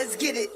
let's get it.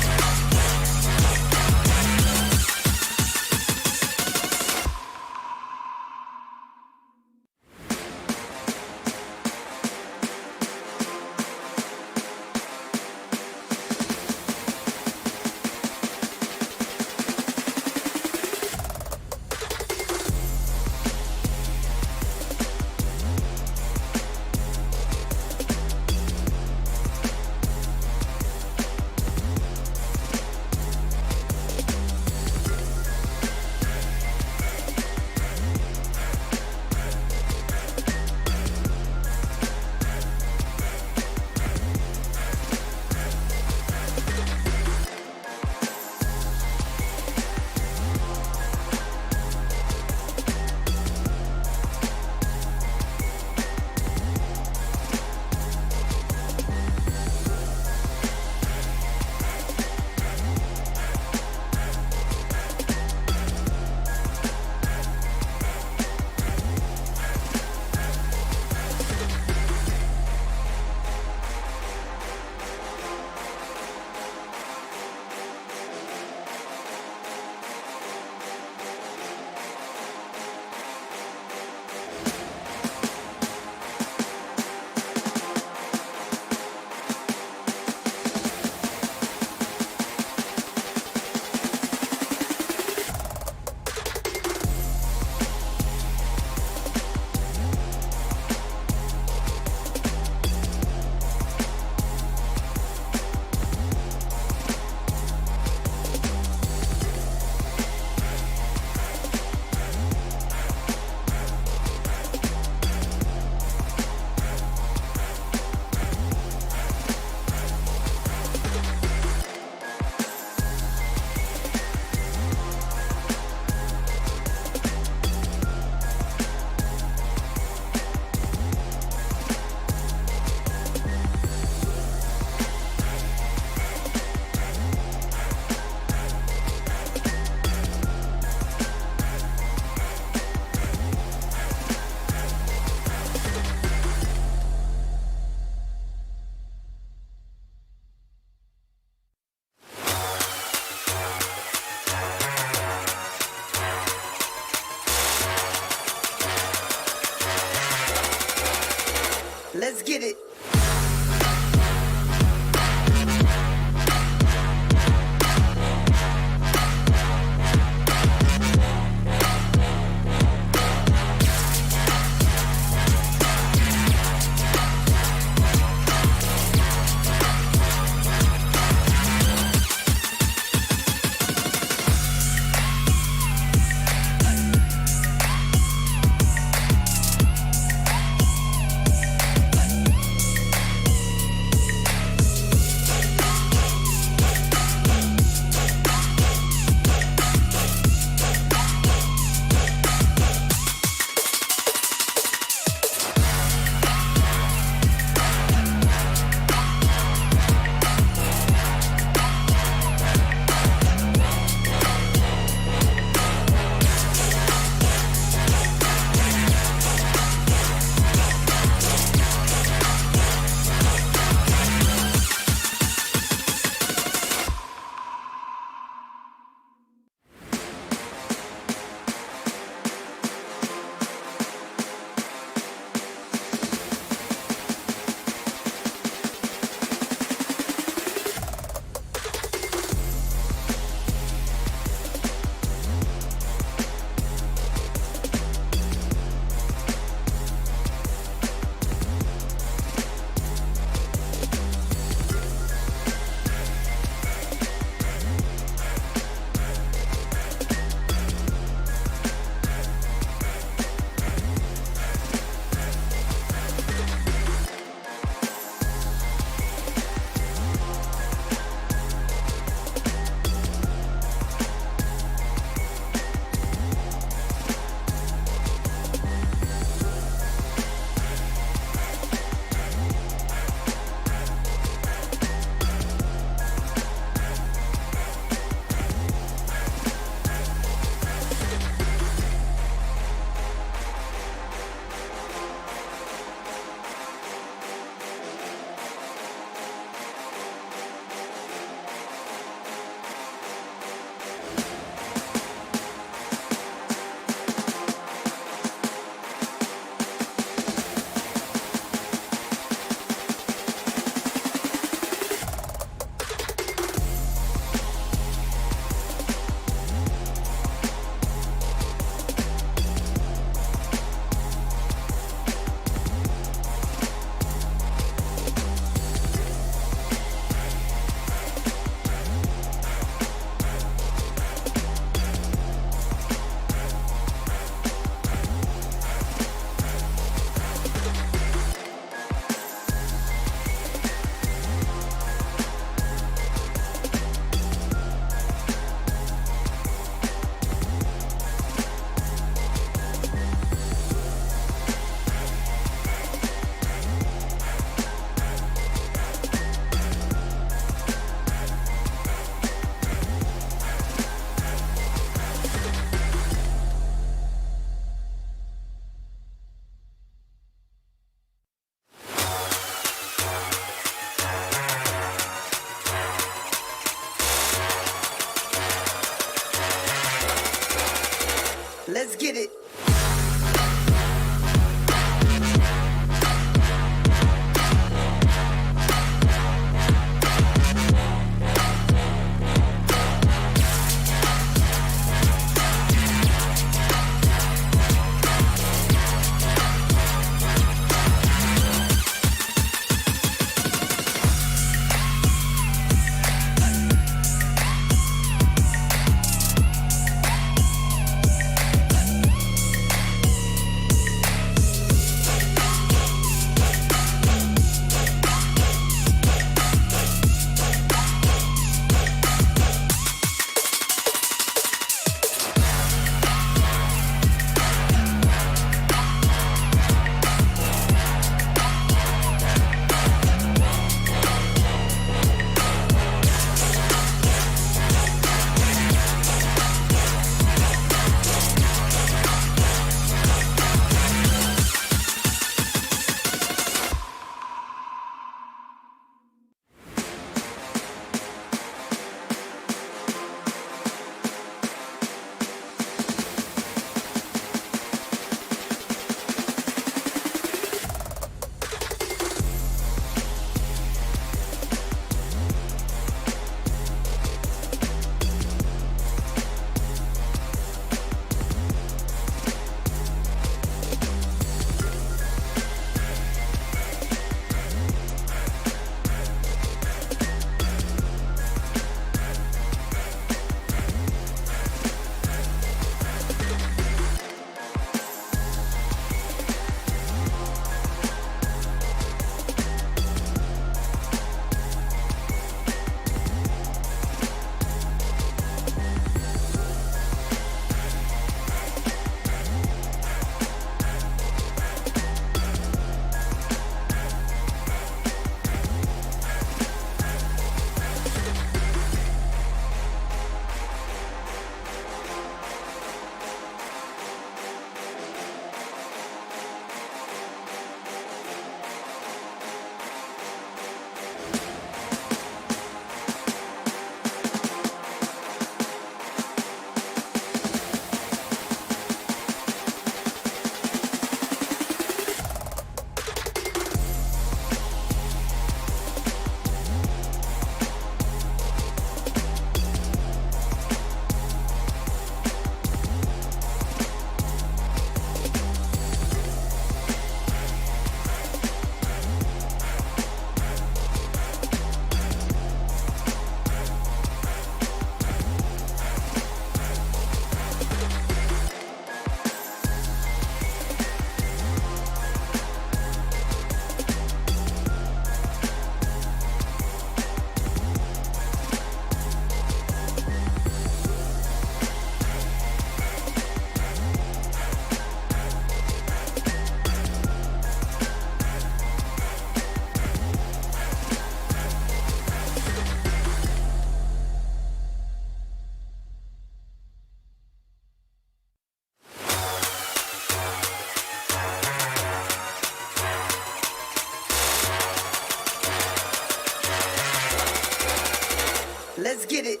Let's get it.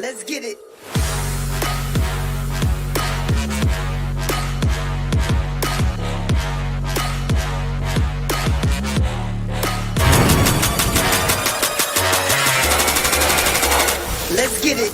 Let's get it. Let's get it.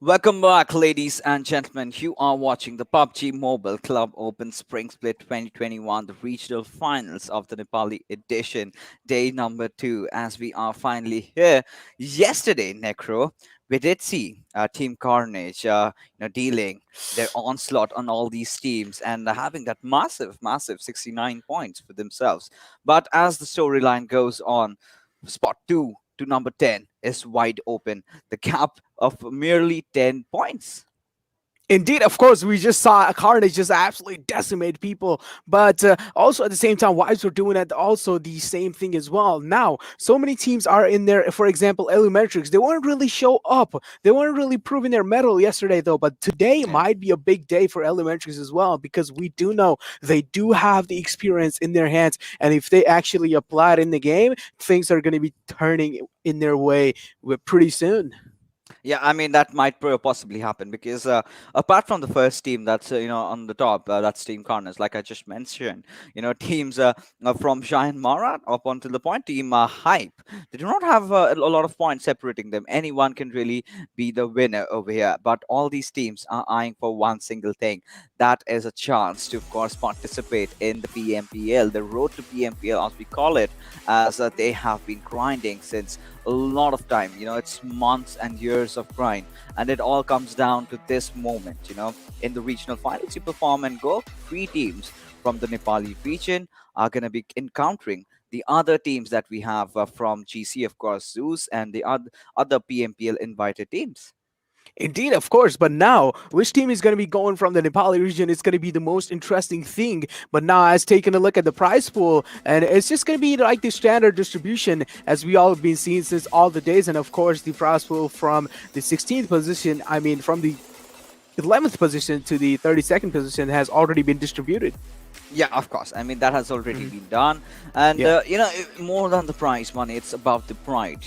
Welcome back, ladies and gentlemen. You are watching the PUBG Mobile Club Open Spring Split 2021, the regional finals of the Nepali edition, day number 2, as we are finally here. Yesterday, Necro, we did see Team Carnage, dealing their onslaught on all these teams and having that massive 69 points for themselves. But as the storyline goes on, spot 2 to number 10 is wide open. The gap of merely 10 points. Indeed, of course, we just saw a Carnage just absolutely decimate people, but also at the same time, Wives were doing it also the same thing as well. Now, so many teams are in there. For example, Elementrix, they weren't really show up. They weren't really proving their mettle yesterday, though. But today might be a big day for Elementrix as well, because we do know they do have the experience in their hands, and if they actually apply it in the game, things are going to be turning in their way pretty soon. Yeah, I mean that might possibly happen because apart from the first team that's on the top, that's Team Carnage, like I just mentioned. Teams from JyanMaara up until the point team Hype, they do not have a lot of points separating them. Anyone can really be the winner over here, but all these teams are eyeing for one single thing. That is a chance to, of course, participate in the PMPL, the road to PMPL, as we call it, as they have been grinding since a lot of time. It's months and years of grind, and it all comes down to this moment. In the regional finals, you perform and go. 3 teams from the Nepali region are going to be encountering the other teams that we have from GC, of course, Zeus, and the other PMPL invited teams. Indeed, of course. But now, which team is going to be going from the Nepali region? It's going to be the most interesting thing. But now, as taking a look at the prize pool, and it's just going to be like the standard distribution as we all have been seeing since all the days. And of course, the prize pool from the 16th position, from the 11th position to the 32nd position has already been distributed. Yeah, of course. I mean, that has already been done. And, more than the prize money, it's about the pride,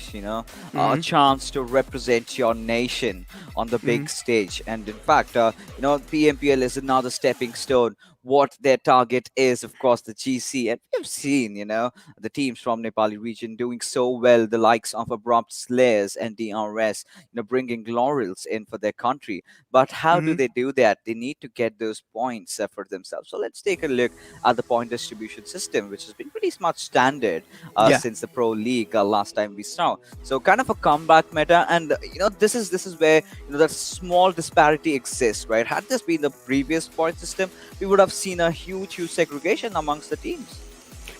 a chance to represent your nation on the big stage. And in fact, PMPL is another stepping stone. What their target is, of course, the GC. And we've seen, the teams from Nepali region doing so well, the likes of Abrupt Slayers and DRS, bringing laurels in for their country. But how do they do that? They need to get those points for themselves. So let's take a look at the point distribution system, which has been pretty much standard since the Pro League last time we saw. So kind of a comeback meta. And, this is where, that small disparity exists, right? Had this been the previous point system, we would have seen a huge segregation amongst the teams.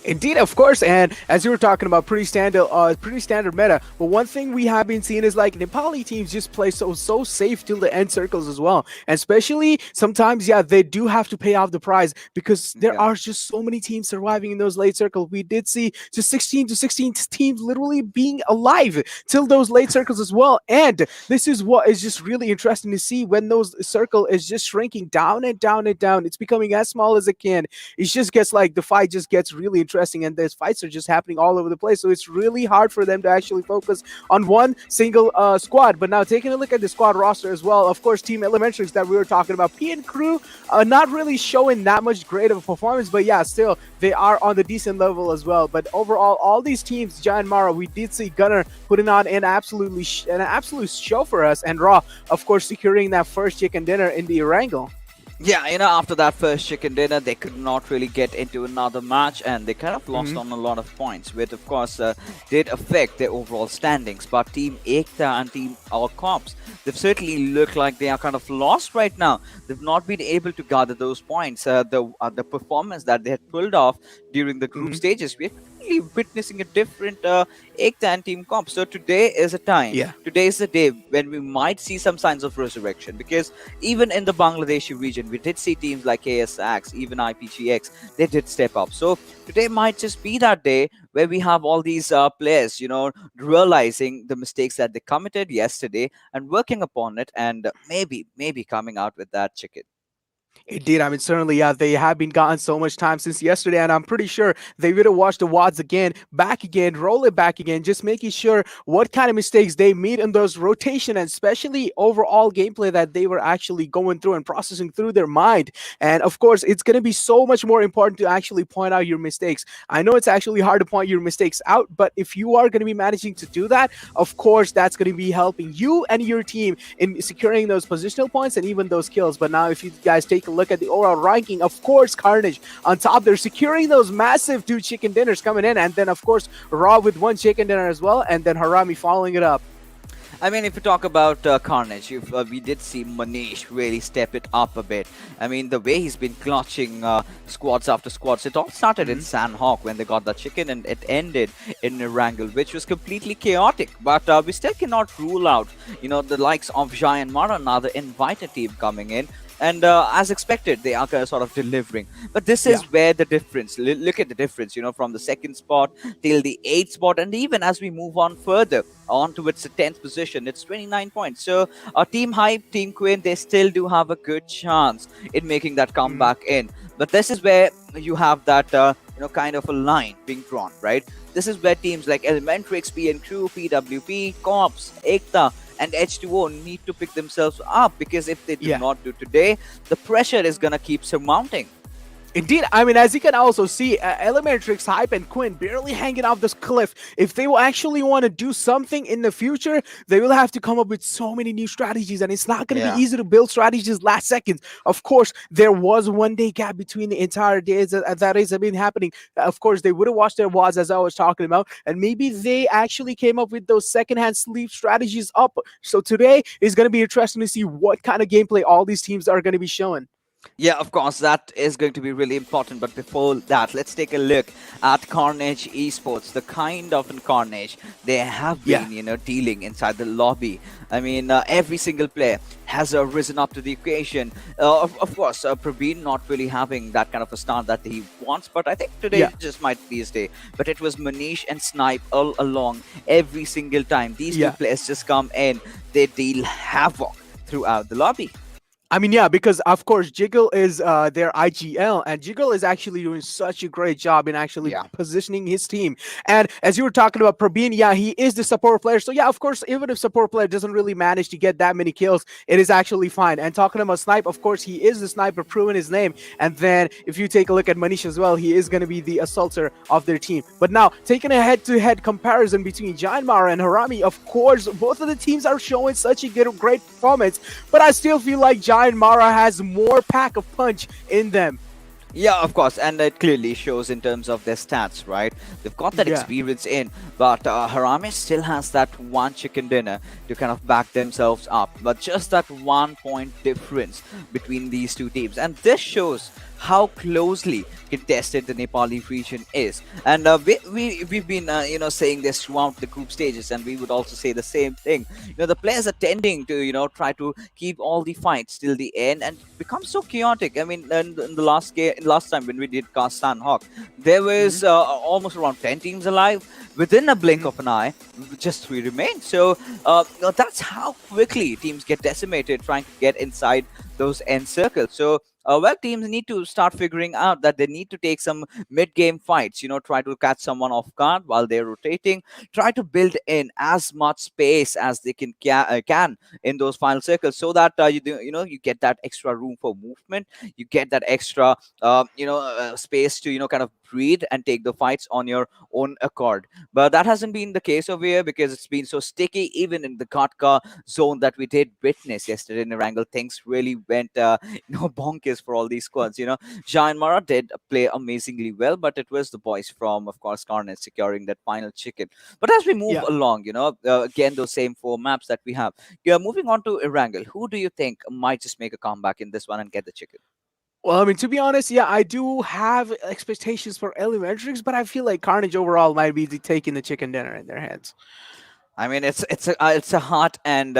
Indeed, of course, and as you were talking about, pretty standard meta. But one thing we have been seeing is like Nepali teams just play so safe till the end circles as well. And especially sometimes, they do have to pay off the prize because there are just so many teams surviving in those late circles. We did see just 16 to 16 teams literally being alive till those late circles as well. And this is what is just really interesting to see when those circle is just shrinking down and down and down. It's becoming as small as it can. It just gets like the fight just gets really interesting. And these fights are just happening all over the place, so it's really hard for them to actually focus on one single squad. But now taking a look at the squad roster as well, of course, Team Elementrix that we were talking about, P and crew not really showing that much great of a performance, but still they are on the decent level as well. But overall, all these teams, JyanMaara, we did see Gunner putting on an absolute show for us, and Raw, of course, securing that first chicken dinner in the Erangel. Yeah, after that first chicken dinner, they could not really get into another match, and they kind of lost on a lot of points, which of course did affect their overall standings. But Team Ekta and Team Our Cops, they've certainly looked like they are kind of lost right now. They've not been able to gather those points. The performance that they had pulled off during the group stages, we suddenly witnessing a different Ekta and Team Comp. So today is a time. Yeah. Today is the day when we might see some signs of resurrection, because even in the Bangladeshi region, we did see teams like KSX, even IPGX, they did step up. So today might just be that day where we have all these players, realizing the mistakes that they committed yesterday and working upon it, and maybe coming out with that chicken. It did. I mean, certainly, yeah, they have been gotten so much time since yesterday, and I'm pretty sure they would have watched the WODs again, back again, roll it back again, just making sure what kind of mistakes they made in those rotation and especially overall gameplay that they were actually going through and processing through their mind. And of course, it's going to be so much more important to actually point out your mistakes. I know it's actually hard to point your mistakes out, but if you are going to be managing to do that, of course, that's going to be helping you and your team in securing those positional points and even those kills. But now, if you guys take a look at the overall ranking, of course, Carnage on top. They're securing those massive 2 chicken dinners coming in, and then of course Raw with 1 chicken dinner as well, and then Harame following it up. I mean, if you talk about Carnage, we did see Manish really step it up a bit. I mean, the way he's been clutching squads after squads. It all started in Sanhok when they got the chicken, and it ended in Erangel, which was completely chaotic. But we still cannot rule out, the likes of JyanMaara, another invited team coming in. And as expected, they are kind of sort of delivering. But this is where the difference, look at the difference, from the second spot till the 8th spot. And even as we move on further, on towards the 10th position, it's 29 points. So Team Hype, Team KWIN, they still do have a good chance in making that comeback in. But this is where you have that, kind of a line being drawn, right? This is where teams like Elementrix, PNCO, PWP, Corps, Ekta, and H2o need to pick themselves up, because if they do not do today, the pressure is going to keep surmounting. Indeed, I mean, as you can also see, Elementrix, Hype, and KWIN barely hanging off this cliff. If they will actually want to do something in the future, they will have to come up with so many new strategies, and it's not going to be easy to build strategies last seconds. Of course, there was 1 day gap between the entire days that has been happening. Of course, they would have watched their WODs, as I was talking about, and maybe they actually came up with those second-hand sleep strategies up. So today is going to be interesting to see what kind of gameplay all these teams are going to be showing. Yeah, of course, that is going to be really important. But before that, let's take a look at Carnage Esports, the kind of Carnage they have been, dealing inside the lobby. I mean, every single player has risen up to the occasion. Of course, Praveen not really having that kind of a start that he wants, but I think today just might be his day. But it was Manish and Snipe all along every single time. These two players just come in, they deal havoc throughout the lobby. I mean, yeah, because of course Jiggle is their IGL, and Jiggle is actually doing such a great job in actually positioning his team. And as you were talking about Prabin, he is the support player. So yeah, of course, even if support player doesn't really manage to get that many kills, it is actually fine. And talking about Snipe, of course, he is the sniper, proving his name. And then if you take a look at Manish as well, he is going to be the assaulter of their team. But now, taking a head-to-head comparison between JyanMaara and Harame, of course, both of the teams are showing such a great performance. But I still feel like JyanMaara has more pack of punch in them. Yeah, of course, and it clearly shows in terms of their stats, right? They've got that experience in, but Harame still has that 1 chicken dinner to kind of back themselves up. But just that 1 point difference between these two teams, and this shows how closely contested the Nepali region is. And we've been saying this throughout the group stages, and we would also say the same thing. The players are tending to try to keep all the fights till the end and become so chaotic. I mean, in the last time when we did cast Sanhok, there was almost around 10 teams alive. Within a blink of an eye, just 3 remain. So that's how quickly teams get decimated trying to get inside those end circles. So teams need to start figuring out that they need to take some mid-game fights, try to catch someone off guard while they're rotating, try to build in as much space as they can in those final circles, so that you get that extra room for movement, you get that extra space to kind of breathe and take the fights on your own accord. But that hasn't been the case over here, because it's been so sticky. Even in the Katka zone that we did witness yesterday in Erangel, things really went bonkers for all these squads. JyanMaara did play amazingly well, but it was the boys from, of course, Carnage securing that final chicken. But as we move along, again, those same 4 maps that we have. Moving on to Erangel, who do you think might just make a comeback in this one and get the chicken? Well, I mean, to be honest, yeah, I do have expectations for Elementrix, but I feel like Carnage overall might be taking the chicken dinner in their hands. I mean, it's a heart and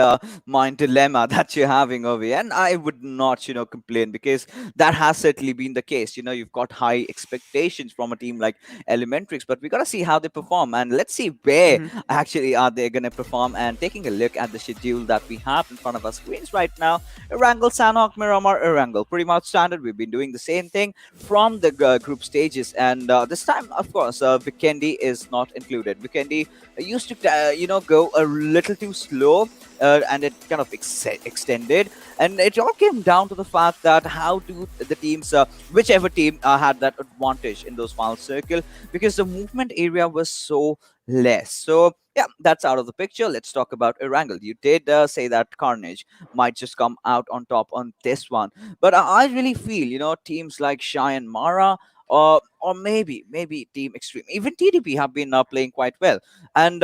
mind dilemma that you're having over here, and I would not, complain because that has certainly been the case. You've got high expectations from a team like Elementrix, but we gotta see how they perform, and let's see where Hmm. actually are they gonna perform. And taking a look at the schedule that we have in front of our screens right now, Erangel, Sanhok, Miramar, Erangel, pretty much standard. We've been doing the same thing from the group stages, and this time, of course, Vikendi is not included. Vikendi used to go a little too slow, and it kind of extended, and it all came down to the fact that how do the teams, whichever team had that advantage in those final circle, because the movement area was so less. So yeah, that's out of the picture. Let's talk about Erangel. You did say that Carnage might just come out on top on this one, but I really feel teams like JyanMaara, or maybe Team Extreme, even TDP have been playing quite well. And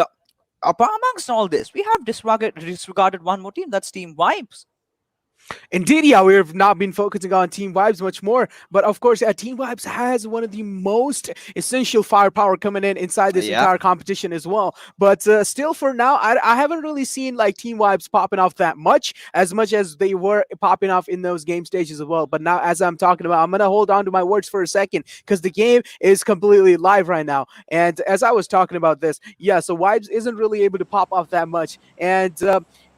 amongst all this, we have disregarded one more team. That's Team Vibes. Indeed, yeah, we've not been focusing on Team Vibes much more, but of course, Team Vibes has one of the most essential firepower coming in inside this Yeah. entire competition as well. But still, for now, I haven't really seen like Team Vibes popping off that much as they were popping off in those game stages as well. But now, as I'm talking about, I'm gonna hold on to my words for a second because the game is completely live right now. And as I was talking about this, yeah, so Vibes isn't really able to pop off that much, and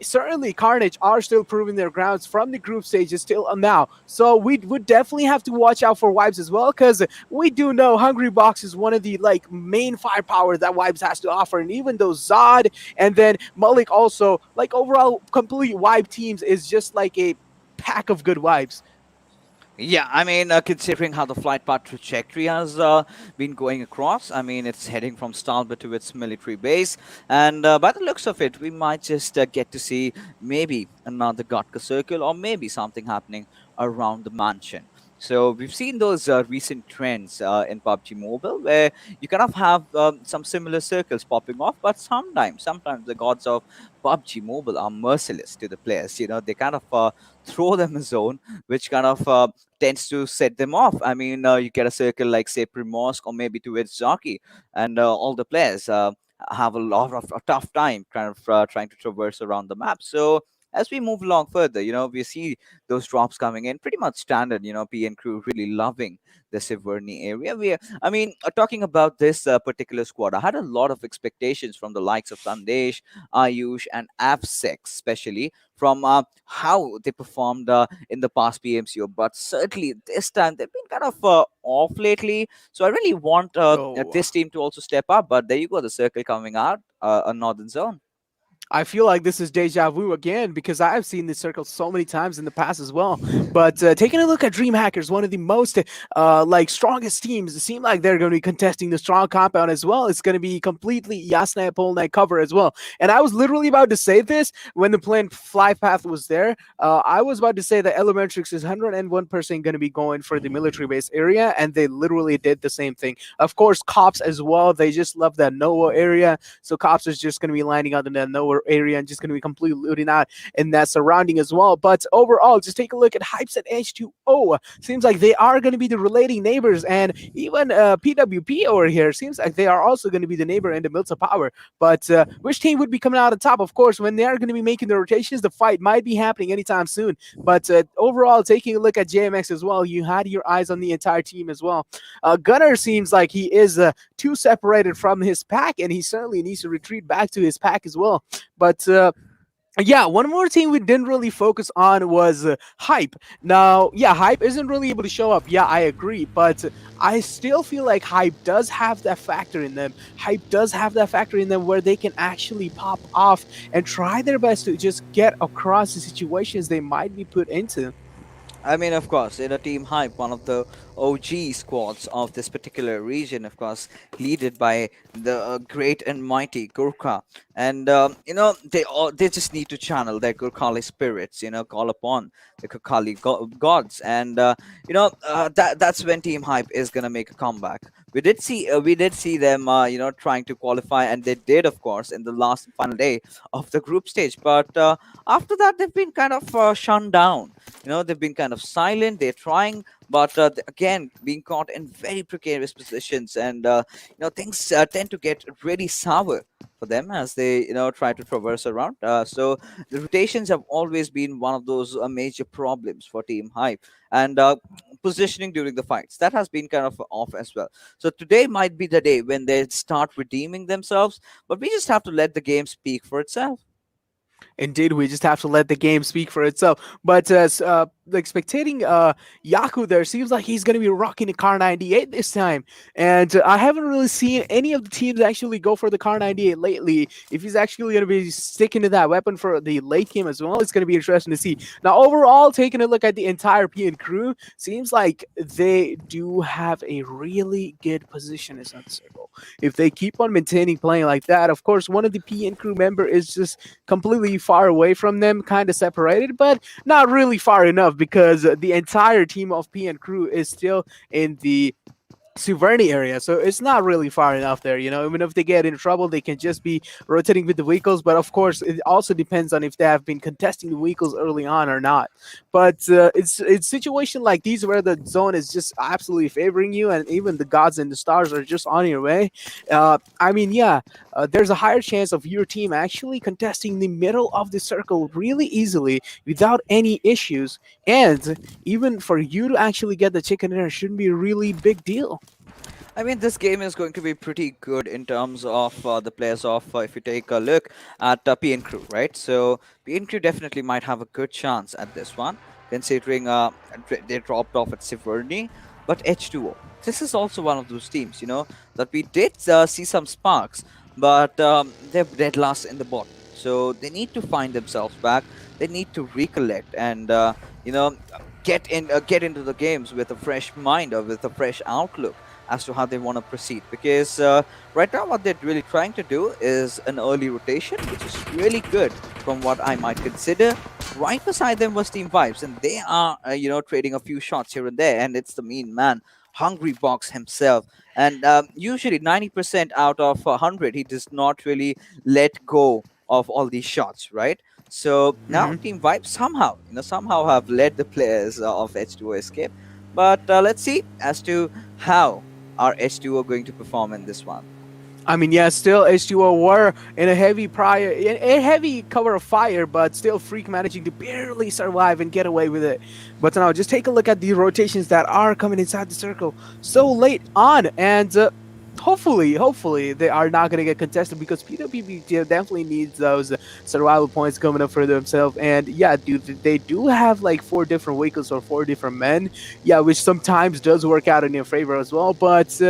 certainly Carnage are still proving their grounds from the group stages till now. So we would definitely have to watch out for Vibes as well, because we do know Hungry Box is one of the like main firepower that Vibes has to offer, and even though Zod and then Malik also like overall complete Vibe teams is just like a pack of good vibes. Yeah, I mean, considering how the flight path trajectory has been going across, I mean, it's heading from Stalbert to its military base, and by the looks of it, we might just get to see maybe another Gatka circle, or maybe something happening around the mansion. So we've seen those recent trends in PUBG Mobile, where you kind of have some similar circles popping off, but sometimes the gods of PUBG Mobile are merciless to the players. They kind of throw them a zone, which kind of tends to set them off. I mean, you get a circle like, say, Primorsk, or maybe towards Zaki, and all the players have a lot of a tough time kind of trying to traverse around the map. So as we move along further, we see those drops coming in pretty much standard. PN crew really loving the Siverny area. I mean, talking about this particular squad, I had a lot of expectations from the likes of Sandesh, Ayush, and Avsec, especially from how they performed in the past PMCO. But certainly this time they've been kind of off lately. So I really want Oh, this team to also step up. But there you go, the circle coming out, a Northern Zone. I feel like this is deja vu again because I've seen this circle so many times in the past as well. But taking a look at DreamHackers, one of the most like strongest teams, it seems like they're going to be contesting the strong compound as well. It's going to be completely Yasna Polnight cover as well. And I was literally about to say this when the plane fly path was there. I was about to say that Elementrix is 101% going to be going for the military base area, and they literally did the same thing. Of course, cops as well. They just love that Noah area, so cops is just going to be lining up in that Noah area and just going to be completely looting out in that surrounding as well. But overall, just take a look at Hypes at H2o. Seems like they are going to be the relating neighbors, and even PWP over here seems like they are also going to be the neighbor in the Mills of Power. But which team would be coming out on top? Of course, when they are going to be making the rotations, the fight might be happening anytime soon. But overall, taking a look at JMX as well, you had your eyes on the entire team as well. Gunner seems like he is too separated from his pack, and he certainly needs to retreat back to his pack as well. But yeah, one more team we didn't really focus on was Hype. Now, yeah, Hype isn't really able to show up. Yeah, I agree, but I still feel like Hype does have that factor in them. Hype does have that factor in them where they can actually pop off and try their best to just get across the situations they might be put into. I mean, of course, in a Team Hype, one of the OG squads of this particular region, of course, leaded by the great and mighty Gurkha. And, they just need to channel their Gurkhali spirits, call upon the Gurkhali gods. And, that's when Team Hype is going to make a comeback. We did see them, trying to qualify, and they did, of course, in the last final day of the group stage. But after that, they've been kind of shunned down. They've been kind kind of silent. They're trying, but again, being caught in very precarious positions, and things tend to get really sour for them as they try to traverse around. So the rotations have always been one of those major problems for Team Hype, and positioning during the fights that has been kind of off as well. So today might be the day when they start redeeming themselves, but we just have to let the game speak for itself. Indeed, we just have to let the game speak for itself. But like spectating Yaku there seems like he's going to be rocking a Car 98 this time. And I haven't really seen any of the teams actually go for the Car 98 lately. If he's actually going to be sticking to that weapon for the late game as well, it's going to be interesting to see. Now, overall, taking a look at the entire PN crew, seems like they do have a really good position as on circle. If they keep on maintaining playing like that, of course, one of the PN crew member is just completely far away from them, kind of separated, but not really far enough because the entire team of PN crew is still in the Suverny area, so it's not really far enough there. Even if they get in trouble, they can just be rotating with the vehicles. But of course, it also depends on if they have been contesting the vehicles early on or not. But it's situation like these where the zone is just absolutely favoring you, and even the gods and the stars are just on your way. There's a higher chance of your team actually contesting the middle of the circle really easily without any issues, and even for you to actually get the chicken dinner shouldn't be a really big deal. I mean, this game is going to be pretty good in terms of the players of, if you take a look at PN Crew, right? So PN Crew definitely might have a good chance at this one, considering they dropped off at Siverny, but H2o. This is also one of those teams, that we did see some sparks, but they're dead last in the bottom. So they need to find themselves back. They need to recollect and, get into the games with a fresh mind or with a fresh outlook as to how they want to proceed, because right now what they're really trying to do is an early rotation, which is really good from what I might consider. Right beside them was Team Vibes, and they are trading a few shots here and there, and it's the mean man Hungry Box himself, and usually 90% out of 100 he does not really let go of all these shots, right? So now Team Vibes somehow have led the players of H2O Escape, but let's see as to how are H2O going to perform in this one. Still H2O were in a heavy cover of fire, but still Freak managing to barely survive and get away with it. But now just take a look at the rotations that are coming inside the circle so late on, and hopefully they are not going to get contested, because PWP definitely needs those survival points coming up for themselves. And yeah, dude, they do have like 4 different vehicles or 4 different men, which sometimes does work out in your favor as well. But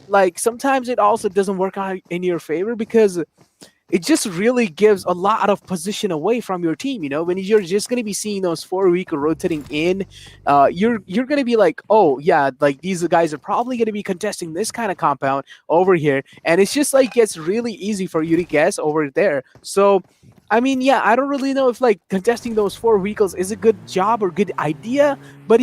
like sometimes it also doesn't work out in your favor, because it just really gives a lot of position away from your team. When you're just going to be seeing those 4 vehicles rotating in, you're going to be like, oh yeah, like these guys are probably going to be contesting this kind of compound over here, and it's just like gets really easy for you to guess over there. So I don't really know if like contesting those 4 vehicles is a good job or good idea. But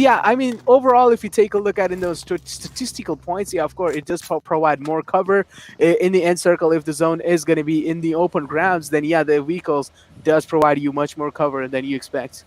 overall, if you take a look at in those statistical points, of course, it does provide more cover in the end circle. If the zone is going to be in the open grounds, then the vehicles does provide you much more cover than you expect.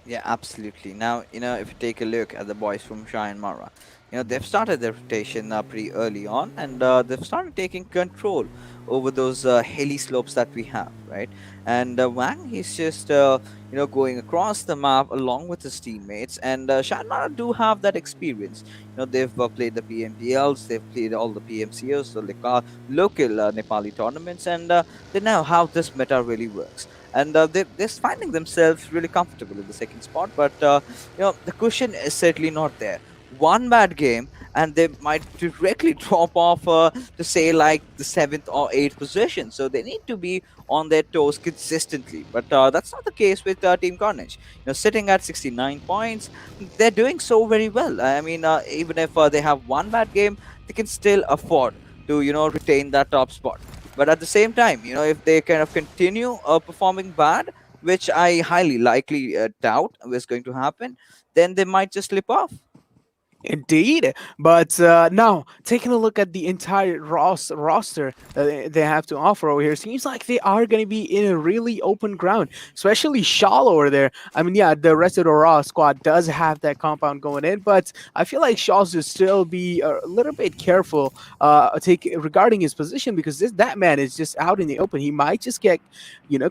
Yeah, absolutely. Now, if you take a look at the boys from JyanMaara, they've started their rotation pretty early on, and they've started taking control over those hilly slopes that we have, right? And Wang, he's just, going across the map along with his teammates, and JyanMaara do have that experience. They've played the PMPLs, they've played all the PMCOs, the local Nepali tournaments, and they know how this meta really works. And they're finding themselves really comfortable in the second spot, but the cushion is certainly not there. One bad game and they might directly drop off to say like the 7th or 8th position, so they need to be on their toes consistently. But that's not the case with Team Carnage. Sitting at 69 points, they're doing so very well. I mean, even if they have one bad game, they can still afford to retain that top spot. But at the same time, if they kind of continue performing bad, which I highly likely doubt is going to happen, then they might just slip off. Indeed, but now taking a look at the entire roster they have to offer over here, seems like they are going to be in a really open ground, especially Shaw over there. I mean, yeah, the rest of the Raw squad does have that compound going in, but I feel like Shaw's should still be a little bit careful take regarding his position because that man is just out in the open. He might just get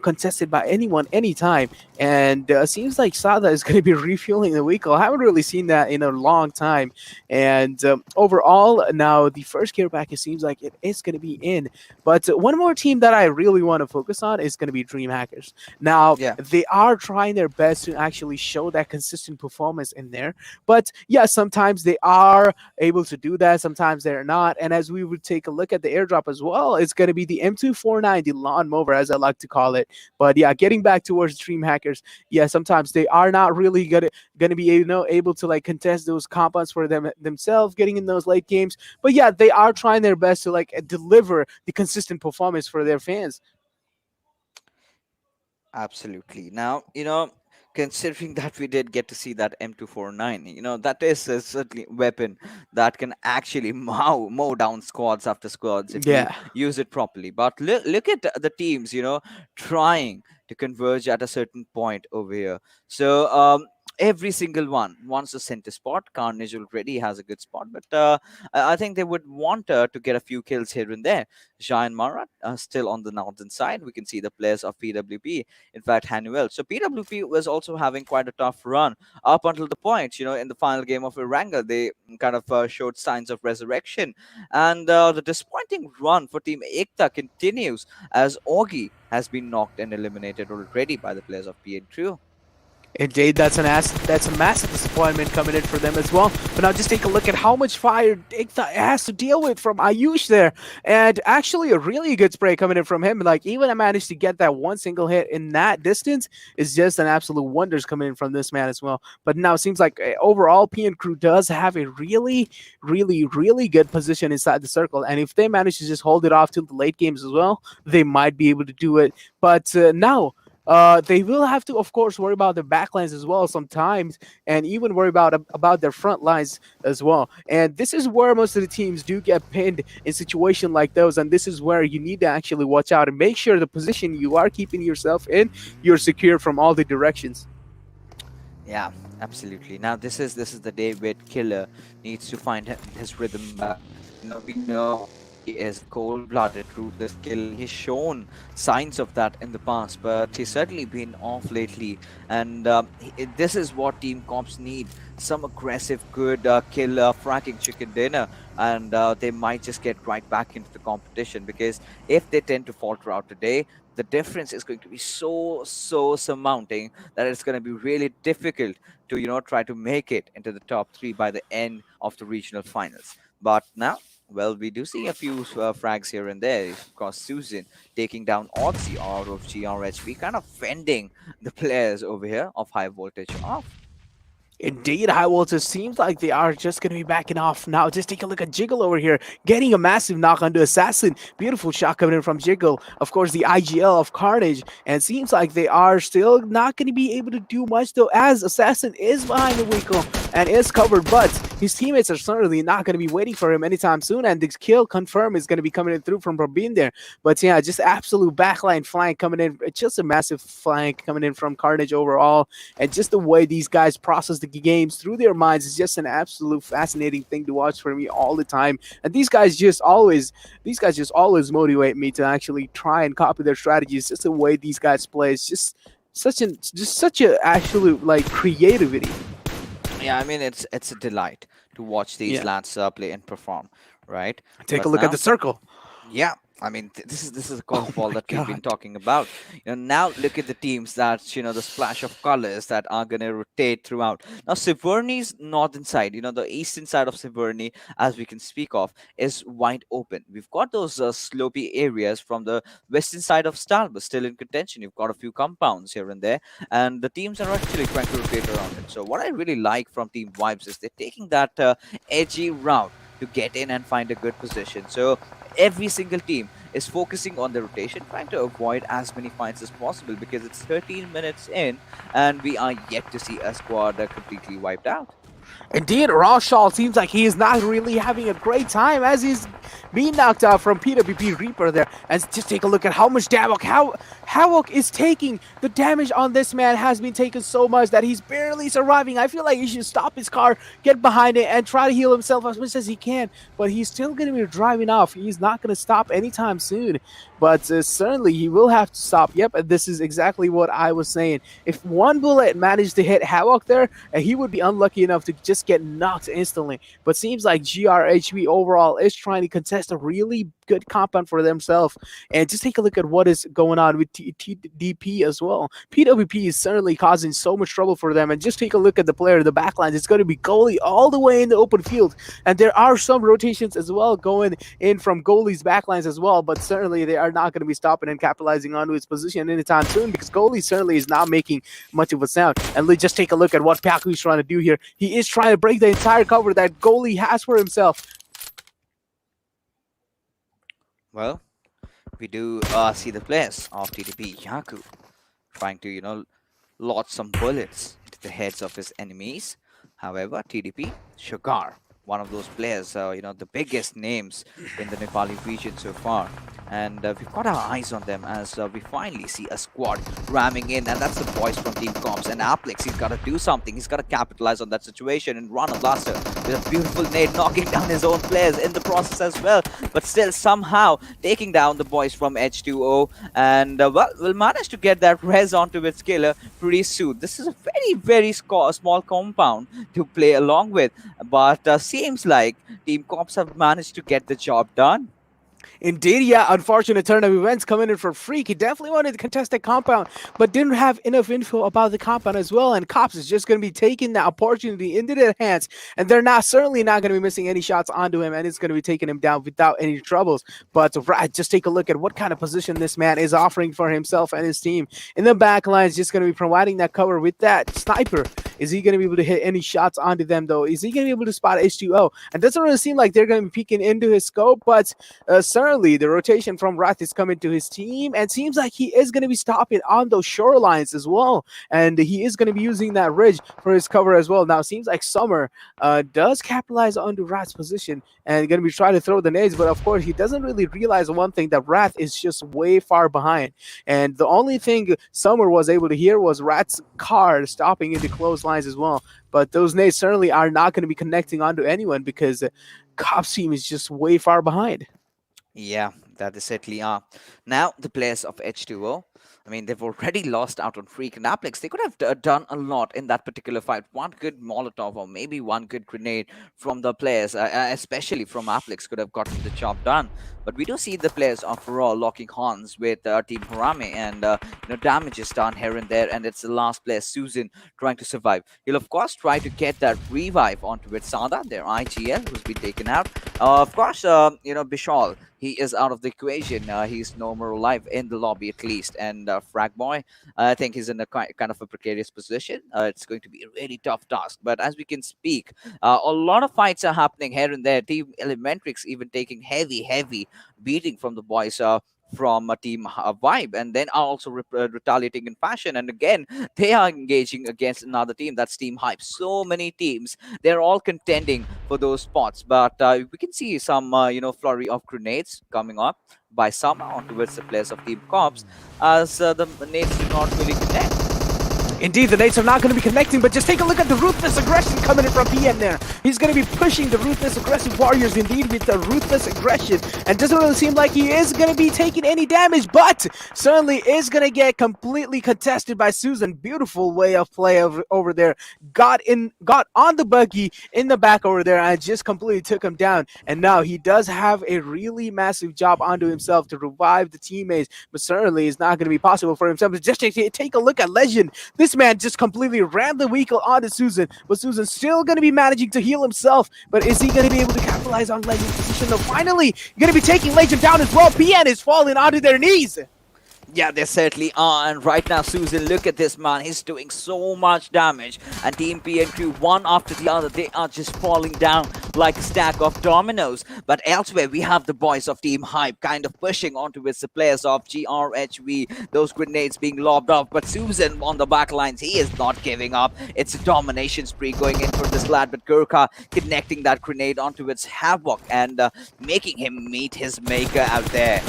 contested by anyone anytime, and seems like Sada is going to be refueling the vehicle. I haven't really seen that in a long time. And overall, now the first care package seems like it is going to be in. But one more team that I really want to focus on is going to be DreamHackers. Now, Yeah. they are trying their best to actually show that consistent performance in there. But yeah, sometimes they are able to do that, sometimes they're not. And as we would take a look at the airdrop as well, it's going to be the M249, the lawn mower, as I like to call it. But yeah, getting back towards DreamHackers, yeah, sometimes they are not really gonna be able to like contest those compounds for themselves, getting in those late games. But yeah, they are trying their best to like deliver the consistent performance for their fans. Absolutely. Now, considering that we did get to see that M249, that is a certainly weapon that can actually mow down squads after squads if you Yeah. use it properly. But look at the teams, trying to converge at a certain point over here. So, every single one wants a center spot. Carnage already has a good spot, but I think they would want to get a few kills here and there. JyanMaara still on the northern side. We can see the players of PWP, in fact, Hanuel. So PWP was also having quite a tough run up until the point, in the final game of Erangel, they kind of showed signs of resurrection. And the disappointing run for Team Ekta continues as Augie has been knocked and eliminated already by the players of PN2. Indeed, that's a massive disappointment coming in for them as well. But now just take a look at how much fire Ikta has to deal with from Ayush there. And actually a really good spray coming in from him. Like even I managed to get that one single hit in that distance is just an absolute wonders coming in from this man as well. But now it seems like overall PN Crew does have a really, really, really good position inside the circle. And if they manage to just hold it off till the late games as well, they might be able to do it. But now they will have to, of course, worry about their backlines as well sometimes, and even worry about their front lines as well. And this is where most of the teams do get pinned in situation like those, and this is where you need to actually watch out and make sure the position you are keeping yourself in, you're secure from all the directions. Yeah, absolutely. Now this is the day where Killer needs to find his rhythm back. We know he is cold-blooded, ruthless killer. He's shown signs of that in the past, but he's certainly been off lately. And this is what team comps need: some aggressive, good killer, fracking chicken dinner, and they might just get right back into the competition. Because if they tend to falter out today, the difference is going to be so surmounting that it's going to be really difficult to try to make it into the top three by the end of the regional finals. But now, well, we do see a few frags here and there. Of course, Susan taking down Odyssey out of GRHP, kind of fending the players over here of high voltage off. Indeed, High Voltage seems like they are just going to be backing off now. Just take a look at Jiggle over here, getting a massive knock onto Assassin. Beautiful shot coming in from Jiggle. Of course, the IGL of Carnage. And it seems like they are still not going to be able to do much, though, as Assassin is behind the vehicle and is covered. But his teammates are certainly not going to be waiting for him anytime soon. And the kill confirm is going to be coming in through from Rabin there. But yeah, just absolute backline flank coming in. Just a massive flank coming in from Carnage overall. And just the way these guys process the games through their minds is just an absolute fascinating thing to watch for me all the time. And these guys just always motivate me to actually try and copy their strategies. Just the way these guys play is just such a absolute like creativity. Yeah, I mean it's a delight to watch these Yeah. lads play and perform, right? Take a But look at now, the circle. yeah, I mean this is a Oh curveball my that we've been god. talking about. Now look at the teams that the splash of colors that are gonna rotate throughout. Now Siverni's northern side, the eastern side of Siverni, as we can speak of, is wide open. We've got those slopey areas from the western side of Stalba still in contention. You've got a few compounds here and there, and the teams are actually trying to rotate around it. So what I really like from Team Vibes is they're taking that edgy route to get in and find a good position. So every single team is focusing on the rotation, trying to avoid as many fights as possible because it's 13 minutes in and we are yet to see a squad completely wiped out. Indeed, Rashal seems like he is not really having a great time as he's being knocked out from PWP Reaper there. And just take a look at how much damage, how Havoc is taking. The damage on this man has been taken so much that he's barely surviving. I feel like he should stop his car, get behind it, and try to heal himself as much as he can. But he's still going to be driving off. He's not going to stop anytime soon. But certainly he will have to stop. Yep, and this is exactly what I was saying. If one bullet managed to hit Havoc there, he would be unlucky enough to just get knocked instantly. But seems like GRHV overall is trying to contest a really good compound for themselves. And just take a look at what is going on with TDP as well. PWP is certainly causing so much trouble for them. And just take a look at the player in the backlines. It's going to be goalie all the way in the open field. And there are some rotations as well going in from goalie's backlines as well. But certainly they are not going to be stopping and capitalizing onto his position anytime soon, because goalie certainly is not making much of a sound. And let's just take a look at what Paku is trying to do here. He is trying to break the entire cover that goalie has for himself. Well, we do see the players of TDP Yaku trying to, launch some bullets into the heads of his enemies. However, TDP Sugar, one of those players, the biggest names in the Nepali region so far. And we've got our eyes on them as we finally see a squad ramming in, and that's the boys from Team Comps. And Applix, he's got to do something. He's got to capitalize on that situation and run a blaster with a beautiful nade, knocking down his own players in the process as well. But still somehow taking down the boys from H2o. And we'll manage to get that res onto its killer pretty soon. This is a very, very small compound to play along with. But seems like Team Comps have managed to get the job done. Indeed, yeah, unfortunate turn of events coming in for Freak. He definitely wanted to contest the compound, but didn't have enough info about the compound as well. And Cops is just going to be taking that opportunity into their hands, and they're certainly not going to be missing any shots onto him, and it's going to be taking him down without any troubles. But just take a look at what kind of position this man is offering for himself and his team. In the back line, is just going to be providing that cover with that sniper. Is he going to be able to hit any shots onto them, though? Is he going to be able to spot H2o? And doesn't really seem like they're going to be peeking into his scope, but certainly the rotation from Wrath is coming to his team, and seems like he is going to be stopping on those shorelines as well. And he is going to be using that ridge for his cover as well. Now, it seems like Summer does capitalize onto Wrath's position and going to be trying to throw the nades, but of course, he doesn't really realize one thing, that Wrath is just way far behind. And the only thing Summer was able to hear was Wrath's car stopping into close lines as well. But those nades certainly are not going to be connecting onto anyone, because Cop's team is just way far behind. Yeah, that they certainly are. Now, the players of H2o, I mean, they've already lost out on Freak and Applix. They could have done a lot in that particular fight. One good Molotov or maybe one good grenade from the players, especially from Applix, could have gotten the job done. But we do see the players of Raw locking horns with Team Harame, and damage is done here and there, and it's the last player, Susan, trying to survive. He'll of course try to get that revive onto it. Sada, their IGL, who's been taken out. Of course, Bishal, he is out of the equation. He's no more alive in the lobby at least. And Fragboy, I think he's in a kind of a precarious position. It's going to be a really tough task. But as we can speak, a lot of fights are happening here and there. Team Elementrix even taking heavy beating from the boys from a team Vibe, and then are also retaliating in fashion. And again, they are engaging against another team, that's Team Hype. So many teams, they're all contending for those spots. But we can see some flurry of grenades coming up by some on towards the players of Team Cops, as the nades do not really connect. Indeed, the nades are not going to be connecting, but just take a look at the Ruthless aggression coming in from PM there. He's going to be pushing the Ruthless aggressive warriors indeed with the Ruthless aggression, and doesn't really seem like he is going to be taking any damage, but certainly is going to get completely contested by Susan. Beautiful way of play over there. Got on the buggy in the back over there and just completely took him down. And now he does have a really massive job onto himself to revive the teammates, but certainly is not going to be possible for himself. But just take a look at Legend. This man just completely ran the vehicle onto Susan, but Susan's still going to be managing to heal himself. But is he going to be able to capitalize on Legend's position? No, finally, going to be taking Legend down as well. PN is falling onto their knees. Yeah, they certainly are. And right now, Susan, look at this man. He's doing so much damage. And Team PNQ, one after the other, they are just falling down like a stack of dominoes. But elsewhere, we have the boys of Team Hype kind of pushing onto the players of GRHV. Those grenades being lobbed off. But Susan on the back lines, he is not giving up. It's a domination spree going in for this lad. But Gurkha connecting that grenade onto its Havoc and making him meet his maker out there.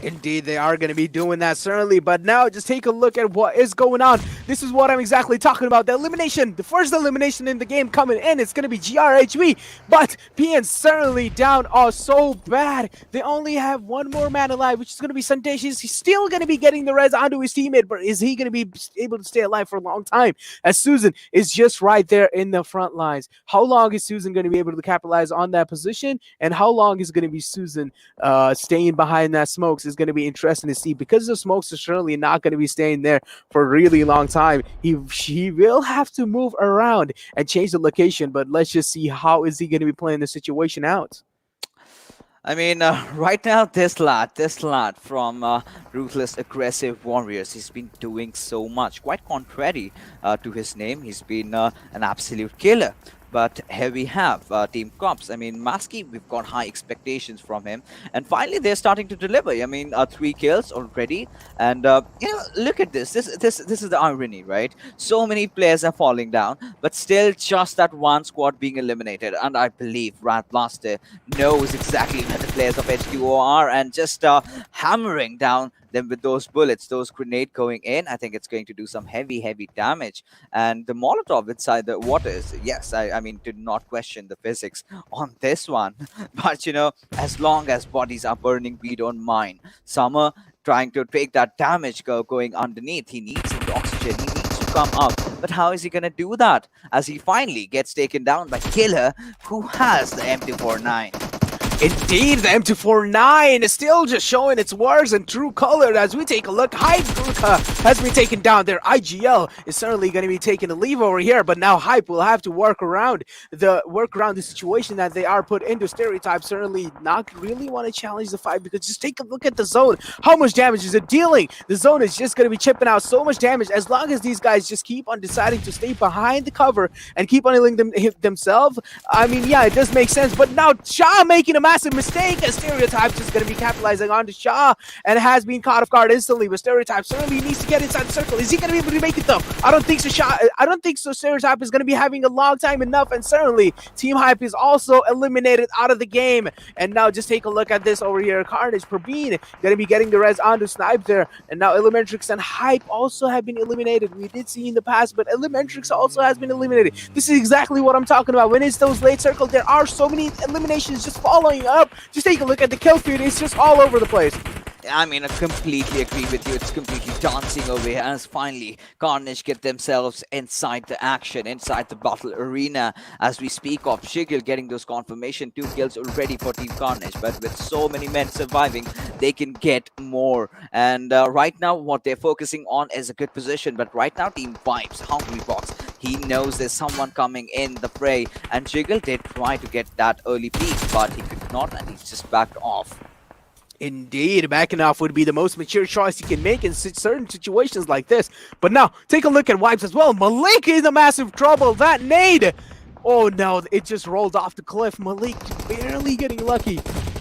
Indeed, they are going to be doing that, certainly. But now, just take a look at what is going on. This is what I'm exactly talking about. The elimination, the first elimination in the game coming in, it's going to be GRHV. But PN certainly down so bad. They only have one more man alive, which is going to be Sandesh. He's still going to be getting the res onto his teammate, but is he going to be able to stay alive for a long time? As Susan is just right there in the front lines. How long is Susan going to be able to capitalize on that position? And how long is going to be Susan staying behind that smokes? Is going to be interesting to see, because the smokes are surely not going to be staying there for a really long time. He will have to move around and change the location, but let's just see how is he going to be playing the situation out. I mean, right now, this lad from Ruthless Aggressive Warriors, he's been doing so much. Quite contrary to his name, he's been an absolute killer. But here we have Team Cops. I mean, Maski, we've got high expectations from him. And finally, they're starting to deliver. I mean, 3 kills already. And, look at this. This is the irony, right? So many players are falling down, but still just that one squad being eliminated. And I believe Rat Blaster knows exactly where the players of H2o are and just hammering down them with those bullets, those grenade going in. I think it's going to do some heavy damage. And the Molotov inside the waters, yes, I mean, did not question the physics on this one. But, as long as bodies are burning, we don't mind. Summer trying to take that damage going underneath. He needs the oxygen. He needs to come up. But how is he going to do that? As he finally gets taken down by Killer, who has the M249. Indeed, the M249 is still just showing its works in true color as we take a look. Hype Gurkha has been taken down. Their IGL is certainly going to be taking a leave over here, but now Hype will have to work around the situation that they are put into. Stereotype certainly not really want to challenge the fight, because just take a look at the zone. How much damage is it dealing? The zone is just going to be chipping out so much damage as long as these guys just keep on deciding to stay behind the cover and keep on healing themselves. I mean, yeah, it does make sense, but now Shah making a massive mistake, as Stereotype just going to be capitalizing on to Shah and has been caught off guard instantly. But Stereotype certainly needs to get inside the circle. Is he going to be able to make it though? I don't think so. I don't think so. Stereotype is going to be having a long time enough, and certainly Team Hype is also eliminated out of the game. And now just take a look at this over here. Carnage, Praveen going to be getting the res onto Snipe there, and now Elementrix and Hype also have been eliminated. We did see in the past, but Elementrix also has been eliminated. This is exactly what I'm talking about. When it's those late circles, there are so many eliminations just following up. Just take a look at the kill feed. It's just all over the place. I mean, I completely agree with you. It's completely dancing over here as finally Carnage get themselves inside the action, inside the battle arena. As we speak of Shigil getting those confirmation 2 kills already for Team Carnage, but with so many men surviving, they can get more. And right now, what they're focusing on is a good position. But right now, Team Vibes, Hungry Box, he knows there's someone coming in the fray. And Jiggle did try to get that early peek, but he could not, and he's just backed off. Indeed, backing off would be the most mature choice you can make in certain situations like this. But now, take a look at Wipes as well. Malik is in massive trouble. That nade! Oh no, it just rolled off the cliff. Malik barely getting lucky.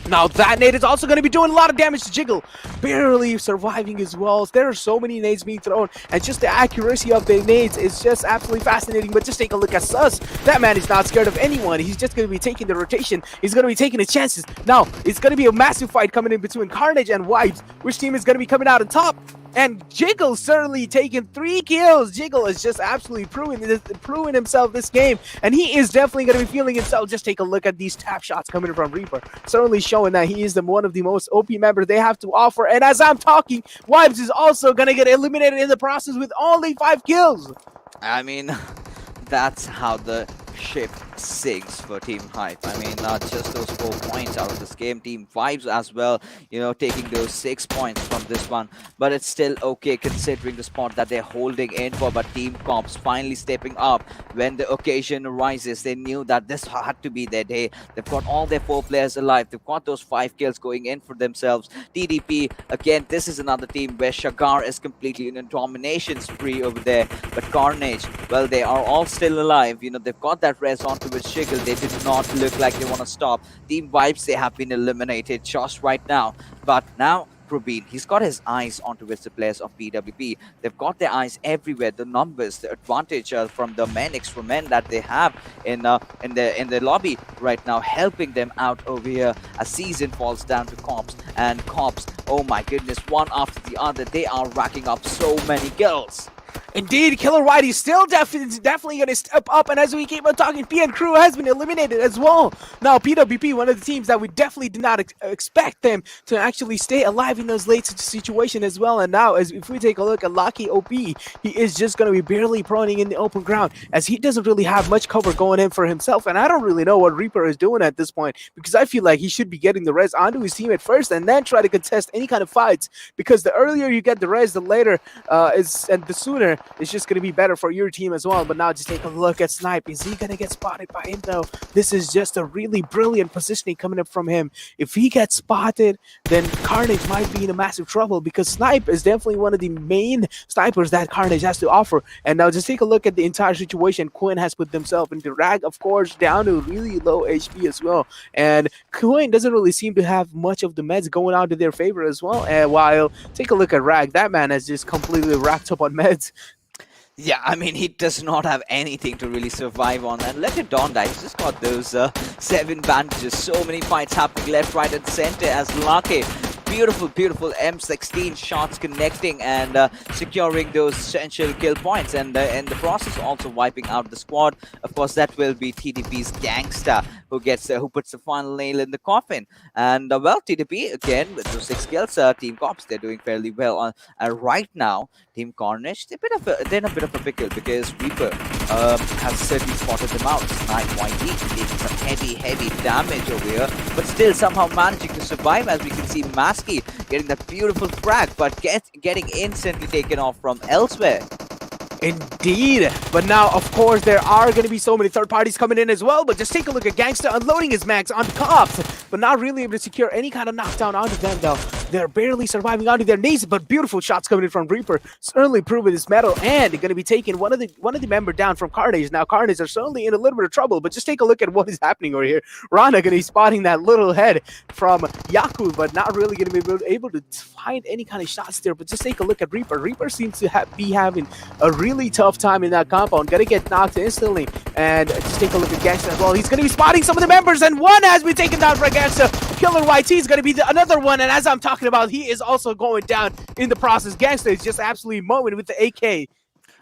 Now that nade is also going to be doing a lot of damage to Jiggle. Barely surviving as well. There are so many nades being thrown, and just the accuracy of the nades is just absolutely fascinating. But just take a look at Sus. That man is not scared of anyone. He's just going to be taking the rotation. He's going to be taking his chances. Now, it's going to be a massive fight coming in between Carnage and Wipes. Which team is going to be coming out on top? And Jiggle certainly taking 3 kills. Jiggle is just absolutely proving himself this game. And he is definitely going to be feeling himself. Just take a look at these tap shots coming from Reaper. Certainly showing that he is one of the most OP members they have to offer. And as I'm talking, Wipes is also going to get eliminated in the process with only 5 kills. I mean, that's how the ship blessings for Team Hype. I mean, not just those 4 points out of this game, Team Vibes as well, taking those 6 points from this one. But it's still okay considering the spot that they're holding in for. But Team Cops finally stepping up when the occasion arises. They knew that this had to be their day. They've got all their 4 players alive. They've got those 5 kills going in for themselves. TDP, again, this is another team where Shagar is completely in a domination spree over there. But Carnage, well, they are all still alive. They've got that res onto its Shiggle. They did not look like they want to stop. Team Vibes, they have been eliminated just right now. But now, Probeen, he's got his eyes onto the players of PWP. They've got their eyes everywhere. The numbers, the advantage from the extra men that they have in the lobby right now, helping them out over here as season falls down to Cops. And Cops, oh my goodness, one after the other, they are racking up so many kills. Indeed, Killer Whitey still definitely going to step up, and as we keep on talking, PN Crew has been eliminated as well. Now, PWP, one of the teams that we definitely did not expect them to actually stay alive in those late situation as well. And now, if we take a look at Lucky OP, he is just going to be barely proning in the open ground, as he doesn't really have much cover going in for himself. And I don't really know what Reaper is doing at this point, because I feel like he should be getting the res onto his team at first, and then try to contest any kind of fights. Because the earlier you get the res, the later and the sooner it's just going to be better for your team as well. But now just take a look at Snipe. Is he going to get spotted by him though? This is just a really brilliant positioning coming up from him. If he gets spotted, then Carnage might be in a massive trouble, because Snipe is definitely one of the main snipers that Carnage has to offer. And now just take a look at the entire situation. KWIN has put themselves into Rag, of course, down to really low HP as well. And KWIN doesn't really seem to have much of the meds going out to their favor as well. And while take a look at Rag, that man has just completely racked up on meds. Yeah, I mean, he does not have anything to really survive on. And let it dawn that he's just got those 7 bandages. So many fights happening left, right, and center as Lucky. Beautiful M16 shots connecting and securing those essential kill points, and in the process also wiping out the squad. Of course, that will be TDP's Gangsta who puts the final nail in the coffin. And well, TDP again with those 6 kills. Team Cops, they're doing fairly well on right now. Team Carnage, they're in a bit of a pickle, because Reaper has certainly spotted them out. Snipe YT taking some heavy damage over here, but still somehow managing to survive, as we can see Masky getting that beautiful frag, but getting instantly taken off from elsewhere. Indeed. But now, of course, there are going to be so many third parties coming in as well. But just take a look at Gangsta unloading his max on Cops, but not really able to secure any kind of knockdown onto them, though. They're barely surviving onto their knees, but beautiful shots coming in from Reaper. Certainly proving his mettle, and going to be taking one of the member down from Carnage. Now, Carnage are certainly in a little bit of trouble, but just take a look at what is happening over here. Rana going to be spotting that little head from Yaku, but not really going to be able to find any kind of shots there. But just take a look at Reaper. Reaper seems to be having a really tough time in that compound. Gonna get knocked instantly. And just take a look at Gangsta as well. He's gonna be spotting some of the members, and one has been taken down for Gangsta. Killer YT is gonna be another one, and as I'm talking about, he is also going down in the process. Gangsta is just absolutely mowing with the AK.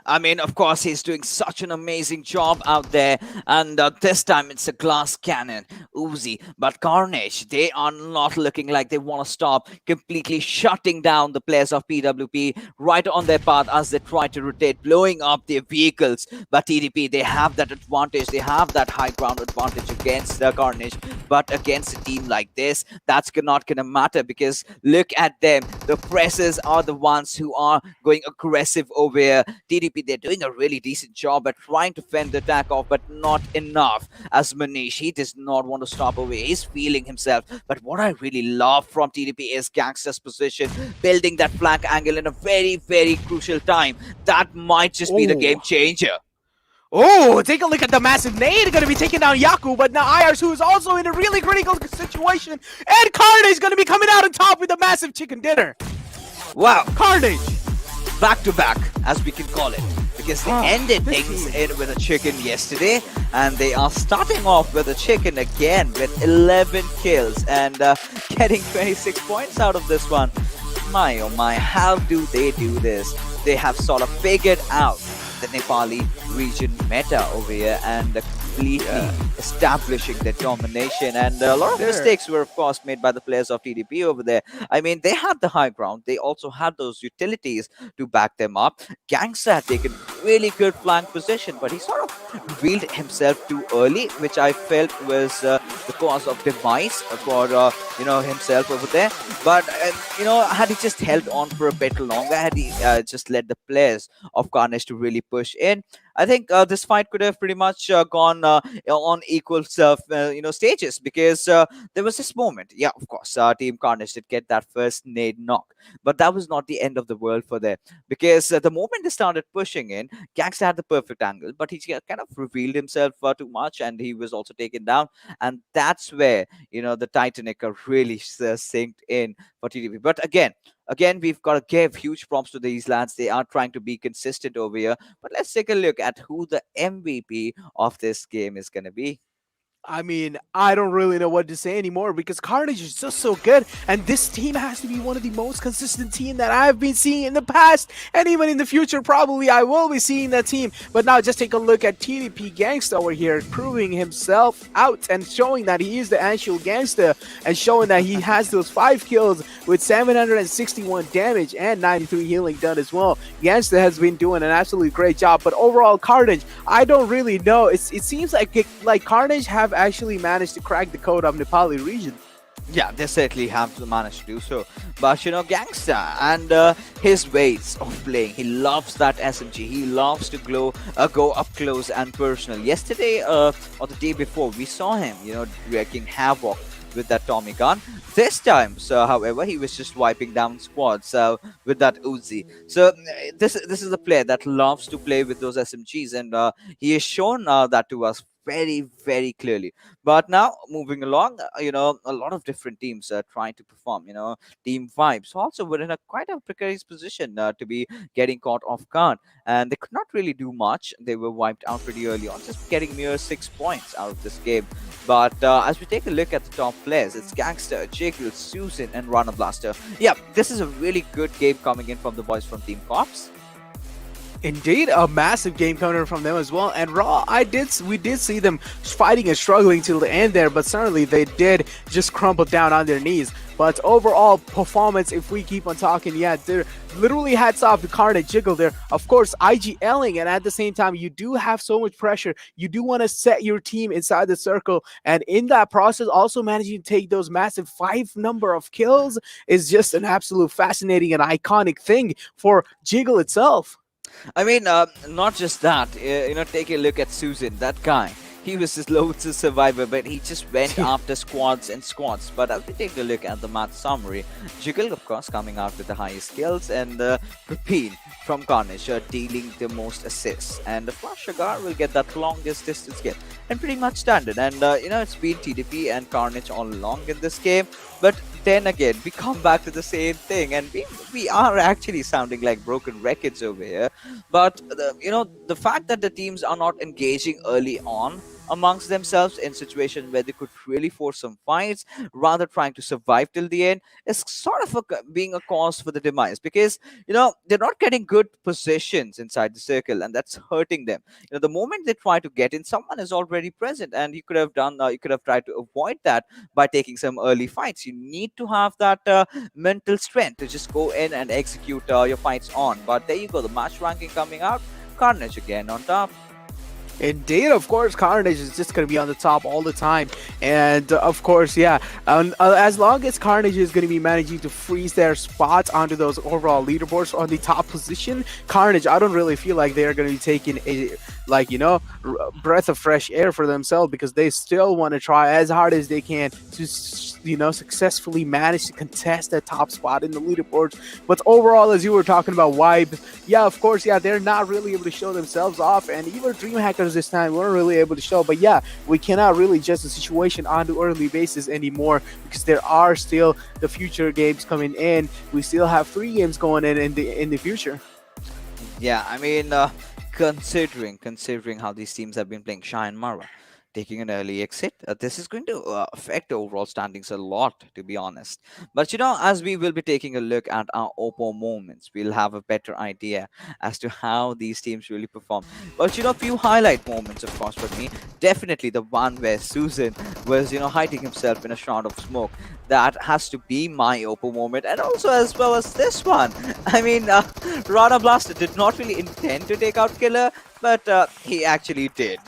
I mean, of course, he's doing such an amazing job out there. And this time it's a glass cannon, Uzi. But Carnage, they are not looking like they want to stop, completely shutting down the players of PWP right on their path as they try to rotate, blowing up their vehicles. But TDP, they have that advantage. They have that high ground advantage against the Carnage. But against a team like this, that's not going to matter, because look at them. The pressers are the ones who are going aggressive over here. TDP, they're doing a really decent job at trying to fend the attack off, but not enough. As Manish, he does not want to stop away. He's feeling himself. But what I really love from TDP is Gangsta's position, building that flank angle in a very, very crucial time. That might just be the game changer. Oh, take a look at the massive nade. Going to be taking down Yaku, but now IRS, who is also in a really critical situation. And Carnage is going to be coming out on top with a massive chicken dinner. Wow. Carnage. Back to back, as we can call it, because they ended things in with a chicken yesterday, and they are starting off with a chicken again with 11 kills and getting 26 points out of this one. My oh my, how do they do this? They have sort of figured out the Nepali region meta over here and completely establishing their domination. And a lot of There. mistakes were, of course, made by the players of TDP over there. I mean, they had the high ground. They also had those utilities to back them up. Gangsta had taken really good flank position, but he sort of revealed himself too early, which I felt was the cause of demise for himself over there. But had he just held on for a bit longer, had he just let the players of Carnage to really push in, I think this fight could have pretty much gone on equal stages, because there was this moment. Yeah, of course, Team Carnage did get that first nade knock, but that was not the end of the world for them, because the moment they started pushing in, Gangsta had the perfect angle, but he kind of revealed himself too much, and he was also taken down, and that's where the Titanic really sinked in for TDP. But again, we've got to give huge props to these lads. They are trying to be consistent over here. But let's take a look at who the MVP of this game is going to be. I mean, I don't really know what to say anymore because Carnage is just so good, and this team has to be one of the most consistent team that I've been seeing in the past, and even in the future, probably I will be seeing that team. But now just take a look at TDP Gangsta over here, proving himself out and showing that he is the actual gangster, and showing that he has those 5 kills with 761 damage and 93 healing done as well. Gangsta has been doing an absolutely great job, but overall, Carnage, I don't really know. It seems like Carnage have actually managed to crack the code of Nepali region. Yeah, they certainly have managed to do so. But Gangsta and his ways of playing, he loves that SMG. He loves to go up close and personal. Yesterday or the day before, we saw him, wreaking havoc with that Tommy gun. This time, however, he was just wiping down squads with that Uzi. So this is a player that loves to play with those SMGs, and he has shown that to us very, very clearly. But now moving along, a lot of different teams are trying to perform. Team Vibes also were in a quite a precarious position to be getting caught off guard, and they could not really do much. They were wiped out pretty early on, just getting mere 6 points out of this game. But as we take a look at the top players, it's Gangsta, Jekyll, Susan, and Runner Blaster. Yeah, this is a really good game coming in from the boys from Team Cops. Indeed, a massive game coming from them as well. And Raw, we did see them fighting and struggling till the end there, but certainly they did just crumble down on their knees. But overall performance, if we keep on talking, yeah, they're literally hats off to Carnage Jiggle there. Of course, IGLing, and at the same time, you do have so much pressure. You do want to set your team inside the circle, and in that process, also managing to take those massive 5 number of kills is just an absolute fascinating and iconic thing for Jiggle itself. I mean, not just that. Take a look at Susan, that guy. He was this loads survivor, but he just went after squads and squads. But as we take a look at the match summary, Jiggle, of course, coming out with the highest kills, and Pepin from Carnage dealing the most assists. And the Flash Sugar will get that longest distance kill. And pretty much standard. And, it's been TDP and Carnage all along in this game. But then again, we come back to the same thing, and we are actually sounding like broken records over here. But the fact that the teams are not engaging early on amongst themselves in situations where they could really force some fights, rather trying to survive till the end, is sort of being a cause for the demise, because they're not getting good positions inside the circle, and that's hurting them. The moment they try to get in, someone is already present, and you could have tried to avoid that by taking some early fights. You need to have that mental strength to just go in and execute your fights on. But there you go, the match ranking coming out, Carnage again on top. Indeed, of course, Carnage is just going to be on the top all the time. And of course, yeah, as long as Carnage is going to be managing to freeze their spots onto those overall leaderboards on the top position, Carnage, I don't really feel like they're going to be taking a breath of fresh air for themselves, because they still want to try as hard as they can to successfully manage to contest that top spot in the leaderboards. But overall, as you were talking about Vibe, yeah, of course, yeah, they're not really able to show themselves off, and even DreamHackers this time weren't really able to show. But yeah, we cannot really judge the situation on the early basis anymore, because there are still the future games coming in. We still have 3 games going in the future. Yeah, I mean, considering how these teams have been playing, JyanMaara, taking an early exit. This is going to affect the overall standings a lot, to be honest. But as we will be taking a look at our Oppo moments, we'll have a better idea as to how these teams really perform. But few highlight moments, of course, for me. Definitely the one where Susan was, hiding himself in a shroud of smoke. That has to be my Oppo moment, and also as well as this one. I mean, Rana Blaster did not really intend to take out Killer, but he actually did.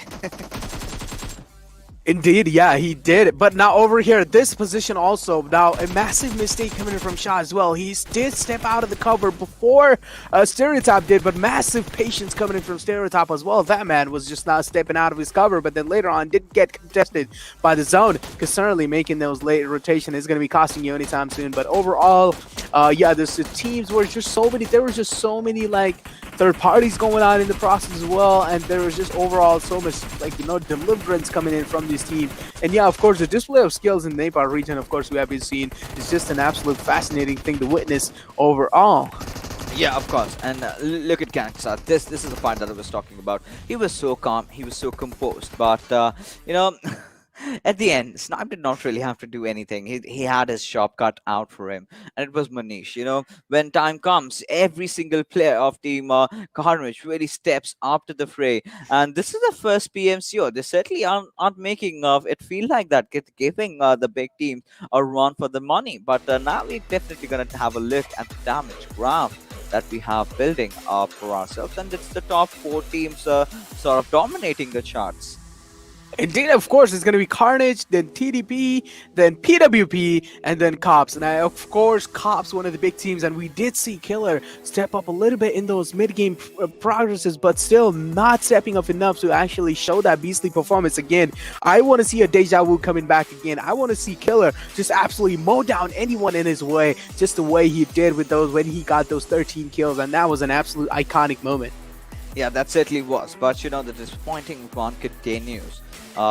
Indeed, yeah, he did. But now over here, this position also, now a massive mistake coming in from Shah as well. He did step out of the cover before Stereotype did, but massive patience coming in from Stereotype as well. That man was just not stepping out of his cover, but then later on did get contested by the zone, because certainly making those late rotation is going to be costing you anytime soon. But overall, yeah, the teams were just so many, there were just so many like third parties going on in the process as well, and there was just overall so much like deliverance coming in from this team. And yeah, of course, the display of skills in the Nepal region, of course, we have been seeing is just an absolute fascinating thing to witness overall. Yeah, of course. And look at Gangsta. This is the part that I was talking about. He was so calm. He was so composed. But at the end, Snipe did not really have to do anything. He had his shop cut out for him, and it was Manish. When time comes, every single player of Team Carnage really steps up to the fray. And this is the first PMCO. They certainly aren't making it feel like that, giving the big team a run for the money. But now we're definitely going to have a look at the damage graph that we have building up for ourselves, and it's the top 4 teams sort of dominating the charts. Indeed, of course, it's going to be Carnage, then TDP, then PWP, and then Cops. And of course, Cops, one of the big teams, and we did see Killer step up a little bit in those mid-game progresses, but still not stepping up enough to actually show that beastly performance again. I want to see a Deja Vu coming back again. I want to see Killer just absolutely mow down anyone in his way, just the way he did with those when he got those 13 kills, and that was an absolute iconic moment. Yeah, that certainly was. But the disappointing one continues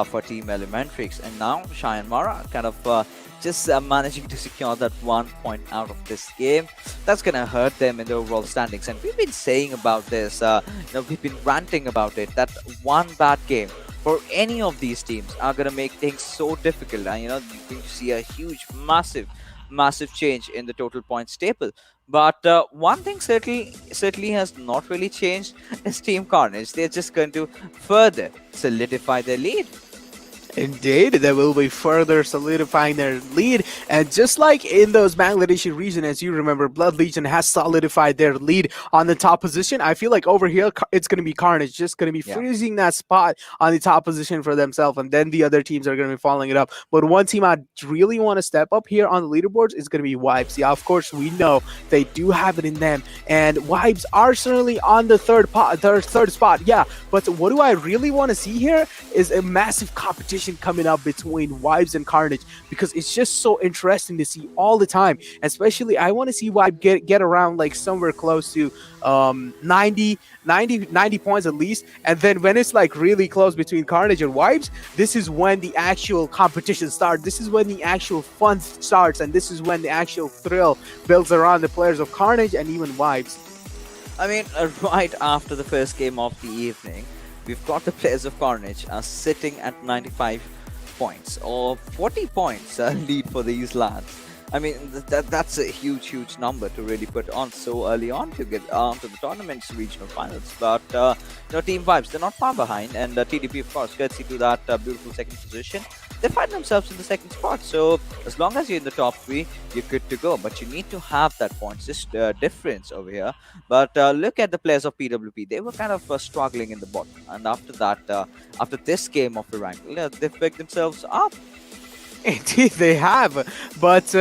for Team Elementrix, and now JyanMaara kind of just managing to secure that 1 point out of this game. That's gonna hurt them in the overall standings, and we've been saying about this. We've been ranting about it. That one bad game for any of these teams are gonna make things so difficult, and you're going to see a huge, massive change in the total points table. But one thing certainly has not really changed is Team Carnage. They're just going to further solidify their lead. Indeed, they will be further solidifying their lead, and just like in those Bangladeshi region, as you remember, Blood Legion has solidified their lead on the top position. I feel like over here it's going to be Carnage just going to be freezing that spot on the top position for themselves, and then the other teams are going to be following it up. But one team I really want to step up here on the leaderboards is going to be Vibes. Yeah, of course we know they do have it in them, and Vibes are certainly on the third spot. Yeah, but what do I really want to see here is a massive competition coming up between Vibes and Carnage, because it's just so interesting to see all the time. Especially I want to see Vibe get around like somewhere close to 90 points at least, and then when it's like really close between Carnage and Vibes, this is when the actual competition starts. This is when the actual fun starts, and this is when the actual thrill builds around the players of Carnage and even Vibes. I mean, right after the first game of the evening, we've got the players of Carnage sitting at 95 points or 40 points lead for these lads. I mean, that's a huge number to really put on so early on to get onto the tournament's regional finals. But Team Vibes, they're not far behind, and TDP, of course, gets into that beautiful second position. They find themselves in the second spot, so as long as you're in the top 3, you're good to go. But you need to have that points difference over here. But look at the players of PWP. They were kind of struggling in the bottom, and after that, after this game of Erangel, they've picked themselves up. Indeed, they have. But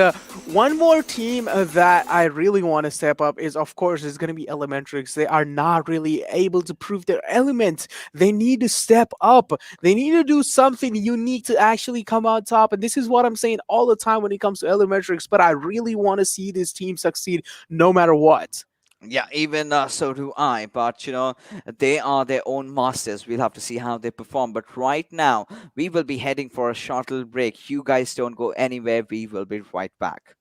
one more team that I really want to step up is, of course, is going to be Elementrix. They are not really able to prove their element. They need to step up. They need to do something unique to actually come out top. And this is what I'm saying all the time when it comes to Elementrix. But I really want to see this team succeed no matter what. Yeah, even so do I. But they are their own masters. We'll have to see how they perform. But right now, we will be heading for a short little break. You guys don't go anywhere. We will be right back.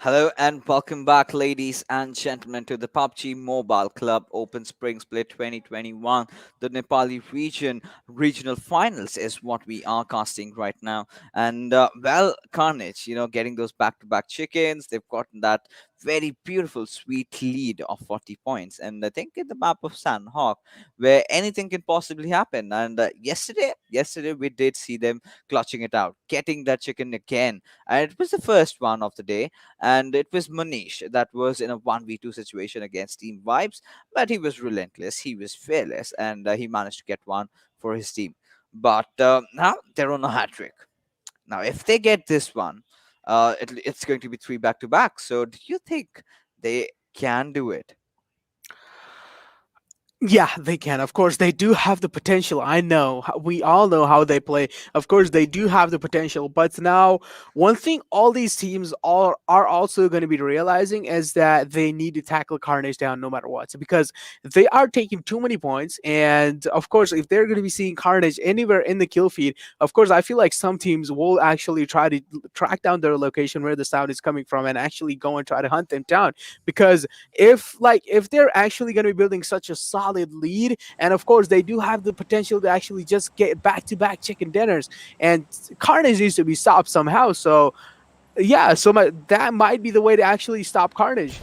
Hello and welcome back, ladies and gentlemen, to the PUBG Mobile Club Open Spring Split 2021. The Nepali Region Regional Finals is what we are casting right now. And well, Carnage, getting those back-to-back chickens, they've gotten that very beautiful, sweet lead of 40 points. And I think in the map of Sanhok, where anything can possibly happen. And yesterday we did see them clutching it out, getting that chicken again. And it was the first one of the day, and it was Manish that was in a 1v2 situation against Team Vibes, but he was relentless, he was fearless, and he managed to get one for his team. But now they're on a hat trick. Now, if they get this one, it's going to be three back to back. So, do you think they can do it? Yeah, they can. Of course, they do have the potential. I know. We all know how they play. Of course, they do have the potential. But now, one thing all these teams are also going to be realizing is that they need to tackle Carnage down no matter what. Because they are taking too many points. And of course, if they're going to be seeing Carnage anywhere in the kill feed, of course, I feel like some teams will actually try to track down their location where the sound is coming from and actually go and try to hunt them down. Because if they're actually going to be building such a solid lead, and of course they do have the potential to actually just get back-to-back chicken dinners, and Carnage needs to be stopped somehow. So yeah, that might be the way to actually stop Carnage.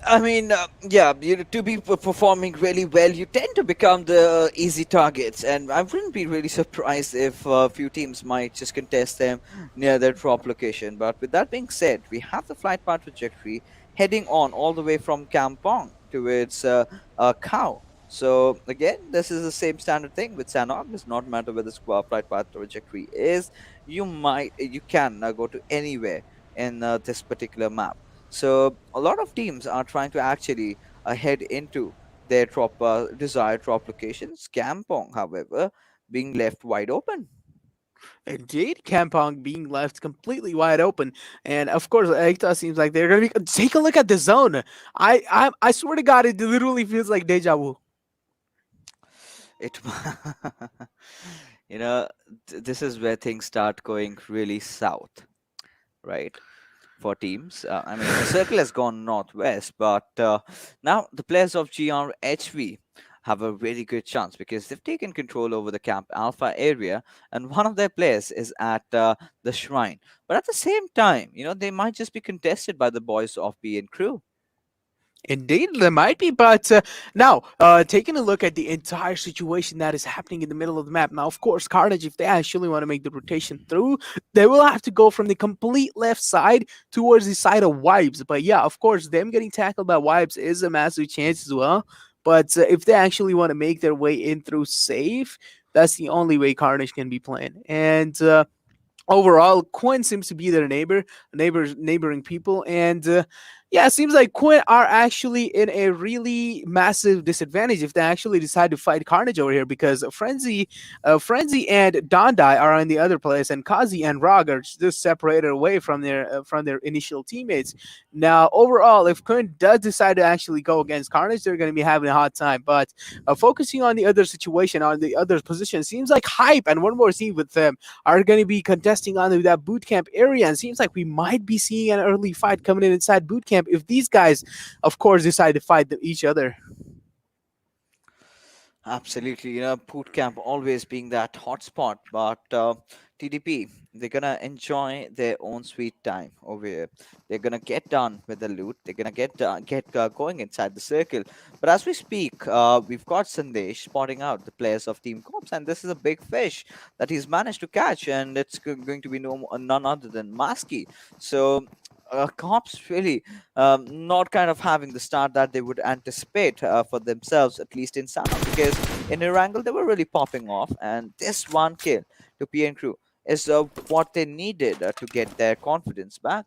I mean, yeah, to be performing really well, you tend to become the easy targets, and I wouldn't be really surprised if a few teams might just contest them near their drop location. But with that being said, we have the flight path trajectory heading on all the way from Kampong towards Cow. So again, this is the same standard thing with Sanhok. Does not matter where the flight path trajectory is. You can go to anywhere in this particular map. So a lot of teams are trying to actually head into their desired drop locations. Kampong, however, being left wide open. Indeed, Kampong being left completely wide open, and of course, Ekta seems like they're gonna be. Take a look at the zone. I swear to God, it literally feels like deja vu. It, you know, this is where things start going really south, right? For teams. I mean, the circle has gone northwest, but now the players of GRHV have a really good chance because they've taken control over the Camp Alpha area, and one of their players is at the shrine. But at the same time, they might just be contested by the boys of B and crew. Indeed, there might be, but now taking a look at the entire situation that is happening in the middle of the map. Now, of course, Carnage, if they actually want to make the rotation through, they will have to go from the complete left side towards the side of Wipes. But yeah, of course, them getting tackled by Wipes is a massive chance as well. But if they actually want to make their way in through safe, that's the only way Carnage can be playing. And overall, KWIN seems to be their neighboring people, and yeah, it seems like KWIN are actually in a really massive disadvantage if they actually decide to fight Carnage over here, because Frenzy and Dondai are in the other place, and Kazi and Rog are just separated away from their initial teammates. Now, overall, if KWIN does decide to actually go against Carnage, they're going to be having a hard time. But focusing on the other situation, on the other position, seems like Hype and one more team with them are going to be contesting on that boot camp area, and seems like we might be seeing an early fight coming in inside boot camp if these guys, of course, decide to fight each other. Absolutely, boot camp always being that hotspot, but TDP, they're gonna enjoy their own sweet time over here. They're gonna get done with the loot. They're gonna get going inside the circle. But as we speak, we've got Sandesh spotting out the players of Team Corps, and this is a big fish that he's managed to catch, and it's going to be none other than Masky. So Cops really not kind of having the start that they would anticipate for themselves, at least in Sana, because in Erangel they were really popping off, and this one kill to P and crew is what they needed to get their confidence back.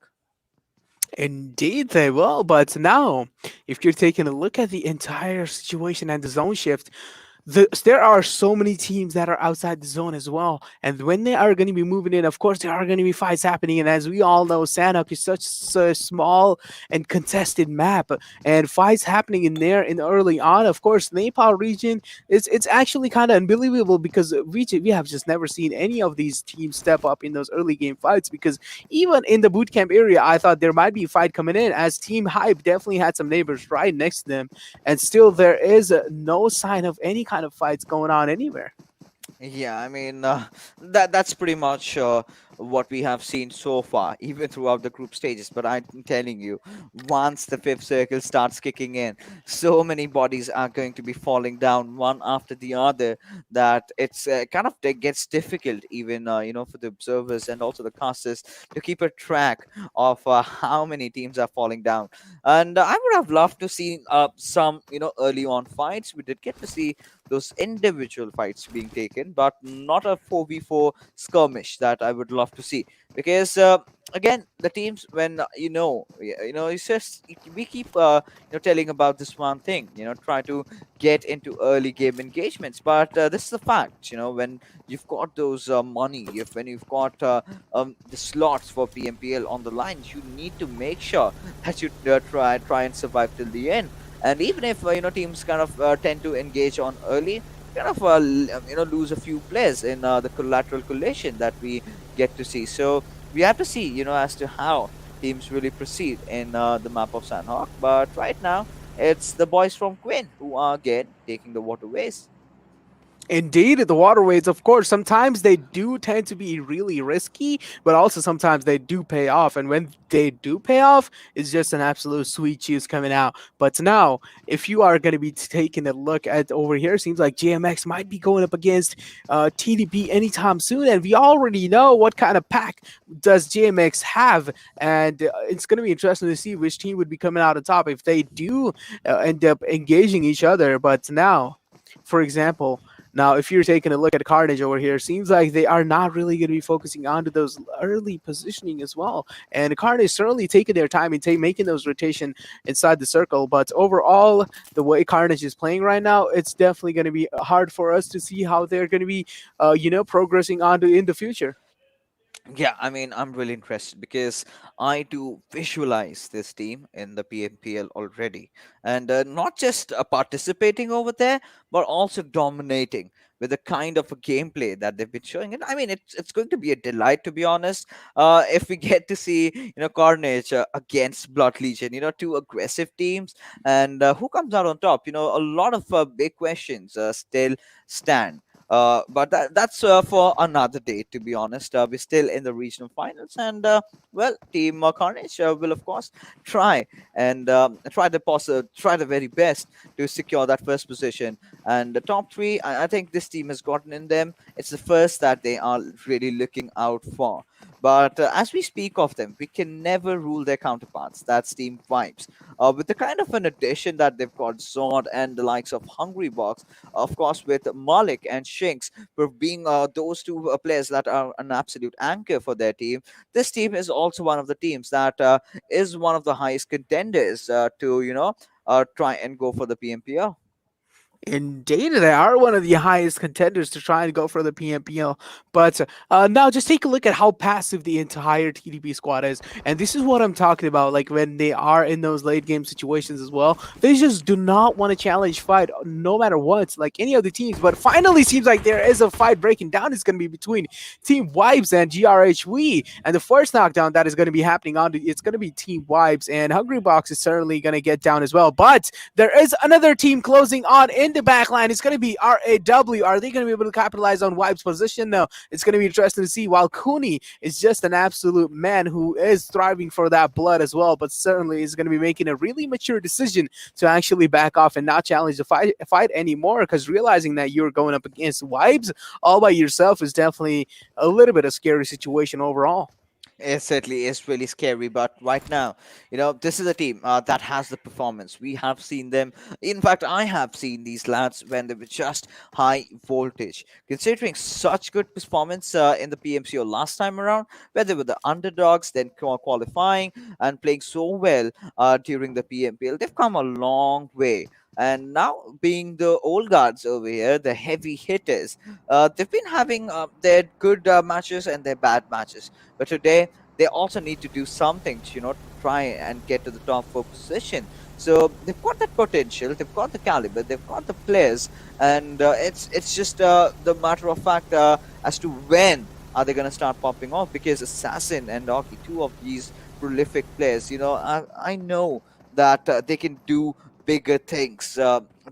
Indeed, they will. But now, if you're taking a look at the entire situation and the zone shift, there are so many teams that are outside the zone as well. And when they are going to be moving in, of course, there are going to be fights happening. And as we all know, Sanhok is such a small and contested map, and fights happening in there in early on. Of course, Nepal region, it's actually kind of unbelievable because we have just never seen any of these teams step up in those early game fights. Because even in the boot camp area, I thought there might be a fight coming in, as Team Hype definitely had some neighbors right next to them, and still there is no sign of any kind of fights going on anywhere. Yeah, I mean that's pretty much what we have seen so far, even throughout the group stages. But I'm telling you, once the fifth circle starts kicking in, so many bodies are going to be falling down one after the other that it's kind of it gets difficult, even for the observers and also the casters to keep a track of how many teams are falling down. And I would have loved to see some early on fights. We did get to see those individual fights being taken, but not a 4v4 skirmish that I would love to see. Because again, the teams, when it's just we keep telling about this one thing, try to get into early game engagements. But this is the fact, when you've got those money, if when you've got the slots for PMPL on the line, you need to make sure that you try and survive till the end. And even if teams kind of tend to engage on early, kind of lose a few players in the collateral collation that we get to see. So we have to see as to how teams really proceed in the map of Sanhok. But right now, it's the boys from KWIN who are again taking the waterways. Indeed, the waterways, of course, sometimes they do tend to be really risky, but also sometimes they do pay off. And when they do pay off, it's just an absolute sweet juice coming out. But now, if you are going to be taking a look at over here, seems like GMX might be going up against TDP anytime soon. And we already know what kind of pack does GMX have. And it's going to be interesting to see which team would be coming out on top if they do end up engaging each other. But now, for example, now, if you're taking a look at Carnage over here, seems like they are not really going to be focusing on to those early positioning as well. And Carnage certainly taking their time and making those rotation inside the circle. But overall, the way Carnage is playing right now, it's definitely going to be hard for us to see how they're going to be, progressing on to in the future. Yeah, I mean, I'm really interested because I do visualize this team in the PMPL already, and not just participating over there, but also dominating with the kind of a gameplay that they've been showing. And I mean, it's going to be a delight, to be honest, if we get to see Carnage against Blood Legion, two aggressive teams, and who comes out on top. A lot of big questions still stand. But that's for another day, to be honest. We're still in the regional finals, and well, Team Carnage will, of course, try and try the very best to secure that first position. And the top three, I think this team has gotten in them. It's the first that they are really looking out for. But as we speak of them, we can never rule their counterparts. That's Team Vibes. With the kind of an addition that they've got Zod and the likes of Hungry Box, of course, with Malik and Shinx for being those two players that are an absolute anchor for their team. This team is also one of the teams that is one of the highest contenders to try and go for the PMPO. Indeed, they are one of the highest contenders to try and go for the PMPL. But now just take a look at how passive the entire TDP squad is. And this is what I'm talking about. Like when they are in those late game situations as well, they just do not want to challenge fight no matter what, like any of the teams. But finally, seems like there is a fight breaking down. It's going to be between Team Wipes and GRHW. And the first knockdown that is going to be happening on it's going to be Team Wipes. And Hungry Box is certainly going to get down as well. But there is another team closing on in the back line. It's going to be RAW. Are they going to be able to capitalize on Wipe's position? No. It's going to be interesting to see. While Cooney is just an absolute man who is thriving for that blood as well, but certainly is going to be making a really mature decision to actually back off and not challenge the fight anymore, because realizing that you're going up against Wipes all by yourself is definitely a little bit of scary situation overall. It certainly is really scary, but right now, this is a team that has the performance. We have seen them. In fact, I have seen these lads when they were just high voltage. Considering such good performance in the PMCO last time around, where they were the underdogs, then qualifying and playing so well during the PMPL, they've come a long way. And now, being the old guards over here, the heavy hitters, they've been having their good matches and their bad matches. But today, they also need to do something to, try and get to the top four position. So they've got that potential, they've got the caliber, they've got the players, and it's just the matter of fact as to when are they going to start popping off, because Assassin and Doki, two of these prolific players, I know that they can do bigger things.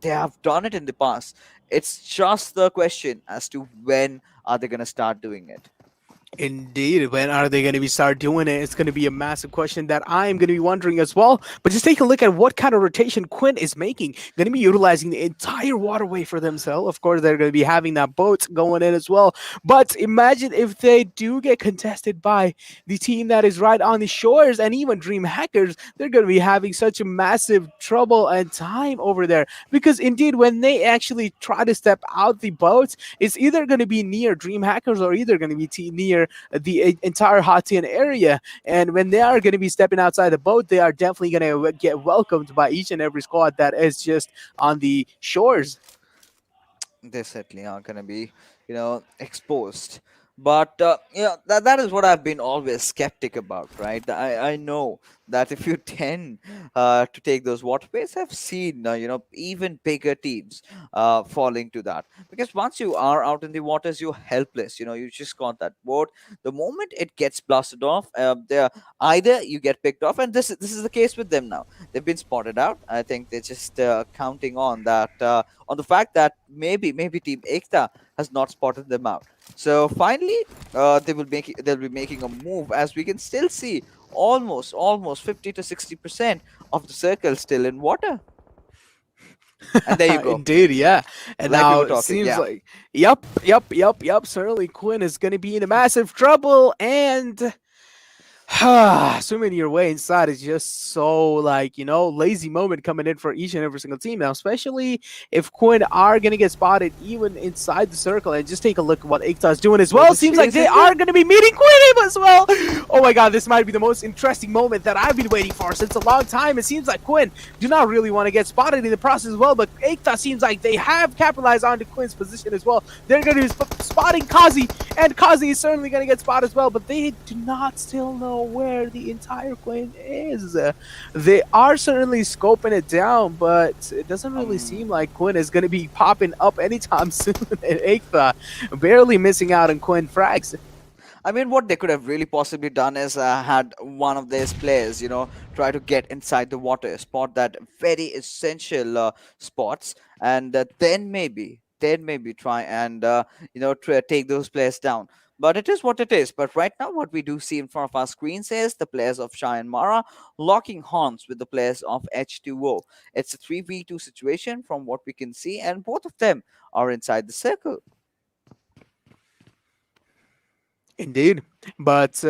They have done it in the past. It's just the question as to when are they going to start doing it. Indeed, when are they going to be start doing it? It's going to be a massive question that I'm going to be wondering as well. But just take a look at what kind of rotation Quinn is making. Going to be utilizing the entire waterway for themselves. Of course, they're going to be having that boat going in as well. But imagine if they do get contested by the team that is right on the shores, and even DreamHackers, they're going to be having such a massive trouble and time over there. Because indeed, when they actually try to step out the boat, it's either going to be near DreamHackers or either going to be near the entire Hatian area. And when they are going to be stepping outside the boat, they are definitely going to get welcomed by each and every squad that is just on the shores. They certainly are going to be, exposed. But that is what I've been always skeptic about, right? I know that if you tend to take those waterways, I've seen even bigger teams falling to that, because once you are out in the waters, you're helpless. You just got that boat. The moment it gets blasted off, there either you get picked off, and this is the case with them now. They've been spotted out. I think they're just counting on that. On the fact that maybe Team Ekta has not spotted them out. So finally, they'll be making a move, as we can still see almost 50 to 60% of the circle still in water. And there you go, Indeed, yeah. And like we now were it talking. seems Yeah. like, yep. Certainly, Quinn is going to be in a massive trouble, and swimming your way inside is just so lazy moment coming in for each and every single team now, especially if Quinn are gonna get spotted even inside the circle. And just take a look at what Ekta is doing as Oh, well. this Seems like chase they is are there. gonna be meeting Quinn as well. Oh my god, this might be the most interesting moment that I've been waiting for since a long time. It seems like Quinn do not really want to get spotted in the process as well, but Ekta seems like they have capitalized onto Quinn's position as well. They're gonna be spotting Kazi, and Kazi is certainly gonna get spotted as well, but they do not still know where the entire Queen is. They are certainly scoping it down, but it doesn't really seem Um, like Quinn is going to be popping up anytime soon. And Ekta barely missing out on Quinn frags. I mean, what they could have really possibly done is had one of these players, try to get inside the water, spot that very essential spots, and then maybe try and take those players down. But it is what it is. But right now, what we do see in front of our screens is the players of JyanMaara locking horns with the players of H2o. It's a 3v2 situation from what we can see, and both of them are inside the circle. Indeed. But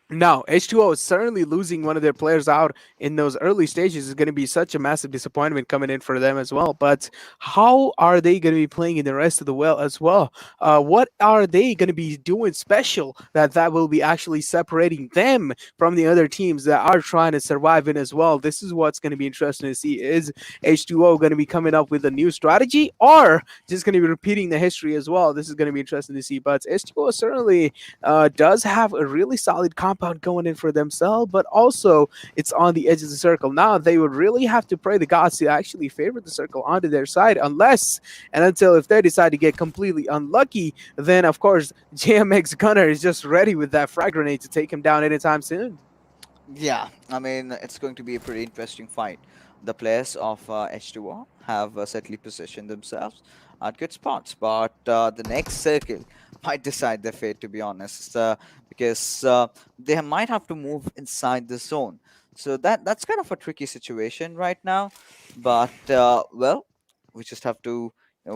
now, H2O is certainly losing one of their players out in those early stages is going to be such a massive disappointment coming in for them as well. But how are they going to be playing in the rest of the well as well? What are they going to be doing special that will be actually separating them from the other teams that are trying to survive in as well? This is what's going to be interesting to see. Is H2O going to be coming up with a new strategy, or just going to be repeating the history as well? This is going to be interesting to see. But H2O certainly does have a really solid compound going in for themselves, but also it's on the edge of the circle. Now they would really have to pray the gods to actually favor the circle onto their side, unless and until if they decide to get completely unlucky, then of course JMX Gunner is just ready with that frag grenade to take him down anytime soon. Yeah, I mean, it's going to be a pretty interesting fight. The players of H2O have certainly positioned themselves at good spots, but the next circle might decide their fate, to be honest, because they might have to move inside the zone. So that's kind of a tricky situation right now. But, well, we just have to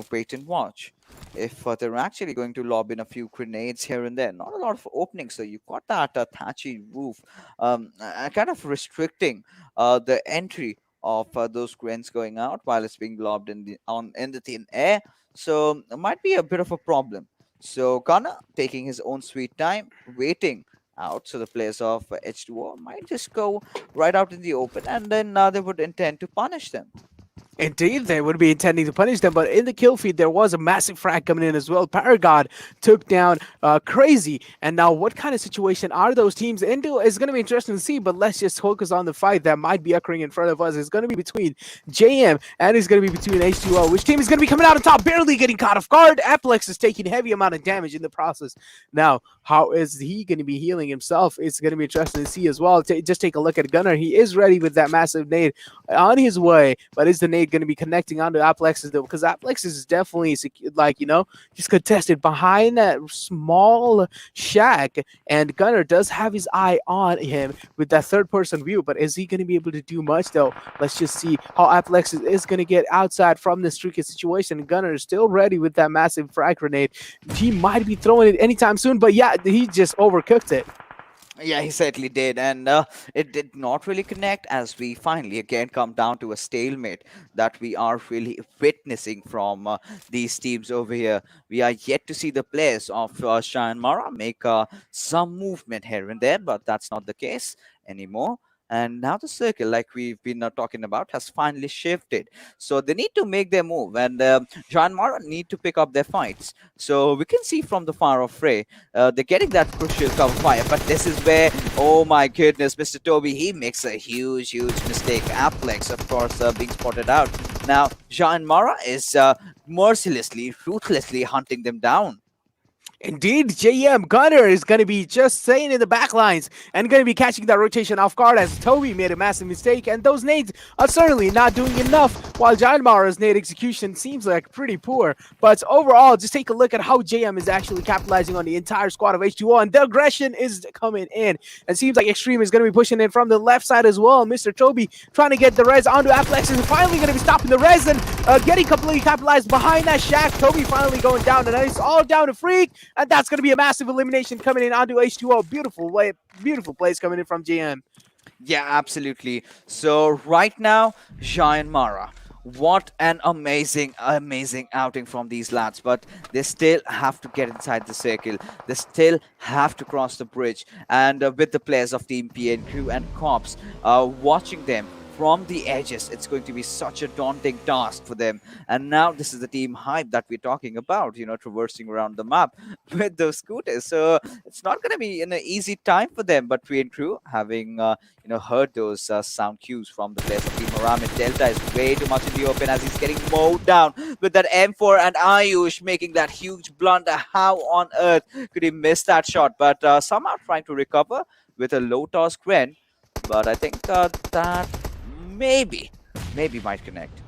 wait and watch. If they're actually going to lob in a few grenades here and there, not a lot of openings, so you've got that thatchy roof kind of restricting the entry of those grains going out while it's being lobbed in the thin air. So it might be a bit of a problem. So Kana taking his own sweet time, waiting out. So the players of H2O might just go right out in the open, and then they would intend to punish them. Indeed, they would be intending to punish them, but in the kill feed, there was a massive frag coming in as well. Paragon took down Crazy, and now what kind of situation are those teams into is going to be interesting to see, but let's just focus on the fight that might be occurring in front of us. It's going to be between JM and it's going to be between H2o. Which team is going to be coming out on top, barely getting caught off guard? Aplex is taking heavy amount of damage in the process. Now, how is he going to be healing himself? It's going to be interesting to see as well. Just take a look at Gunnar. He is ready with that massive nade on his way, but is the nade going to be connecting onto Aplex's though? Because Aplex's is definitely like, just contested behind that small shack, and Gunnar does have his eye on him with that third person view, but is he going to be able to do much though? Let's just see how Aplex's is going to get outside from this tricky situation. Gunnar is still ready with that massive frag grenade. He might be throwing it anytime soon, but yeah, he just overcooked it. Yeah, he certainly did, and it did not really connect as we finally again come down to a stalemate that we are really witnessing from these teams over here. We are yet to see the players of JyanMaara make some movement here and there, but that's not the case anymore. And now the circle, like we've been talking about, has finally shifted. So they need to make their move, and JyanMaara need to pick up their fights. So we can see from the far off fray, they're getting that crucial cover fire. But this is where, oh my goodness, Mr. Toby, he makes a huge mistake. Aplex, of course, being spotted out. Now, JyanMaara is mercilessly, ruthlessly hunting them down. Indeed, JM Gunner is going to be just staying in the back lines and going to be catching that rotation off guard as Toby made a massive mistake, and those nades are certainly not doing enough, while JyanMaara's nade execution seems like pretty poor. But overall, just take a look at how JM is actually capitalizing on the entire squad of H2o, and the aggression is coming in. It seems like Extreme is going to be pushing in from the left side as well. Mr. Toby trying to get the res onto Aplex is finally going to be stopping the res and getting completely capitalized behind that shack. Toby finally going down, and it's all down to Freak. And that's going to be a massive elimination coming in onto H2o. Beautiful plays coming in from JM. Yeah, absolutely. So right now, JyanMaara, what an amazing outing from these lads. But they still have to get inside the circle. They still have to cross the bridge. And with the players of Team PNQ and Cops watching them from the edges, it's going to be such a daunting task for them. And now this is the team hype that we're talking about, traversing around the map with those scooters. So it's not going to be an easy time for them. But Train Crew, having heard those sound cues from the players of Team Harame, Delta is way too much in the open as he's getting mowed down with that M4, and Ayush making that huge blunder. How on earth could he miss that shot? But somehow trying to recover with a low toss Gwen. But I think that maybe might connect.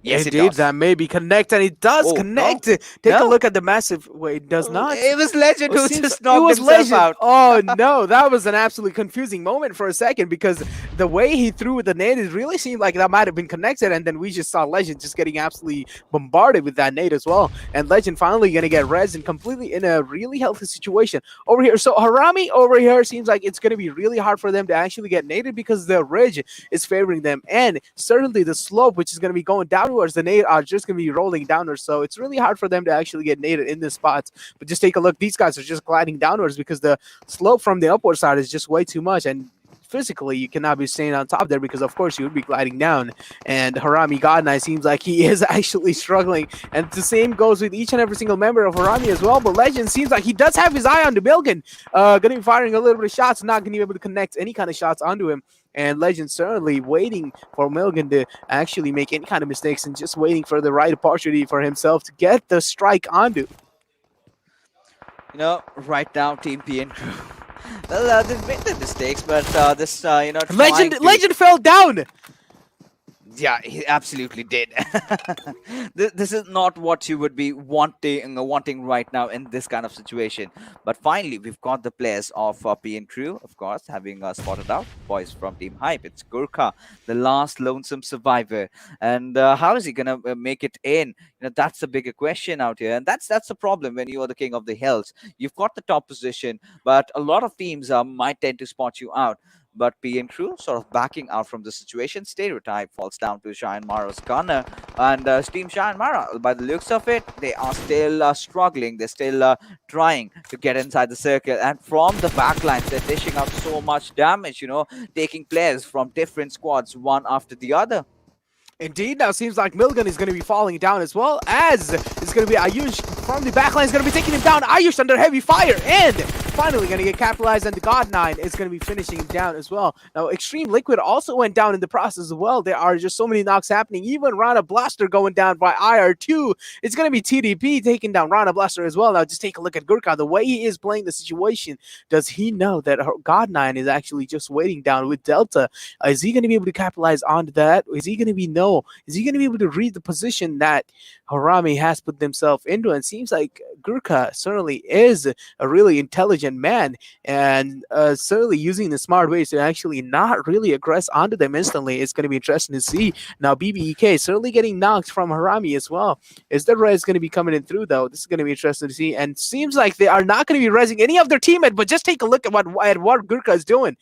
Yes, Indeed, it does. that maybe connect, and it does connect. No. Take a look at the massive. Wait, it does not. It was Legend who Seems just it knocked was himself Legend. out. Oh no, that was an absolutely confusing moment for a second, because the way he threw the nade, it really seemed like that might have been connected, and then we just saw Legend just getting absolutely bombarded with that nade as well. And Legend finally gonna get res and completely in a really healthy situation over here. So Harame over here seems like it's gonna be really hard for them to actually get naded, because the ridge is favoring them, and certainly the slope, which is gonna be going downwards, the nade are just going to be rolling downwards, so it's really hard for them to actually get naded in this spot. But just take a look, these guys are just gliding downwards because the slope from the upward side is just way too much, and physically you cannot be staying on top there, because of course you would be gliding down. And Harame Godnight seems like he is actually struggling, and the same goes with each and every single member of Harame as well. But Legend seems like he does have his eye on the Milken, gonna be firing a little bit of shots, not gonna be able to connect any kind of shots onto him. And Legend certainly waiting for Milken to actually make any kind of mistakes, and just waiting for the right opportunity for himself to get the strike onto. Right now, Team PN Crew. Well, they've made their mistakes, but this, Legend fell down. Yeah, he absolutely did. This is not what you would be wanting right now in this kind of situation. But finally, we've got the players of PN Crew, of course, having spotted out boys from Team Hype. It's Gurkha, the last lonesome survivor. And how is he going to make it in? That's the bigger question out here. And that's the problem when you are the king of the hills. You've got the top position, but a lot of teams might tend to spot you out. But PN Crew sort of backing out from the situation. Stereotype falls down to JyanMaara's Gunner. And Team JyanMaara, by the looks of it, they are still struggling. They're still trying to get inside the circle. And from the backlines, they're dishing out so much damage, taking players from different squads one after the other. Indeed, now seems like Milgun is going to be falling down as well, as it's going to be Ayush from the backline is going to be taking him down. Ayush under heavy fire, and finally going to get capitalized, and the God9 is going to be finishing him down as well. Now, Extreme Liquid also went down in the process as well. There are just so many knocks happening. Even Rana Blaster going down by IR2. It's going to be TDP taking down Rana Blaster as well. Now, just take a look at Gurkha. The way he is playing the situation, does he know that God9 is actually just waiting down with Delta? Is he going to be able to capitalize onto that? Is he going to be Is he going to be able to read the position that Harame has put himself into? And it seems like Gurkha certainly is a really intelligent man, and certainly using the smart ways to actually not really aggress onto them instantly. It's going to be interesting to see. Now, BBEK certainly getting knocked from Harame as well. Is the res going to be coming in through, though? This is going to be interesting to see. And seems like they are not going to be resing any of their teammates, but just take a look at what Gurkha is doing.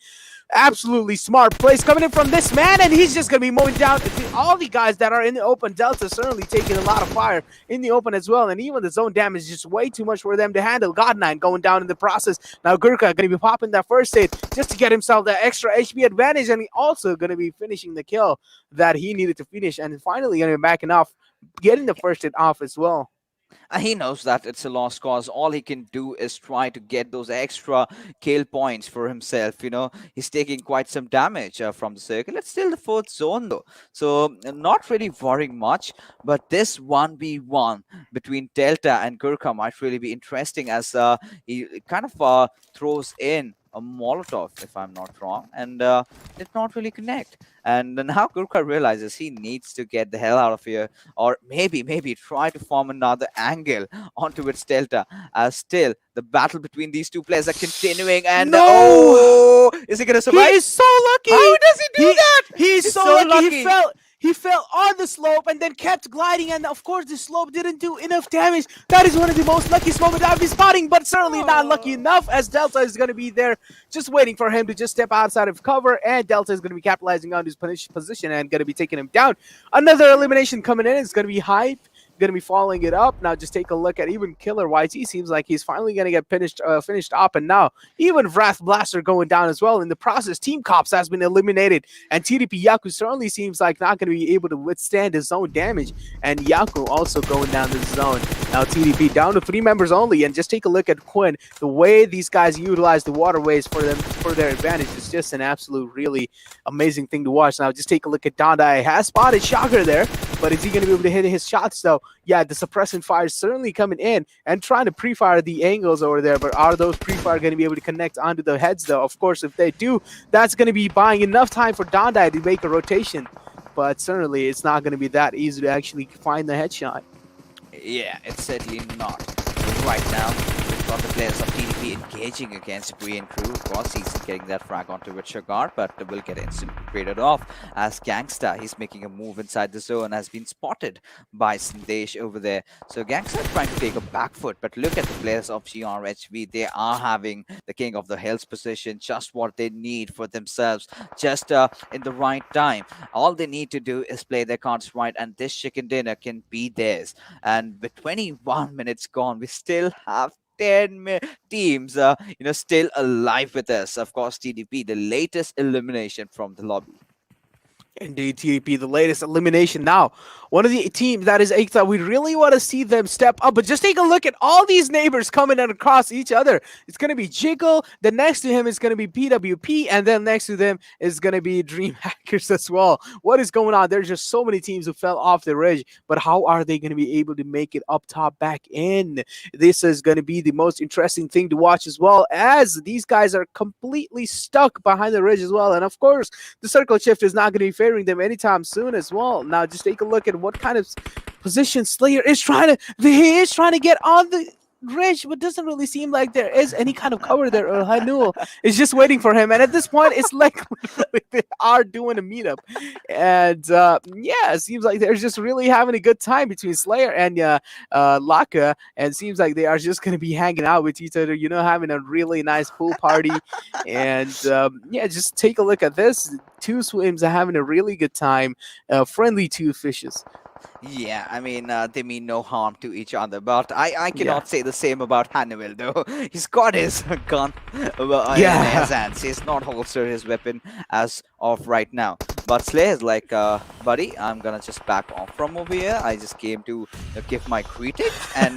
Absolutely smart plays coming in from this man, and he's just going to be mowing down all the guys that are in the open. Delta certainly taking a lot of fire in the open as well, and even the zone damage is just way too much for them to handle. God9 going down in the process. Now Gurkha going to be popping that first hit just to get himself that extra HP advantage, and he also going to be finishing the kill that he needed to finish, and finally going to be backing off, getting the first hit off as well. He knows that it's a lost cause. All he can do is try to get those extra kill points for himself. He's taking quite some damage from the circle. It's still the fourth zone, though. So, not really worrying much. But this 1v1 between Delta and Gurkha might really be interesting, as he kind of throws in a Molotov, if I'm not wrong, and did not really connect. And now Gurkha realizes he needs to get the hell out of here, or maybe try to form another angle onto its Delta. Still, the battle between these two players are continuing, and is he gonna survive? He is so lucky. How does he do that? He's so lucky. He fell on the slope and then kept gliding, and of course the slope didn't do enough damage. That is one of the most luckiest moments I've been spotting, but certainly not lucky enough, as Delta is going to be there just waiting for him to just step outside of cover, and Delta is going to be capitalizing on his position and going to be taking him down. Another elimination coming in. It's going to be Hype. Going to be following it up. Now just take a look at even Killer YT. Seems like he's finally going to get finished up, and now even Wrath Blaster going down as well. In the process, Team Cops has been eliminated, and TDP Yaku certainly seems like not going to be able to withstand his own damage, and Yaku also going down the zone. Now TDP down to 3 members only, and just take a look at KWIN. The way these guys utilize the waterways for their advantage is just an absolute really amazing thing to watch. Now just take a look at Dondai. Has spotted Shocker there, but is he going to be able to hit his shots though? Yeah, the suppressant fire is certainly coming in and trying to pre-fire the angles over there, but are those pre-fire going to be able to connect onto the heads though? Of course, if they do, that's going to be buying enough time for Dondai to make a rotation, but certainly it's not going to be that easy to actually find the headshot. Yeah, it's certainly not. Right now, we've got the players of TDP engaging against Korean crew. Of course, he's getting that frag onto with Shagar, but will get instantly graded off as Gangsta. He's making a move inside the zone, has been spotted by Sandesh over there. So Gangsta trying to take a back foot, but look at the players of GRHV. They are having the King of the Hills position, just what they need for themselves, just in the right time. All they need to do is play their cards right, and this chicken dinner can be theirs. And with 21 minutes gone, we still have 10 teams still alive with us. Of course, TDP, the latest elimination from the lobby. Indeed, TDP, the latest elimination. Now, one of the teams that is Ekta, we really want to see them step up, but just take a look at all these neighbors coming in across each other. It's going to be Jiggle, then next to him is going to be PWP, and then next to them is going to be DreamHackers as well. What is going on? There's just so many teams who fell off the ridge, but how are they going to be able to make it up top back in? This is going to be the most interesting thing to watch as well, as these guys are completely stuck behind the ridge as well, and of course, the circle shift is not going to be favoring them anytime soon as well. Now just take a look at what kind of position Slayer is trying to get on the ridge, but doesn't really seem like there is any kind of cover there. Or Hanul is just waiting for him, and at this point it's like literally they are doing a meetup, and yeah, it seems like they're just really having a good time between Slayer and Laka, and it seems like they are just going to be hanging out with each other, having a really nice pool party. And yeah, just take a look at this. Two swims are having a really good time, friendly two fishes. Yeah, I mean, they mean no harm to each other, but I cannot say the same about Hannibal, though. He's got his gun in his hands. He's not holstered his weapon as of right now. But Slay is like, buddy, I'm gonna just back off from over here. I just came to give my greetings, and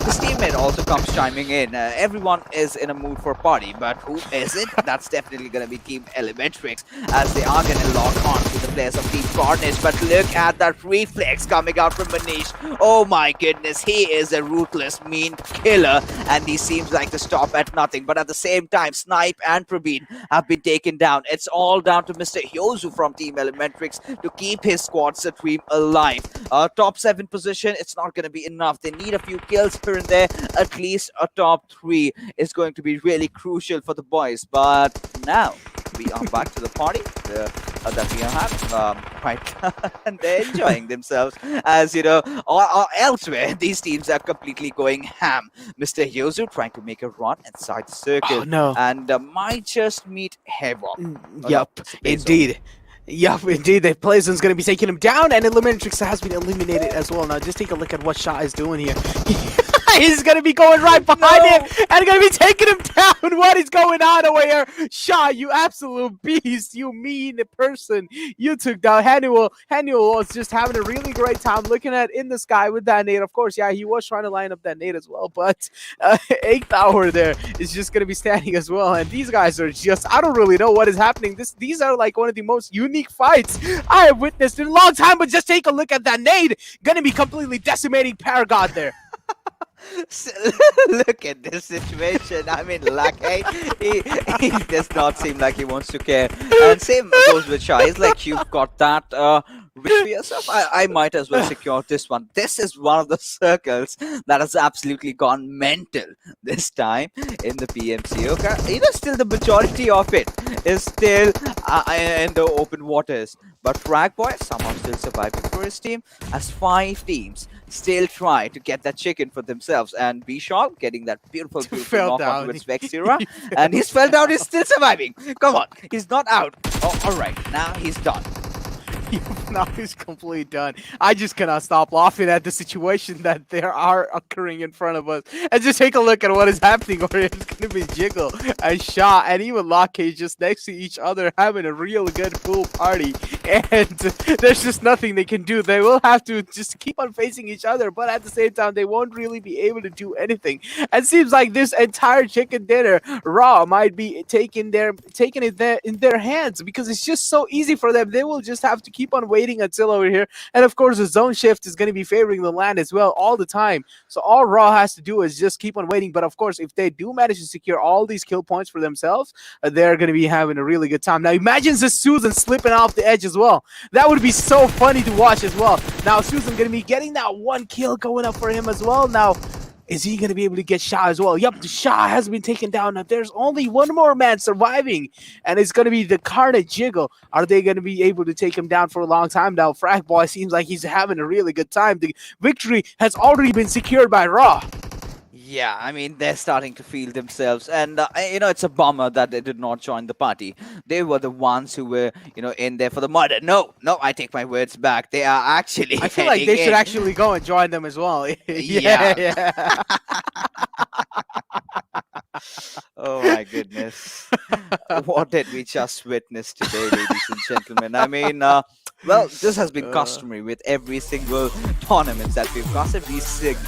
his teammate also comes chiming in. Everyone is in a mood for party, but who isn't? That's definitely gonna be Team Elementrix, as they are gonna lock on to the players of Team Carnage. But look at that reflex coming out from Manish. Oh my goodness, he is a ruthless, mean killer, and he seems like to stop at nothing. But at the same time, Snipe and Praveen have been taken down. It's all down to Mr. Hyozu from Team Elementrix to keep his squad's dream alive. Top 7 position, it's not going to be enough. They need a few kills here and there. At least a top 3 is going to be really crucial for the boys. But now we are back to the party that we have, right? And they're enjoying themselves, as you know, or elsewhere these teams are completely going ham. Mr. Hyozu trying to make a run inside the circle, Oh no. and might just meet Havoc. Oh, Yup, no, it's a Peso. indeed. Yup, indeed. The Playson's going to be taking him down, and Elementrix has been eliminated as well. Now, just take a look at what Shah is doing here. He's going to be going right behind him and going to be taking him down. What is going on over here? Shah, you absolute beast. You mean person. You took down Hanuel. Hanuel was just having a really great time looking at in the sky with that nade. Of course, yeah, he was trying to line up that nade as well, but Ekta over there is just going to be standing as well. And these guys are just, I don't really know what is happening. These are like one of the most unique fights I have witnessed in a long time, but just take a look at that nade. Going to be completely decimating Paragon there. Look at this situation. I mean, Lucky, he does not seem like he wants to care. And same goes with Shah. He's like, you've got that risk for yourself. I might as well secure this one. This is one of the circles that has absolutely gone mental this time in the PMCO. You know, still the majority of it is still in the open waters. But Fragboy somehow still surviving for his team, as 5 teams still try to get that chicken for themselves. And Bishop getting that beautiful knock onto its Vexira. And he's fell down, he's still surviving. Come on, he's not out. Oh, alright, now he's done. Now he's completely done. I just cannot stop laughing at the situation that there are occurring in front of us. And just take a look at what is happening over here. It's going to be Jiggle and Shah and even Locke just next to each other having a real good pool party. And there's just nothing they can do. They will have to just keep on facing each other, but at the same time, they won't really be able to do anything. It seems like this entire chicken dinner, Raw, might be taking it in their hands, because it's just so easy for them. They will just have to keep on waiting until over here. And of course, the zone shift is going to be favoring the land as well all the time. So all Raw has to do is just keep on waiting. But of course, if they do manage to secure all these kill points for themselves, they're going to be having a really good time. Now, imagine this Susan slipping off the edge as well. That would be so funny to watch as well. Now, Susan going to be getting that 1 kill going up for him as well. Now, is he going to be able to get Shah as well? Yep, the Shah has been taken down. Now, there's only one more man surviving, and it's going to be the Carnage Jiggle. Are they going to be able to take him down for a long time? Now, Frag Boy seems like he's having a really good time. The victory has already been secured by Raw. Yeah, I mean, they're starting to feel themselves. And, you know, it's a bummer that they did not join the party. They were the ones who were, you know, in there for the murder. No, I take my words back. They are actually I feel like they should actually go and join them as well. Yeah. Oh, my goodness. What did we just witness today, ladies and gentlemen? I mean, well, this has been customary with every single tournament that we've gotten. We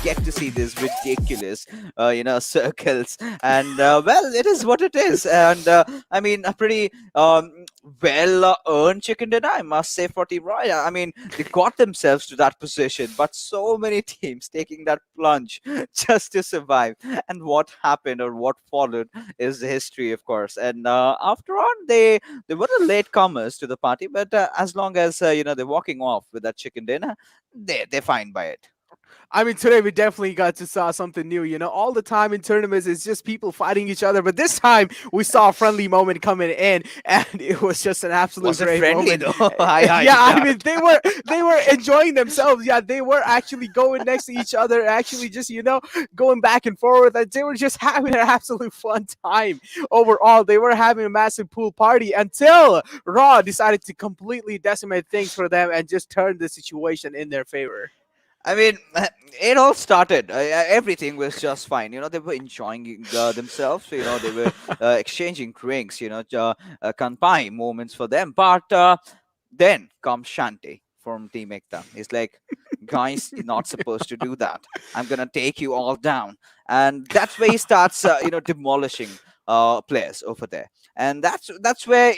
get to see these ridiculous, you know, circles, and well, it is what it is. And I mean, a pretty well-earned chicken dinner, I must say, for Team Roy. I mean, they got themselves to that position, but so many teams taking that plunge just to survive. And what happened or what followed is the history, of course. And after all, they were the latecomers to the party, but as long as you know, they're walking off with that chicken dinner, they're fine by it. I mean, today we definitely got to saw something new. You know, all the time in tournaments, it's just people fighting each other. But this time, we saw a friendly moment coming in, and it was just an absolute great moment. I mean, they were enjoying themselves. Yeah, they were actually going next to each other, actually just, you know, going back and forth. And they were just having an absolute fun time. Overall, they were having a massive pool party until Raw decided to completely decimate things for them and just turn the situation in their favor. I mean, it all started. Everything was just fine. You know, they were enjoying themselves. You know, they were exchanging drinks. You know, kanpai moments for them. But Then comes Shanti from Team Ekta. He's like, guys, you're not supposed to do that. I'm gonna take you all down, and that's where he starts, demolishing players over there. And that's where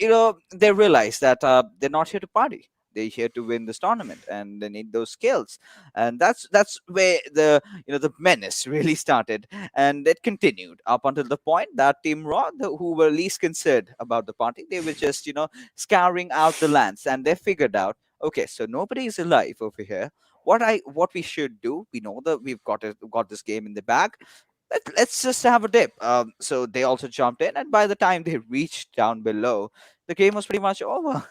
they realize that they're not here to party. They're here to win this tournament, and they need those skills. And that's where the menace really started, and it continued up until the point that Team Raw, who were least concerned about the party, they were just scouring out the lands, and they figured out, okay, so nobody is alive over here. What we should do, we know that we've got this game in the bag. Let's just have a dip. So they also jumped in, and by the time they reached down below, the game was pretty much over.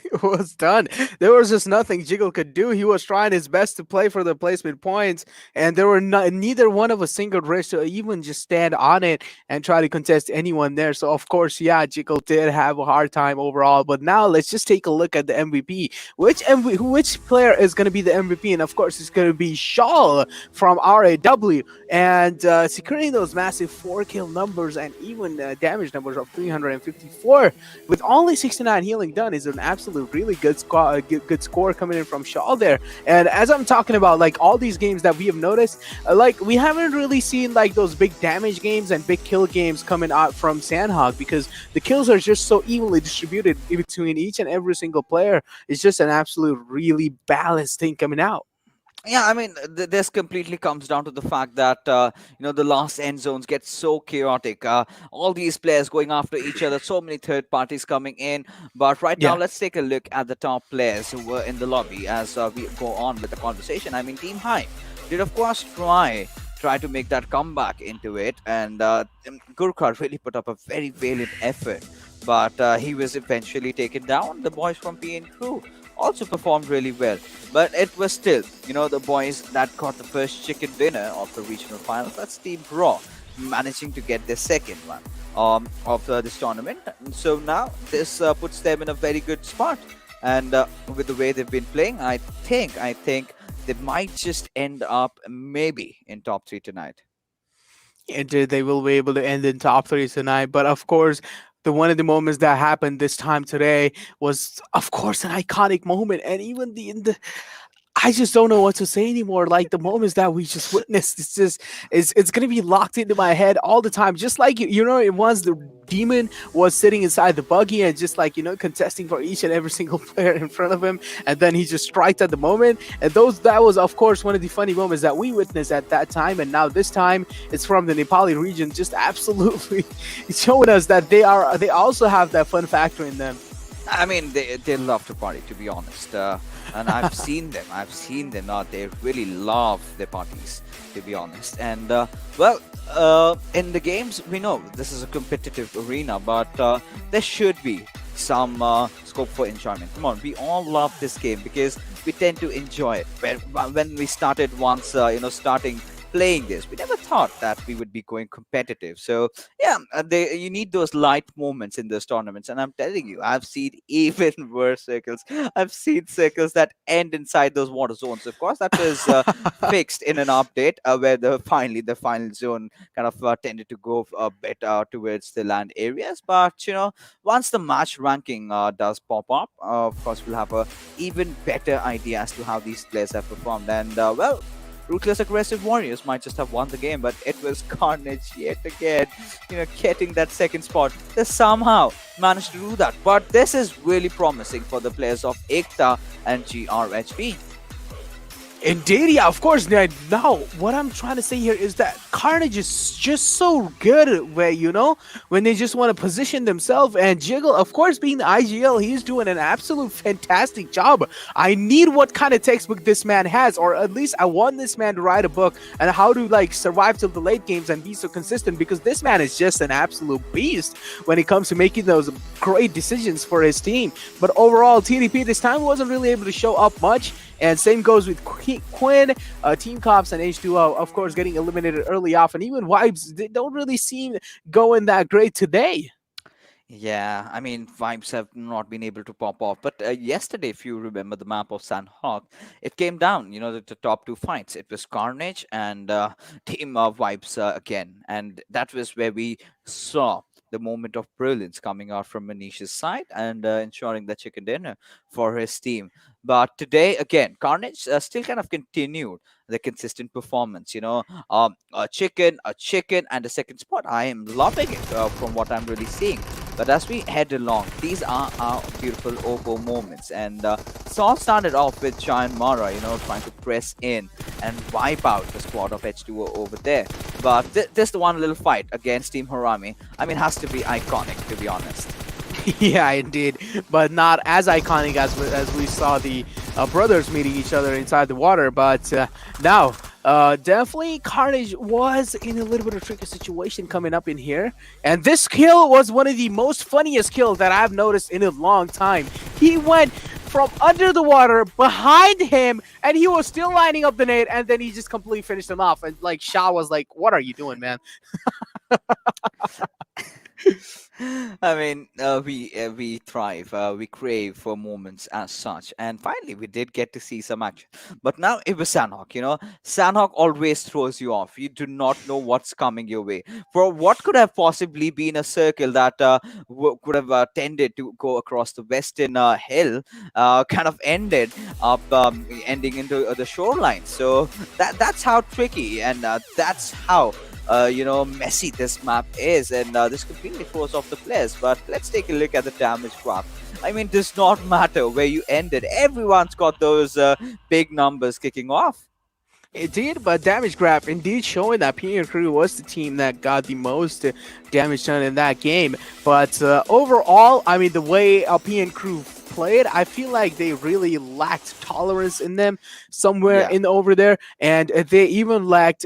It was done. There was just nothing Jiggle could do. He was trying his best to play for the placement points, and there were neither one of a single race to even just stand on it and try to contest anyone there. So of course, yeah, Jiggle did have a hard time overall. But now let's just take a look at the MVP. Which player is going to be the MVP? And of course, it's going to be Shaw from RAW, and securing those massive 4 kill numbers and even damage numbers of 354 with only 69 healing done is an absolute really good score, good score coming in from Shaw there. And as I'm talking about, like all these games that we have noticed, like we haven't really seen like those big damage games and big kill games coming out from Sanhok, because the kills are just so evenly distributed between each and every single player. It's just an absolute really balanced thing coming out. Yeah, I mean, this completely comes down to the fact that the last end zones get so chaotic. All these players going after each other, so many third parties coming in. But right now, Yeah. let's take a look at the top players who were in the lobby as we go on with the conversation. I mean, Team High did, of course, try to make that comeback into it, and Gurkha really put up a very valiant effort. But he was eventually taken down. The boys from PNQ also performed really well. But it was still, the boys that got the first chicken dinner of the regional finals. That's Team Raw, managing to get their second one of this tournament. And so now this puts them in a very good spot. And with the way they've been playing, I think they might just end up maybe in top three tonight. And they will be able to end in top three tonight. But of course, the one of the moments that happened this time today was, of course, an iconic moment. And even the I just don't know what to say anymore. Like the moments that we just witnessed, it's gonna be locked into my head all the time. Just like it was the demon was sitting inside the buggy and just like contesting for each and every single player in front of him, and then he just striked at the moment. And that was of course one of the funny moments that we witnessed at that time. And now this time it's from the Nepali region, just absolutely showing us that they also have that fun factor in them. I mean, they love to party, to be honest. And I've seen them. I've seen them. They really love their parties, to be honest. And in the games, we know this is a competitive arena, but there should be some scope for enjoyment. Come on, we all love this game because we tend to enjoy it. When we started once, starting playing this, we never thought that we would be going competitive. So yeah, you need those light moments in those tournaments, and I'm telling you, I've seen even worse circles. I've seen circles that end inside those water zones. Of course, that was fixed in an update where the final zone kind of tended to go a bit towards the land areas. But once the match ranking does pop up, of course we'll have a even better idea as to how these players have performed. And Ruthless Aggressive Warriors might just have won the game, but it was Carnage yet again, getting that second spot. They somehow managed to do that. But this is really promising for the players of Ekta and GRHB. Indeed, yeah, of course. Now, what I'm trying to say here is that Carnage is just so good where, when they just want to position themselves. And Jiggle, of course, being the IGL, he's doing an absolute fantastic job. I need what kind of textbook this man has, or at least I want this man to write a book on how to survive till the late games and be so consistent, because this man is just an absolute beast when it comes to making those great decisions for his team. But overall, TDP this time wasn't really able to show up much. And same goes with KWIN, Team Cops, and H2o, of course, getting eliminated early off. And even Vibes, they don't really seem going that great today. Yeah, I mean, vibes have not been able to pop off. But yesterday, if you remember the map of Sanhok, it came down, the top two fights. It was Carnage and Team Vibes again. And that was where we saw the moment of brilliance coming out from Manish's side and ensuring the chicken dinner for his team. But today, again, Carnage still kind of continued the consistent performance. A chicken, and a second spot. I am loving it from what I'm really seeing. But as we head along, these are our beautiful OVO moments. And it's all started off with JyanMaara, trying to press in and wipe out the squad of H2o over there. But this the one little fight against Team Harame, I mean, has to be iconic, to be honest. Yeah, indeed, but not as iconic as we saw the brothers meeting each other inside the water. But now, definitely Carnage was in a little bit of a tricky situation coming up in here, and this kill was one of the most funniest kills that I've noticed in a long time. He went from under the water behind him, and he was still lining up the nade, and then he just completely finished him off. And like Shah was like, "What are you doing, man?" I mean, we thrive, we crave for moments as such, and finally we did get to see some action. But now it was Sanhok. Sanhok always throws you off. You do not know what's coming your way. For what could have possibly been a circle that could have tended to go across the western hill, kind of ended up ending into the shoreline. So that's how tricky, and that's how messy this map is, and this completely throws off the players. But let's take a look at the damage graph. I mean, does not matter where you ended. Everyone's got those big numbers kicking off. It did, but damage graph indeed showing that PMCO was the team that got the most damage done in that game. But overall, I mean, the way PMCO played, I feel like they really lacked tolerance in them somewhere in over there, and they even lacked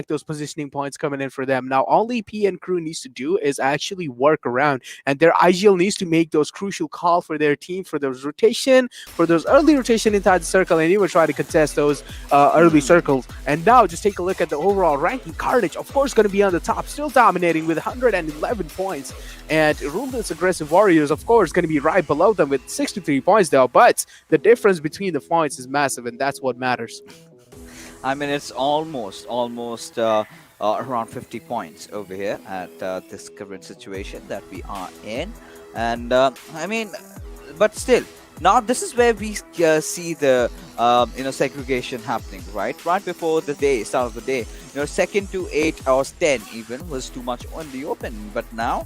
those positioning points coming in for them. Now, all PMCO needs to do is actually work around, and their IGL needs to make those crucial call for their team for those early rotation inside the circle, and even try to contest those early circles. And now, just take a look at the overall ranking. Carnage, of course, going to be on the top, still dominating with 111 points, and Ruthless Aggressive Warriors, of course, going to be right below them with 63 points though. But the difference between the points is massive, and that's what matters. I mean, it's almost around 50 points over here at this current situation that we are in. And I mean, but still, now this is where we see the segregation happening, right before the start of the day. Second to 8 or 10 even was too much on the open, but now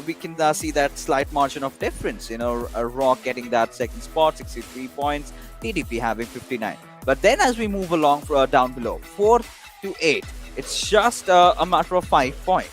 we can see that slight margin of difference. Rock getting that second spot, 63 points, TDP having 59. But then as we move along down below, 4 to 8, it's just a matter of 5 points.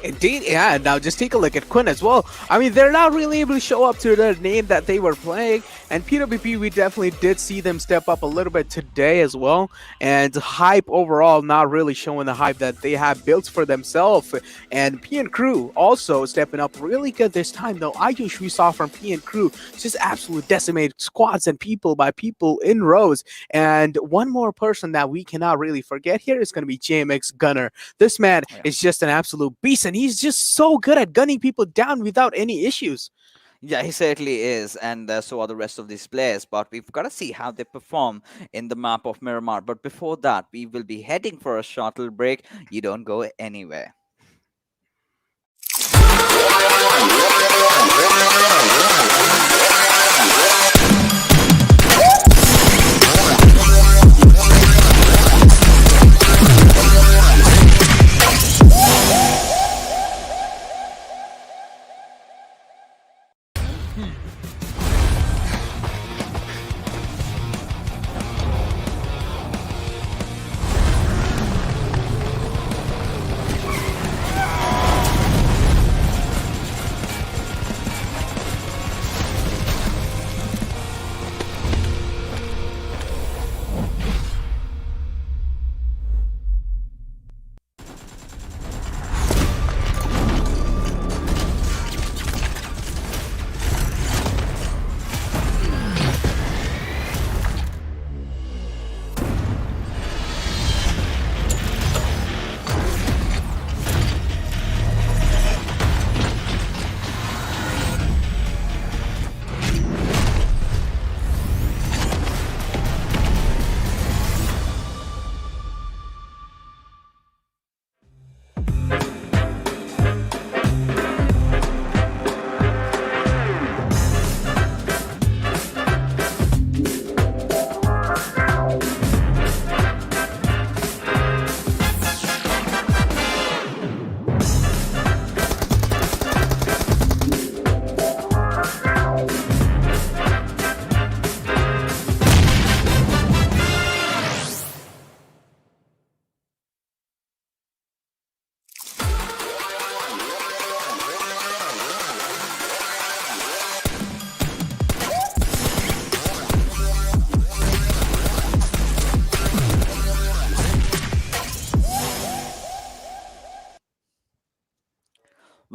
Indeed, yeah. Now just take a look at KWIN as well. I mean, they're not really able to show up to the name that they were playing. And PWP, we definitely did see them step up a little bit today as well. And Hype overall not really showing the hype that they have built for themselves. And PMCO also stepping up really good this time, though. Ayush, we saw from PMCO just absolutely decimated squads and people by people in rows. And one more person that we cannot really forget here is going to be JMX Gunner. This man is just an absolute beast, and he's just so good at gunning people down without any issues. Yeah, he certainly is, and so are the rest of these players. But we've got to see how they perform in the map of Miramar. But before that, we will be heading for a shuttle break. You don't go anywhere.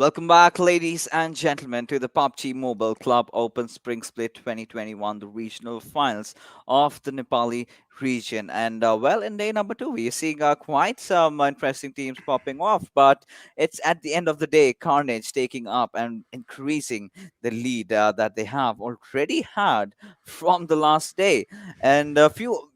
Welcome back, ladies and gentlemen, to the PUBG Mobile Club Open Spring Split 2021, the regional finals of the Nepali region. And well, in day number two, we're seeing quite some interesting teams popping off, but it's at the end of the day, Carnage taking up and increasing the lead that they have already had from the last day. And a few,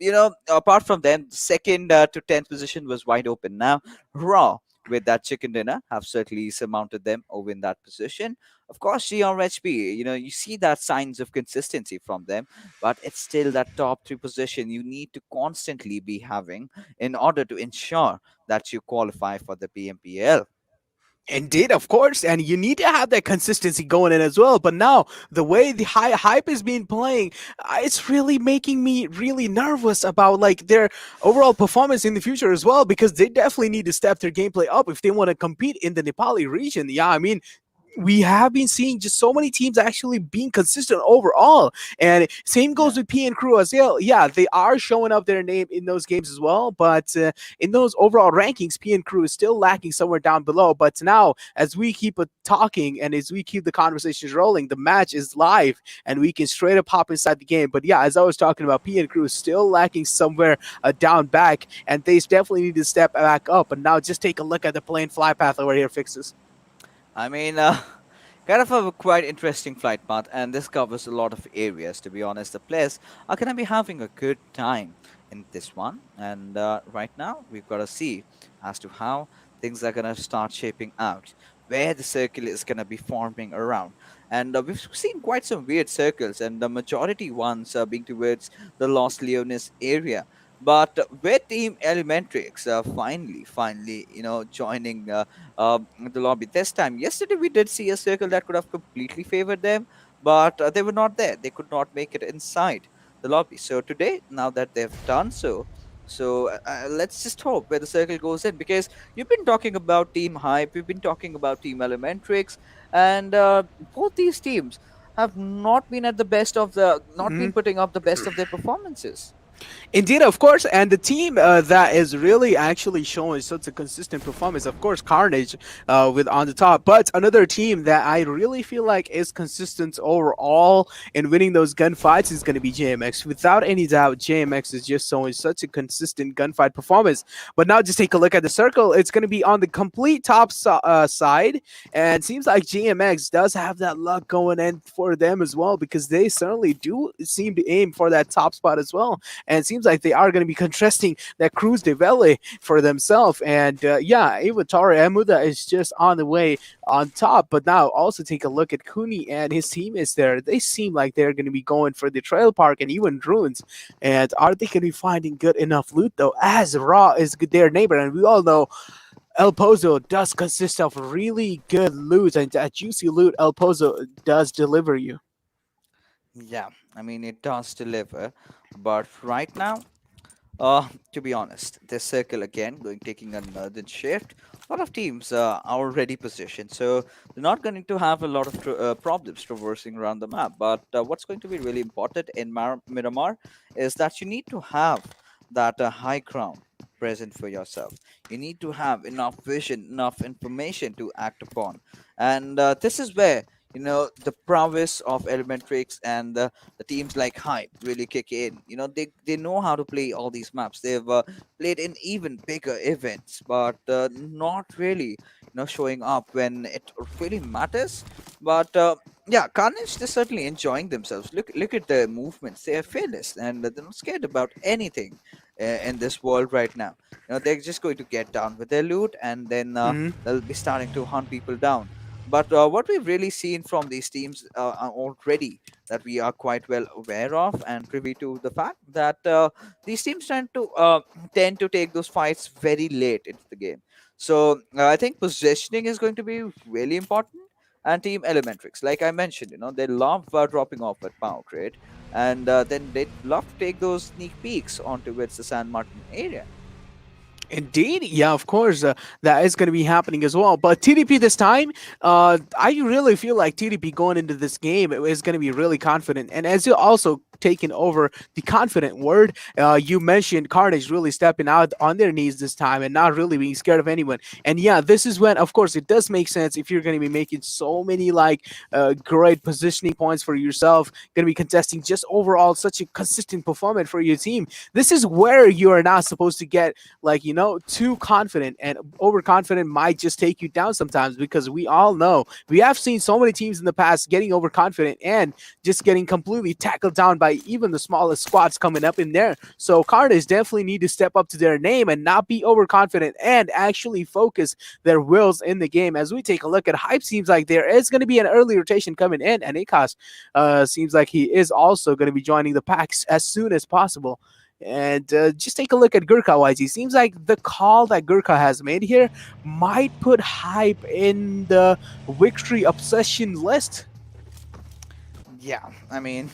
apart from them, second to 10th position was wide open. Now, Raw with that chicken dinner have certainly surmounted them over in that position. Of course, GRHP, you see that signs of consistency from them, but it's still that top three position you need to constantly be having in order to ensure that you qualify for the PMPL. Indeed, of course, and you need to have that consistency going in as well. But now, the way the high hype is being playing, it's really making me really nervous about like their overall performance in the future as well. Because they definitely need to step their gameplay up if they want to compete in the Nepali region. Yeah, I mean, we have been seeing just so many teams actually being consistent overall. And same goes Yeah. with P and Crew as well. Yeah, they are showing up their name in those games as well. But in those overall rankings, P and Crew is still lacking somewhere down below. But now, as we keep talking and as we keep the conversations rolling, the match is live and we can straight up hop inside the game. But yeah, as I was talking about, P and Crew is still lacking somewhere down back. And they definitely need to step back up. And now just take a look at the plane fly path over here, Fixes. I mean, kind of a quite interesting flight path, and this covers a lot of areas. To be honest, the players are going to be having a good time in this one, and right now we've got to see as to how things are going to start shaping out, where the circle is going to be forming around. And we've seen quite some weird circles, and the majority ones being towards the Los Leones area. But with Team Elementrix finally, joining the lobby this time. Yesterday, we did see a circle that could have completely favored them, but they were not there. They could not make it inside the lobby. So today, now that they've done so, let's just hope where the circle goes in, because you've been talking about Team Hype, you've been talking about Team Elementrix, and both these teams have not been at the best of not been putting up the best of their performances. Indeed, of course, and the team that is really actually showing such a consistent performance, of course, Carnage with on the top. But another team that I really feel like is consistent overall in winning those gunfights is going to be JMX. Without any doubt, JMX is just showing such a consistent gunfight performance. But now just take a look at the circle. It's going to be on the complete top side, and it seems like JMX does have that luck going in for them as well, because they certainly do seem to aim for that top spot as well. And it seems like they are going to be contesting that Cruz de Vele for themselves. And yeah, Iwatari Amuda is just on the way on top. But now also take a look at Kuni and his team is there. They seem like they're going to be going for the Trail Park and even Ruins. And are they going to be finding good enough loot though, as Raw is their neighbor? And we all know El Pozo does consist of really good loot, and that juicy loot El Pozo does deliver you. Yeah, I mean, it does deliver, but right now, to be honest, this circle again going taking another shift. A lot of teams are already positioned, so they're not going to have a lot of problems traversing around the map. But what's going to be really important in Miramar is that you need to have that high ground present for yourself. You need to have enough vision, enough information to act upon, and this is where the prowess of Elementrix and the teams like Hype really kick in. They know how to play all these maps. They've played in even bigger events, but not really showing up when it really matters. But yeah, Carnage, they're certainly enjoying themselves. Look at their movements. They are fearless and they're not scared about anything in this world right now. They're just going to get down with their loot, and then they'll be starting to hunt people down. But what we've really seen from these teams are already, that we are quite well aware of and privy to the fact that these teams tend to take those fights very late into the game. So I think positioning is going to be really important. And Team Elementrix, like I mentioned, they love dropping off at Power Trade, and then they love to take those sneak peeks onto its the San Martin area. Indeed, yeah, of course, that is going to be happening as well. But TDP this time, I really feel like TDP going into this game is going to be really confident. And as you also taken over the confident word, you mentioned Carnage really stepping out on their knees this time and not really being scared of anyone. And yeah, this is when, of course, it does make sense if you're going to be making so many like great positioning points for yourself, going to be contesting just overall such a consistent performance for your team. This is where you are not supposed to get like too confident, and overconfident might just take you down sometimes, because we all know we have seen so many teams in the past getting overconfident and just getting completely tackled down by even the smallest squads coming up in there. So Carnage definitely need to step up to their name and not be overconfident and actually focus their wills in the game. As we take a look at Hype, seems like there is going to be an early rotation coming in, and Akos seems like he is also going to be joining the packs as soon as possible. And just take a look at Gurkha YG. Seems like the call that Gurkha has made here might put Hype in the victory obsession list. Yeah, I mean,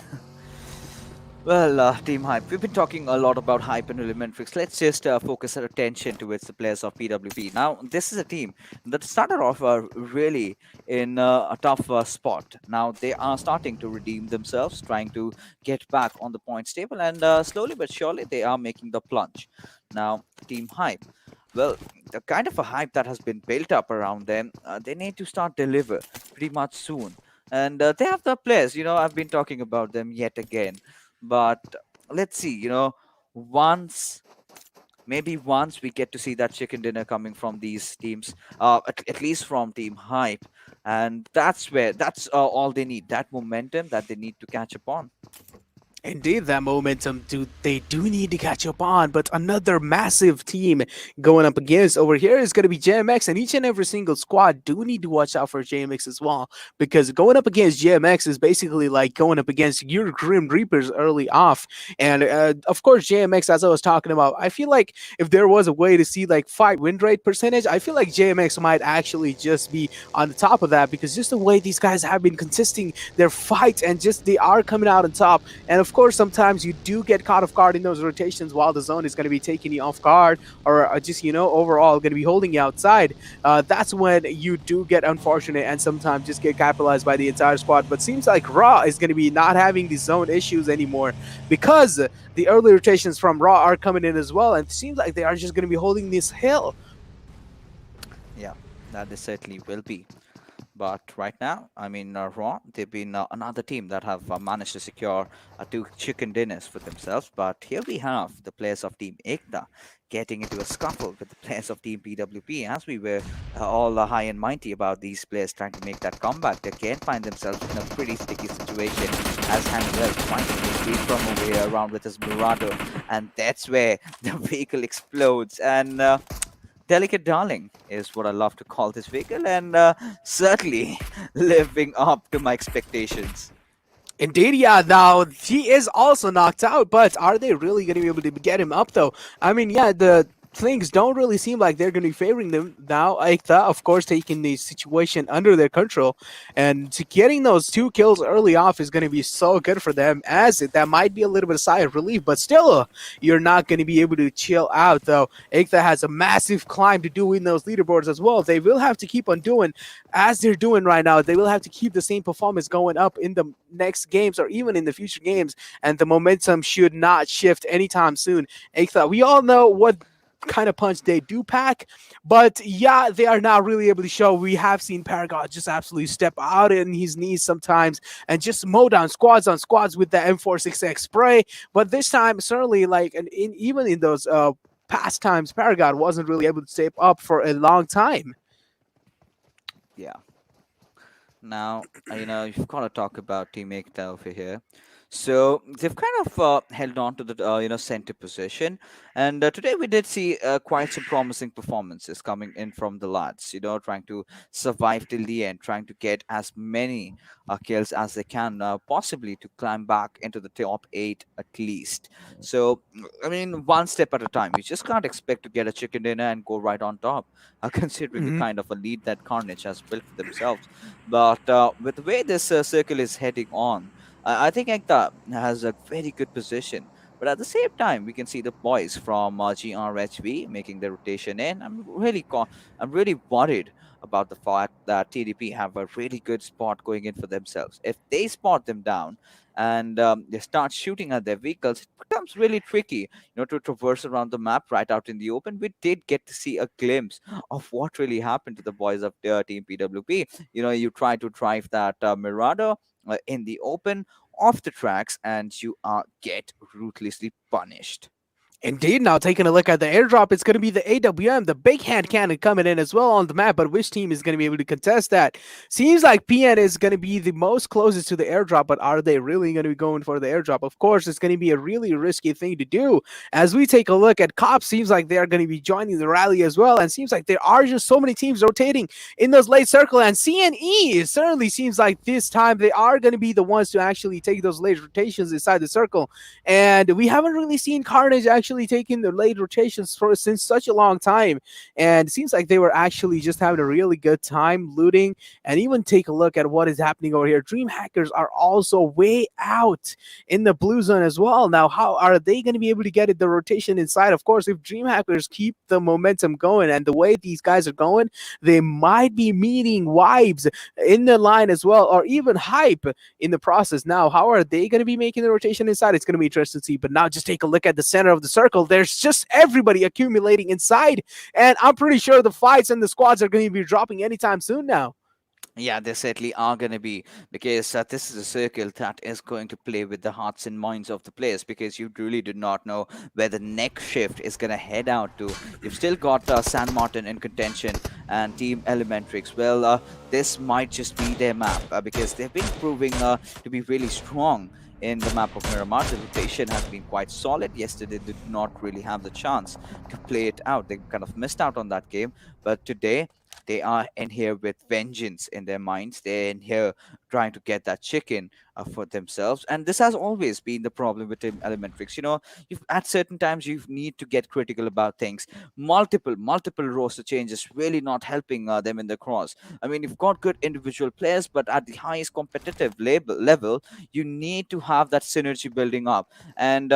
well, Team Hype, we've been talking a lot about Hype and Elementrix. Let's just focus our attention towards the players of PWP. Now, this is a team that started off really in a tough spot. Now, they are starting to redeem themselves, trying to get back on the points table, and slowly but surely, they are making the plunge. Now, Team Hype, well, the kind of a hype that has been built up around them, they need to start deliver pretty much soon. And they have the players, I've been talking about them yet again. But let's see, once, maybe once we get to see that chicken dinner coming from these teams, at least from Team Hype. And that's all they need, that momentum that they need to catch up on. Indeed, that momentum they do need to catch up on, but another massive team going up against over here is going to be JMX, and each and every single squad do need to watch out for JMX as well, because going up against JMX is basically like going up against your Grim Reapers early off. And of course, JMX, as I was talking about, I feel like if there was a way to see like fight win rate percentage, I feel like JMX might actually just be on the top of that, because just the way these guys have been contesting their fight and just they are coming out on top. And of course, sometimes you do get caught off guard in those rotations while the zone is going to be taking you off guard, or just overall going to be holding you outside. That's when you do get unfortunate and sometimes just get capitalized by the entire squad. But seems like Raw is going to be not having the zone issues anymore, because the early rotations from Raw are coming in as well, and it seems like they are just going to be holding this hill. Yeah, that they certainly will be. But right now, I mean, Raw, they've been another team that have managed to secure two chicken dinners for themselves. But here we have the players of Team Ekta getting into a scuffle with the players of Team PWP. As we were all high and mighty about these players trying to make that comeback, they can find themselves in a pretty sticky situation, as Hannibal trying to escape from over here around with his Murado. And that's where the vehicle explodes. And Delicate Darling is what I love to call this vehicle, and certainly living up to my expectations. Indeed, yeah. Now he is also knocked out, but are they really going to be able to get him up though? I mean, yeah, the things don't really seem like they're going to be favoring them now. Ekta, of course, taking the situation under their control, and getting those two kills early off is going to be so good for them. As that might be a little bit of sigh of relief, but still, you're not going to be able to chill out though. Ekta has a massive climb to do in those leaderboards as well. They will have to keep on doing as they're doing right now. They will have to keep the same performance going up in the next games or even in the future games, and the momentum should not shift anytime soon. Ekta, we all know what kind of punch they do pack, but yeah, they are not really able to show. We have seen Paragon just absolutely step out in his knees sometimes and just mow down squads on squads with the M466 spray. But this time, certainly, like, and even in those past times, Paragon wasn't really able to step up for a long time. Yeah. Now, you've got to talk about Team Ekta over here. So they've kind of held on to the center position, and today we did see quite some promising performances coming in from the lads. Trying to survive till the end, trying to get as many kills as they can, possibly to climb back into the top 8 at least. So I mean, one step at a time. You just can't expect to get a chicken dinner and go right on top, considering the Mhm. kind of a lead that Carnage has built for themselves. But with the way this circle is heading on, I think Ekta has a very good position But at the same time, we can see the boys from GRHV making the rotation in. I'm really worried about the fact that TDP have a really good spot going in for themselves. If they spot them down and they start shooting at their vehicles, it becomes really tricky, to traverse around the map right out in the open. We did get to see a glimpse of what really happened to the boys of Team PWP. You try to drive that Mirado in the open off the tracks, and you get ruthlessly punished. Indeed, now taking a look at the airdrop, it's going to be the AWM, the big hand cannon coming in as well on the map, but which team is going to be able to contest that? Seems like PN is going to be the most closest to the airdrop, but are they really going to be going for the airdrop? Of course, it's going to be a really risky thing to do. As we take a look at COP, seems like they are going to be joining the rally as well, and seems like there are just so many teams rotating in those late circle, and CNE certainly seems like this time they are going to be the ones to actually take those late rotations inside the circle, and we haven't really seen Carnage actually taking the late rotations for since such a long time, and it seems like they were actually just having a really good time looting. And even take a look at what is happening over here. DreamHackers are also way out in the blue zone as well. Now, how are they going to be able to get it the rotation inside? Of course, if DreamHackers keep the momentum going and the way these guys are going, they might be meeting vibes in the line as well, or even hype in the process. Now, how are they going to be making the rotation inside? It's going to be interesting to see. But now just take a look at the center of the circle. There's just everybody accumulating inside, and I'm pretty sure the fights and the squads are going to be dropping anytime soon now. Yeah, they certainly are going to be, because this is a circle that is going to play with the hearts and minds of the players, because you really do not know where the next shift is going to head out to. You've still got San Martin in contention and Team Elementrix. Well, this might just be their map, because they've been proving to be really strong in the map of Miramar. The rotation has been quite solid. Yesterday, they did not really have the chance to play it out. They kind of missed out on that game. But today, they are in here with vengeance in their minds. They're in here trying to get that chicken for themselves. And this has always been the problem with Team Elementrix. At certain times, you need to get critical about things. Multiple roster changes really not helping them in the cross. I mean, you've got good individual players, but at the highest competitive level, you need to have that synergy building up. And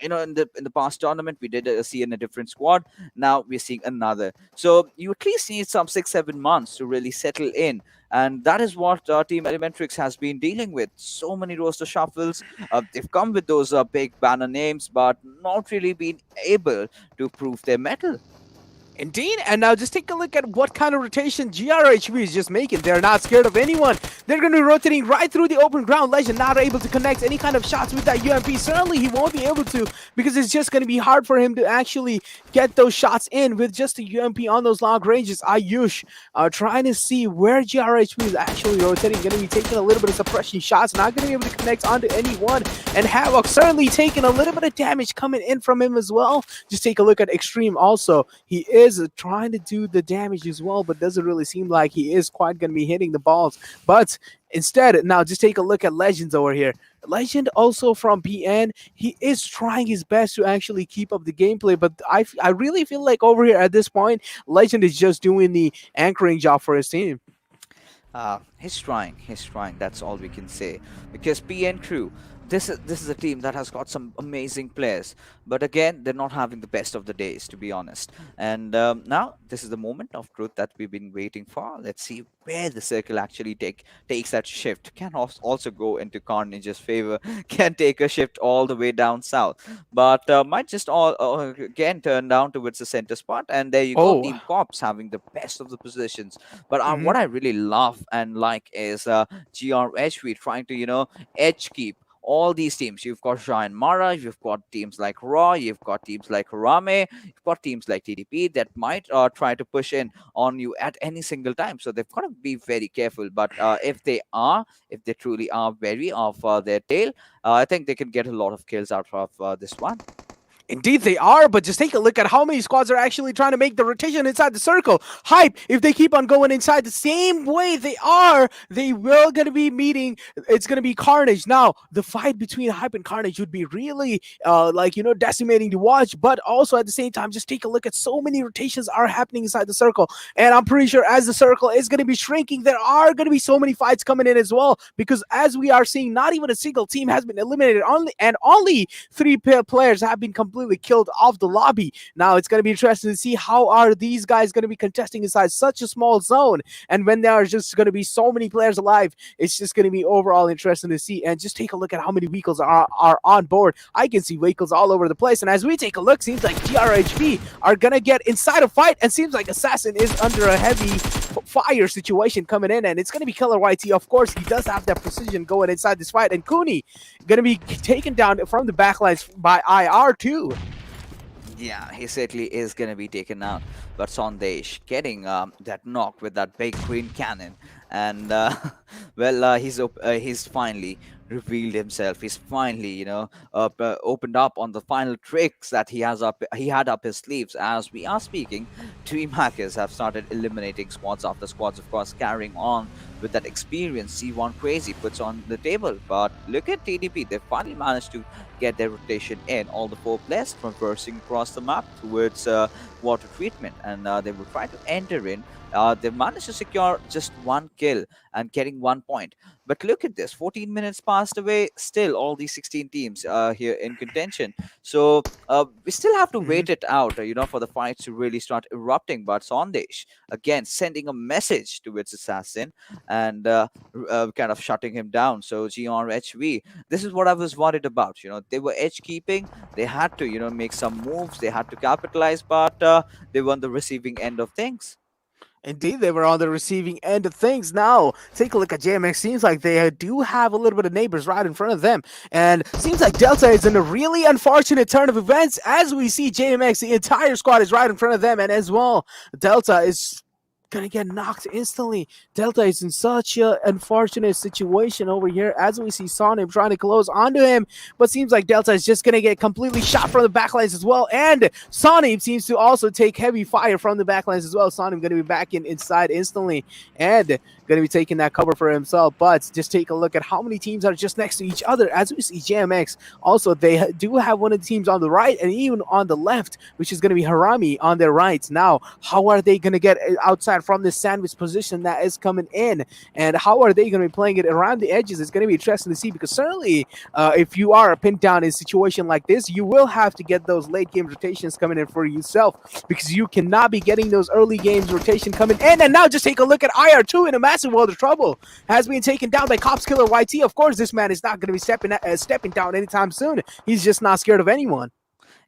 in the past tournament, we did see in a different squad. Now we're seeing another. So you at least need some 6-7 months to really settle in. And that is what Team Elementrix has been dealing with. So many roster shuffles. They've come with those big banner names, but not really been able to prove their mettle. Indeed, and now just take a look at what kind of rotation GRHV is just making. They're not scared of anyone. They're going to be rotating right through the open ground. Legend not able to connect any kind of shots with that UMP. Certainly, he won't be able to, because it's just going to be hard for him to actually get those shots in with just a UMP on those long ranges. Ayush trying to see where GRHV is actually rotating. Going to be taking a little bit of suppression shots. Not going to be able to connect onto anyone. And Havoc certainly taking a little bit of damage coming in from him as well. Just take a look at Extreme also. He is trying to do the damage as well, but doesn't really seem like he is quite going to be hitting the balls. But instead, now just take a look at Legends over here. Legend also from PN, he is trying his best to actually keep up the gameplay, but I really feel like over here at this point, Legend is just doing the anchoring job for his team. He's trying. He's trying. That's all we can say. Because PN Crew, this is a team that has got some amazing players, but again, they're not having the best of the days, to be honest. And now this is the moment of truth that we've been waiting for. Let's see where the circle actually takes that shift. Can also go into Carnage's favor. Can take a shift all the way down south, but might just all again turn down towards the center spot. And there you go, Team Cops having the best of the positions. But what I really love and like is GRHV trying to edge keep all these teams. You've got JyanMaara, you've got teams like Raw, you've got teams like Harame, you've got teams like TDP that might try to push in on you at any single time. So they've got to be very careful. But if they truly are wary of their tail, I think they can get a lot of kills out of this one. Indeed, they are, but just take a look at how many squads are actually trying to make the rotation inside the circle. Hype, if they keep on going inside the same way they are, they will going to be meeting. It's going to be Carnage. Now, the fight between Hype and Carnage would be really, decimating to watch, but also at the same time, just take a look at so many rotations are happening inside the circle. And I'm pretty sure as the circle is going to be shrinking, there are going to be so many fights coming in as well, because as we are seeing, not even a single team has been eliminated, only three players have been completely killed off the lobby. Now it's going to be interesting to see how are these guys going to be contesting inside such a small zone, and when there are just going to be so many players alive, it's just going to be overall interesting to see. And just take a look at how many vehicles are on board. I can see vehicles all over the place, and as we take a look, seems like GRHB are going to get inside a fight, and seems like Assassin is under a heavy fire situation coming in, and it's going to be Killer YT. Of course, he does have that precision going inside this fight, and Cooney going to be taken down from the backlines by IR too. Yeah, he certainly is going to be taken out. But Sandesh getting that knock with that big green cannon. And, he's finally revealed himself. He's finally, opened up on the final tricks that he had up his sleeves. As we are speaking, DreamHackers have started eliminating squads after squads, of course, carrying on with that experience C1 Crazy puts on the table. But look at TDP, they finally managed to get their rotation in. All the 4 players traversing across the map towards water treatment, and they will try to enter in. They managed to secure just 1 kill and getting 1 point. But look at this, 14 minutes passed away, still all these 16 teams here in contention. So we still have to wait it out, for the fights to really start erupting. But Sandesh, again, sending a message to its assassin and kind of shutting him down. So GRHV, this is what I was worried about. They were edge keeping, they had to, make some moves, they had to capitalize, but they were on the receiving end of things. Indeed, they were on the receiving end of things. Now, take a look at JMX. Seems like they do have a little bit of neighbors right in front of them. And seems like Delta is in a really unfortunate turn of events. As we see JMX, the entire squad is right in front of them. And as well, Delta is gonna get knocked instantly. Delta is in such an unfortunate situation over here, as we see Sanhok trying to close onto him, but seems like Delta is just gonna get completely shot from the backlines as well, and Sanhok seems to also take heavy fire from the backlines as well. Sanhok gonna be back inside instantly and gonna be taking that cover for himself. But just take a look at how many teams are just next to each other. As we see JMX, also they do have one of the teams on the right and even on the left, which is gonna be Harame on their right. Now, how are they gonna get outside from this sandwich position that is coming in, and how are they going to be playing it around the edges? It's going to be interesting to see, because certainly if you are pinned down in a situation like this, you will have to get those late game rotations coming in for yourself, because you cannot be getting those early games rotation coming in. And now just take a look at IR2 in a massive world of trouble, has been taken down by Cops Killer YT. Of course, this man is not going to be stepping down anytime soon. He's just not scared of anyone.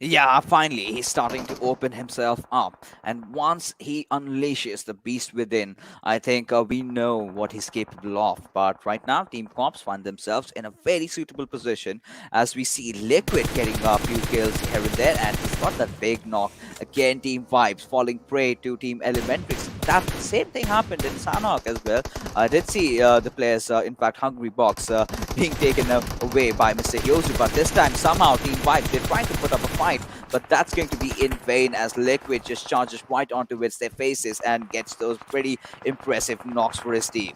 Yeah, finally, he's starting to open himself up. And once he unleashes the beast within, I think we know what he's capable of. But right now, Team Cops find themselves in a very suitable position, as we see Liquid getting a few kills here and there, and he's got that big knock. Again, Team Vibes falling prey to Team Elementrix. That same thing happened in Sanhok as well. I did see the players, in fact, Hungry Box, being taken away by Mr. Yosu, but this time, somehow, Team Vibes, they're trying to put up a fight, but that's going to be in vain, as Liquid just charges right onto their faces and gets those pretty impressive knocks for his team.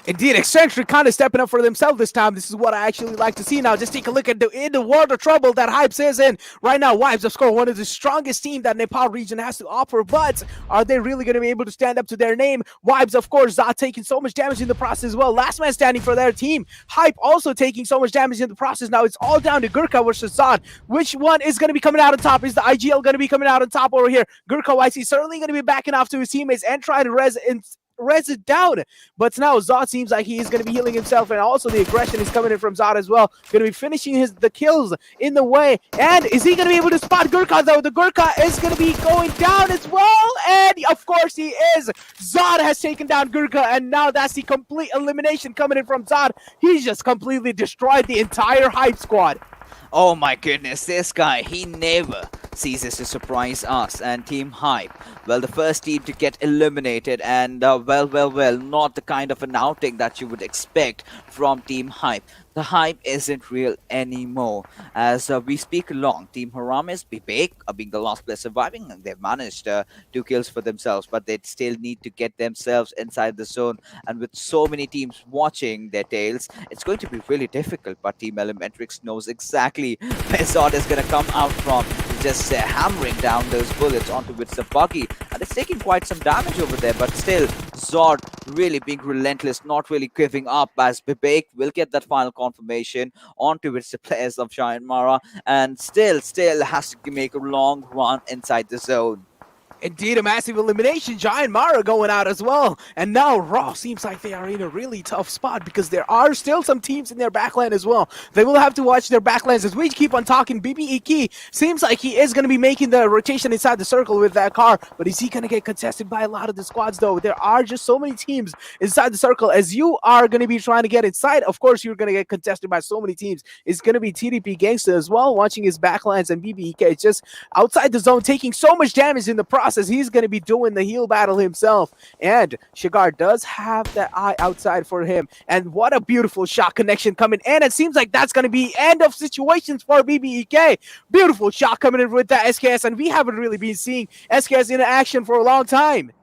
Indeed, Eccentric kind of stepping up for themselves this time. This is what I actually like to see. Now, just take a look at the world of trouble that Hypes is in. Right now, Vibes have scored one of the strongest teams that Nepal region has to offer, but are they really going to be able to stand up to their name? Vibes, of course, Zod taking so much damage in the process as well. Last man standing for their team. Hype also taking so much damage in the process. Now, it's all down to Gurkha versus Zod. Which one is going to be coming out on top? Is the IGL going to be coming out on top over here? Gurkha YC certainly going to be backing off to his teammates and trying to res it down, but now Zod seems like he is going to be healing himself, and also the aggression is coming in from Zod as well. Going to be finishing the kills in the way, and is he going to be able to spot Gurkha though? The Gurkha is going to be going down as well, and of course he is. Zod has taken down Gurkha, and now that's the complete elimination coming in from Zod. He's just completely destroyed the entire Hype squad. Oh my goodness, this guy, he never ceases to surprise us. And Team Hype, well, the first team to get eliminated, and well, not the kind of an outing that you would expect from Team Hype. The hype isn't real anymore. As we speak along, Team Harame's Bibek being the last player surviving, and they've managed 2 kills for themselves, but they still need to get themselves inside the zone. And with so many teams watching their tails, it's going to be really difficult. But Team Elementrix knows exactly where Zod is going to come out from. He's just hammering down those bullets onto with the buggy, and it's taking quite some damage over there. But still, Zod really being relentless, not really giving up, as Bibek will get that final confirmation onto its the players of JyanMaara, and still has to make a long run inside the zone. Indeed, a massive elimination. JyanMaara going out as well. And now Raw seems like they are in a really tough spot because there are still some teams in their backline as well. They will have to watch their backlines as we keep on talking. BBEK seems like he is going to be making the rotation inside the circle with that car. But is he going to get contested by a lot of the squads though? There are just so many teams inside the circle. As you are going to be trying to get inside, of course you're going to get contested by so many teams. It's going to be TDP Gangsta as well watching his backlines, and BBEK just outside the zone taking so much damage in the process. He's going to be doing the heal battle himself, and Shigar does have that eye outside for him. And what a beautiful shot connection coming in. It seems like that's going to be end of situations for BBEK. Beautiful shot coming in with that SKS, and we haven't really been seeing SKS in action for a long time.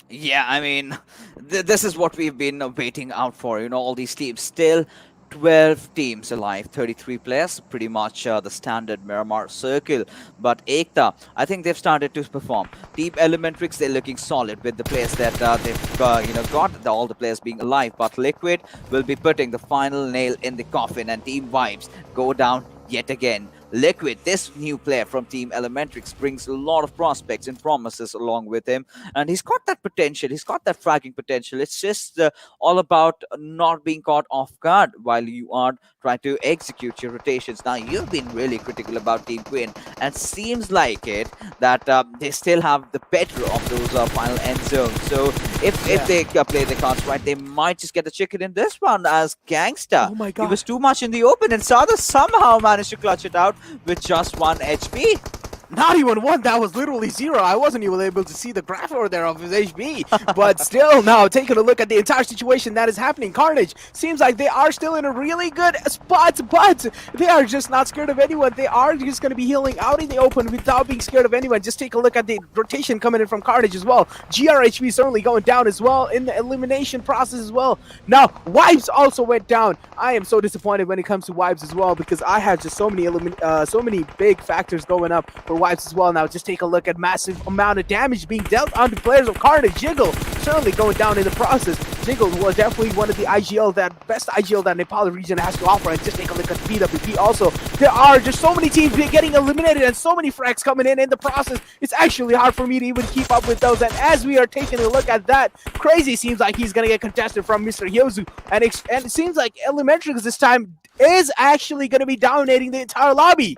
Yeah, I mean, this is what we've been waiting out for. You know, all these teams still 12 teams alive, 33 players, pretty much the standard Miramar circle. But Ekta, I think they've started to perform. Team Elementrix, they're looking solid with the players that they've got, all the players being alive. But Liquid will be putting the final nail in the coffin, and Team Vibes go down yet again. Liquid, this new player from Team Elementrix, brings a lot of prospects and promises along with him, and he's got that potential, he's got that fragging potential. It's just all about not being caught off guard while you are trying to execute your rotations. Now, you've been really critical about Team KWIN, and seems like it that they still have the better of those final end zones. So if they play the cards right, they might just get the chicken in this one, as Gangsta. Oh my God. He was too much in the open, and Sada somehow managed to clutch it out with just 1 HP. Not even one, that was literally 0. I wasn't even able to see the graph over there of his HP. But still, now taking a look at the entire situation that is happening, Carnage seems like they are still in a really good spot, but they are just not scared of anyone. They are just going to be healing out in the open without being scared of anyone. Just take a look at the rotation coming in from Carnage as well. GRHP certainly going down as well in the elimination process as well. Now, Wipes also went down. I am so disappointed when it comes to Wipes as well, because I had just so many big factors going up for Wipes as well. Now just take a look at massive amount of damage being dealt onto players of Carnage. Jiggle certainly going down in the process. Jiggle was definitely one of the best IGL that Nepal region has to offer. And just take a look at PWP also. There are just so many teams getting eliminated and so many frags coming in the process. It's actually hard for me to even keep up with those. And as we are taking a look at that, Crazy seems like he's going to get contested from Mr. Hyozu. And it seems like Elementrix this time is actually going to be dominating the entire lobby.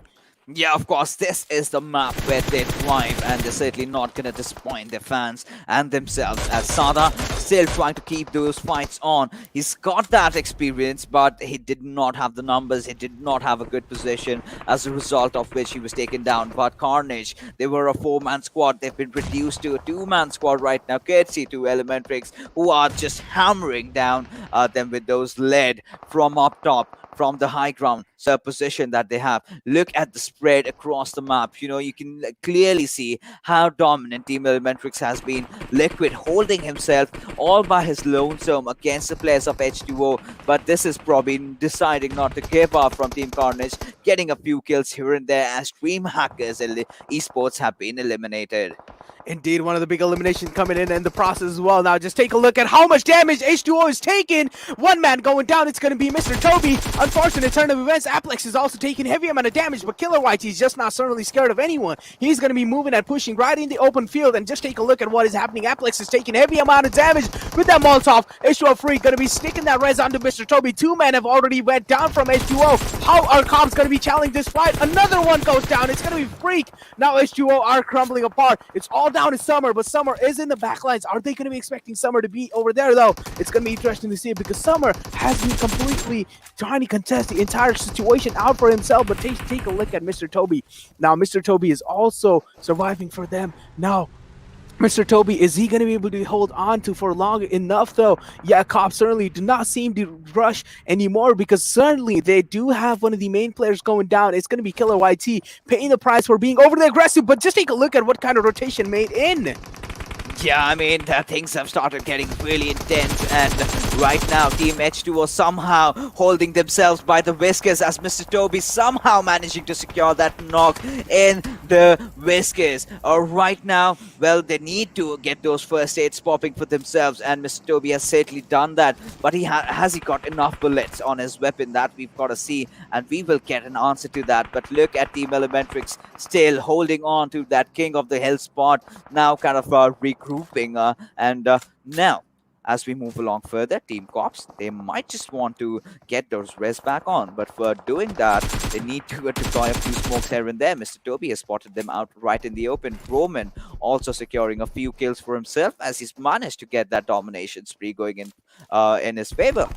Yeah, of course, this is the map where they thrive, and they're certainly not going to disappoint their fans and themselves, as Sada still trying to keep those fights on. He's got that experience, but he did not have the numbers, he did not have a good position, as a result of which he was taken down. But Carnage, they were a 4-man squad, they've been reduced to a 2-man squad right now. Courtesy to Elementrix, who are just hammering down them with those lead from up top, from the high ground position that they have. Look at the spread across the map. You know, you can clearly see how dominant Team Elementrix has been. Liquid holding himself all by his lonesome against the players of H2o, but this is probably deciding not to give up from Team Carnage, getting a few kills here and there, as DreamHackers Esports have been eliminated. Indeed, one of the big eliminations coming in the process as well. Now, just take a look at how much damage H2o is taking. One man going down. It's going to be Mr. Toby. Unfortunate turn of events. Aplex is also taking heavy amount of damage, but Killer White, he's just not certainly scared of anyone. He's going to be moving and pushing right in the open field. And just take a look at what is happening. Aplex is taking heavy amount of damage with that Molotov. H2o Freak going to be sticking that res onto Mr. Toby. 2 men have already went down from H2o. How are Cops going to be challenging this fight? Another one goes down. It's going to be Freak. Now H2o are crumbling apart. It's all down to Summer, but Summer is in the backlines. Are they going to be expecting Summer to be over there, though? It's going to be interesting to see, because Summer has been completely trying to contest the entire situation out for himself. But take a look at Mr. Toby. Now, Mr. Toby is also surviving for them. Now, Mr. Toby, is he going to be able to hold on to for long enough, though? Yeah, cops certainly do not seem to rush anymore, because certainly they do have one of the main players going down. It's going to be Killer YT paying the price for being overly aggressive. But just take a look at what kind of rotation made in. Yeah, I mean, things have started getting really intense, and right now, Team H2o somehow holding themselves by the whiskers as Mr. Toby somehow managing to secure that knock in the whiskers. Right now, well, they need to get those first aids popping for themselves, and Mr. Toby has certainly done that, but has he got enough bullets on his weapon? That we've got to see, and we will get an answer to that. But look at Team Elementrix still holding on to that King of the Hill spot, now kind of regrouping, and now as we move along further, Team Cops, they might just want to get those res back on, but for doing that, they need to deploy a few smokes here and there. Mr. Toby has spotted them out right in the open. Roman also securing a few kills for himself as he's managed to get that domination spree going in his favor.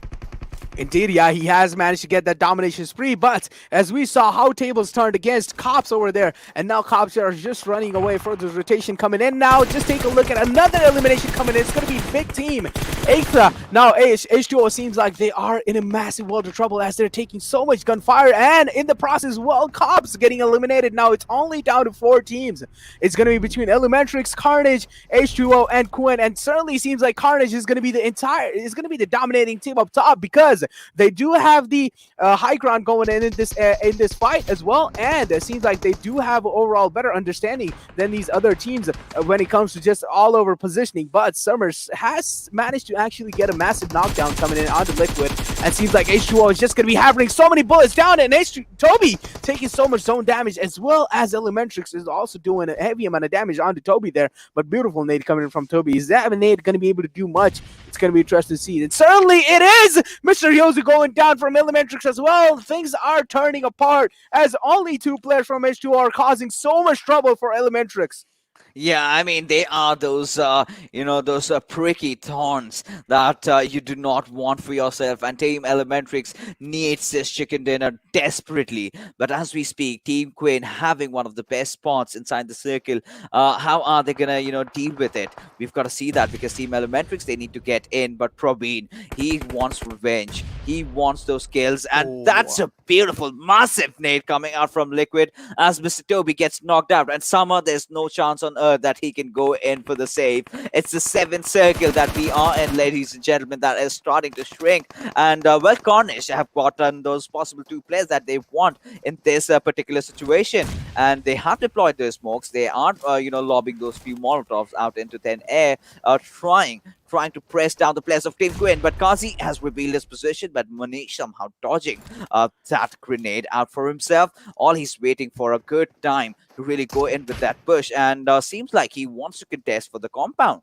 Indeed, yeah, he has managed to get that domination spree, but as we saw how tables turned against Cops over there, and now Cops are just running away for this rotation coming in. Now, just take a look at another elimination coming in. It's going to be big team Ekta. Now, H2o seems like they are in a massive world of trouble as they're taking so much gunfire, and in the process, well, Cops getting eliminated. Now, it's only down to 4 teams. It's going to be between Elementrix, Carnage, H2o, and KWIN, and certainly seems like Carnage is going to be the dominating team up top, because they do have the high ground going in this fight as well, and it seems like they do have overall better understanding than these other teams when it comes to just all over positioning. But Summers has managed to actually get a massive knockdown coming in onto Liquid, and seems like H2o is just going to be having so many bullets down, and Toby taking so much zone damage, as well as Elementrix is also doing a heavy amount of damage onto Toby there. But beautiful nade coming in from Toby. Is that nade going to be able to do much? It's going to be interesting to see. And certainly it is Mr. Yozu going down from Elementrix as well. Things are turning apart as only 2 players from H2o are causing so much trouble for Elementrix. Yeah, I mean, they are those, those pricky thorns that you do not want for yourself. And Team Elementrix needs this chicken dinner desperately. But as we speak, Team KWIN having one of the best spots inside the circle. How are they gonna, deal with it? We've got to see that, because Team Elementrix, they need to get in. But Praveen, he wants revenge. He wants those kills. And that's a beautiful, massive nade coming out from Liquid as Mr. Toby gets knocked out. And Summer, there's no chance on earth that he can go in for the save. It's the 7th circle that we are in, ladies and gentlemen, that is starting to shrink. And well, Carnage have gotten those possible 2 players that they want in this particular situation, and they have deployed their smokes. They are lobbing those few molotovs out into thin air, trying to press down the players of Team KWIN, but Kazi has revealed his position, but Manish somehow dodging that grenade out for himself. All he's waiting for a good time to really go in with that push, and seems like he wants to contest for the compound.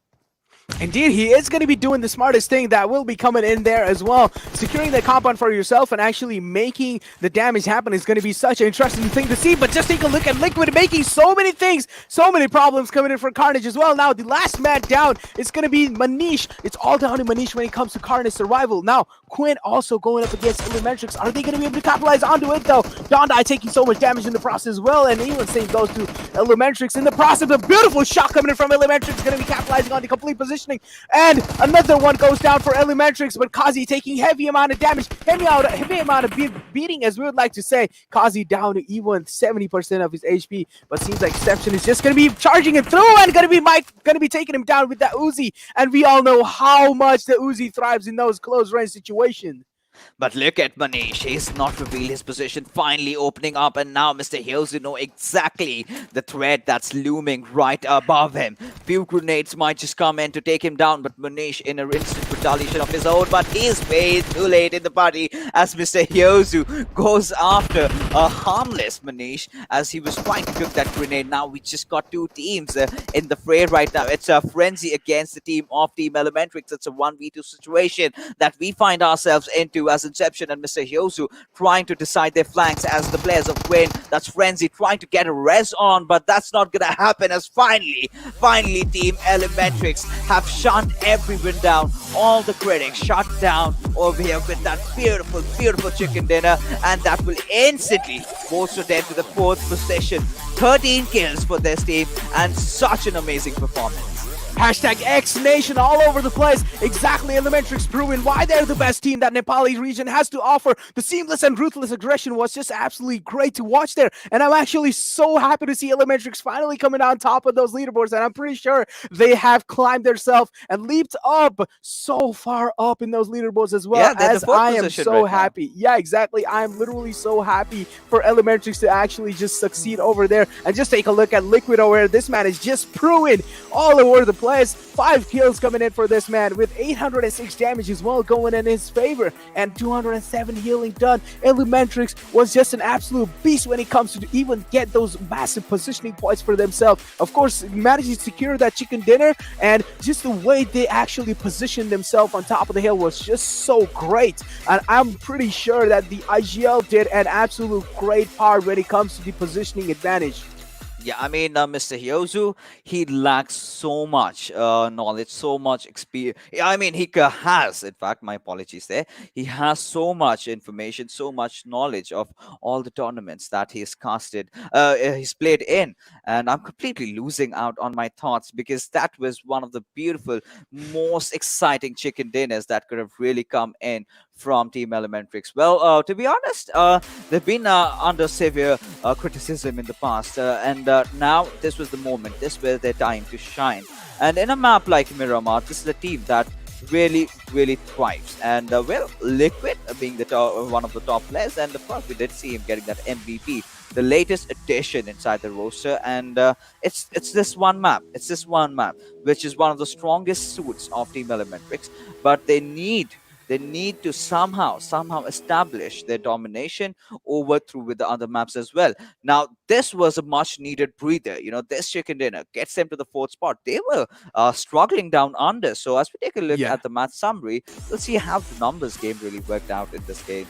Indeed, he is going to be doing the smartest thing that will be coming in there as well. Securing the compound for yourself and actually making the damage happen is going to be such an interesting thing to see. But just take a look at Liquid making so many things, so many problems coming in for Carnage as well. Now, the last man down is going to be Manish. It's all down to Manish when it comes to Carnage survival. Now, KWIN also going up against Elementrix. Are they going to be able to capitalize onto it, though? Dondai taking so much damage in the process as well. And even same goes to Elementrix in the process. A beautiful shot coming in from Elementrix, going to be capitalizing on the complete positioning. And another one goes down for Elementrix, but Kazi taking heavy amount of damage, heavy amount of beating, as we would like to say. Kazi down to even 70% of his HP, but seems like Exception is just going to be charging him through, and going to be taking him down with that Uzi. And we all know how much the Uzi thrives in those close range situations. But look at Manish, he's not revealed his position, finally opening up, and now Mr. Hills, know exactly the threat that's looming right above him. Few grenades might just come in to take him down, but Manish in an instant retaliation of his own, but he's way too late in the party as Mr. Hyozu goes after a harmless Manish as he was trying to cook that grenade. Now we just got 2 teams in the fray right now. It's a frenzy against the team of Team Elementrix. It's a 1v2 situation that we find ourselves into as Inception and Mr. Hyozu trying to decide their flanks as the players of KWIN. That's Frenzy trying to get a res on, but that's not gonna happen as finally Team Elementrix have shut everyone down on all the critics shut down over here with that beautiful, beautiful chicken dinner, and that will instantly bolster them to the 4th position. 13 kills for this team, and such an amazing performance. Hashtag X Nation all over the place. Exactly, Elementrix proving why they're the best team that Nepali region has to offer. The seamless and ruthless aggression was just absolutely great to watch there. And I'm actually so happy to see Elementrix finally coming on top of those leaderboards. And I'm pretty sure they have climbed themselves and leaped up so far up in those leaderboards as well. Yeah, as I am so right happy. Yeah, exactly. I'm literally so happy for Elementrix to actually just succeed over there. And just take a look at Liquid over there. This man is just proving all over the place. 5 kills coming in for this man with 806 damage as well going in his favor and 207 healing done. Elementrix was just an absolute beast when it comes to even get those massive positioning points for themselves. Of course, managed to secure that chicken dinner, and just the way they actually positioned themselves on top of the hill was just so great. And I'm pretty sure that the IGL did an absolute great part when it comes to the positioning advantage. Yeah, I mean, Mr. Hyozu, he lacks so much knowledge, so much experience. I mean, has, in fact, my apologies there. He has so much information, so much knowledge of all the tournaments that he's played in. And I'm completely losing out on my thoughts because that was one of the beautiful, most exciting chicken dinners that could have really come in from Team Elementrix. Well, to be honest, they've been under severe criticism in the past, and now this was the moment, this was their time to shine. And in a map like Miramar, this is a team that really, really thrives. And well, Liquid being the one of the top players, and of course we did see him getting that MVP, the latest addition inside the roster. And it's this one map, which is one of the strongest suits of Team Elementrix, but they need to somehow establish their domination over through with the other maps as well. Now, this was a much needed breather. You know, this chicken dinner gets them to the 4th spot. They were struggling down under. So as we take a look at the match summary, we'll see how the numbers game really worked out in this game.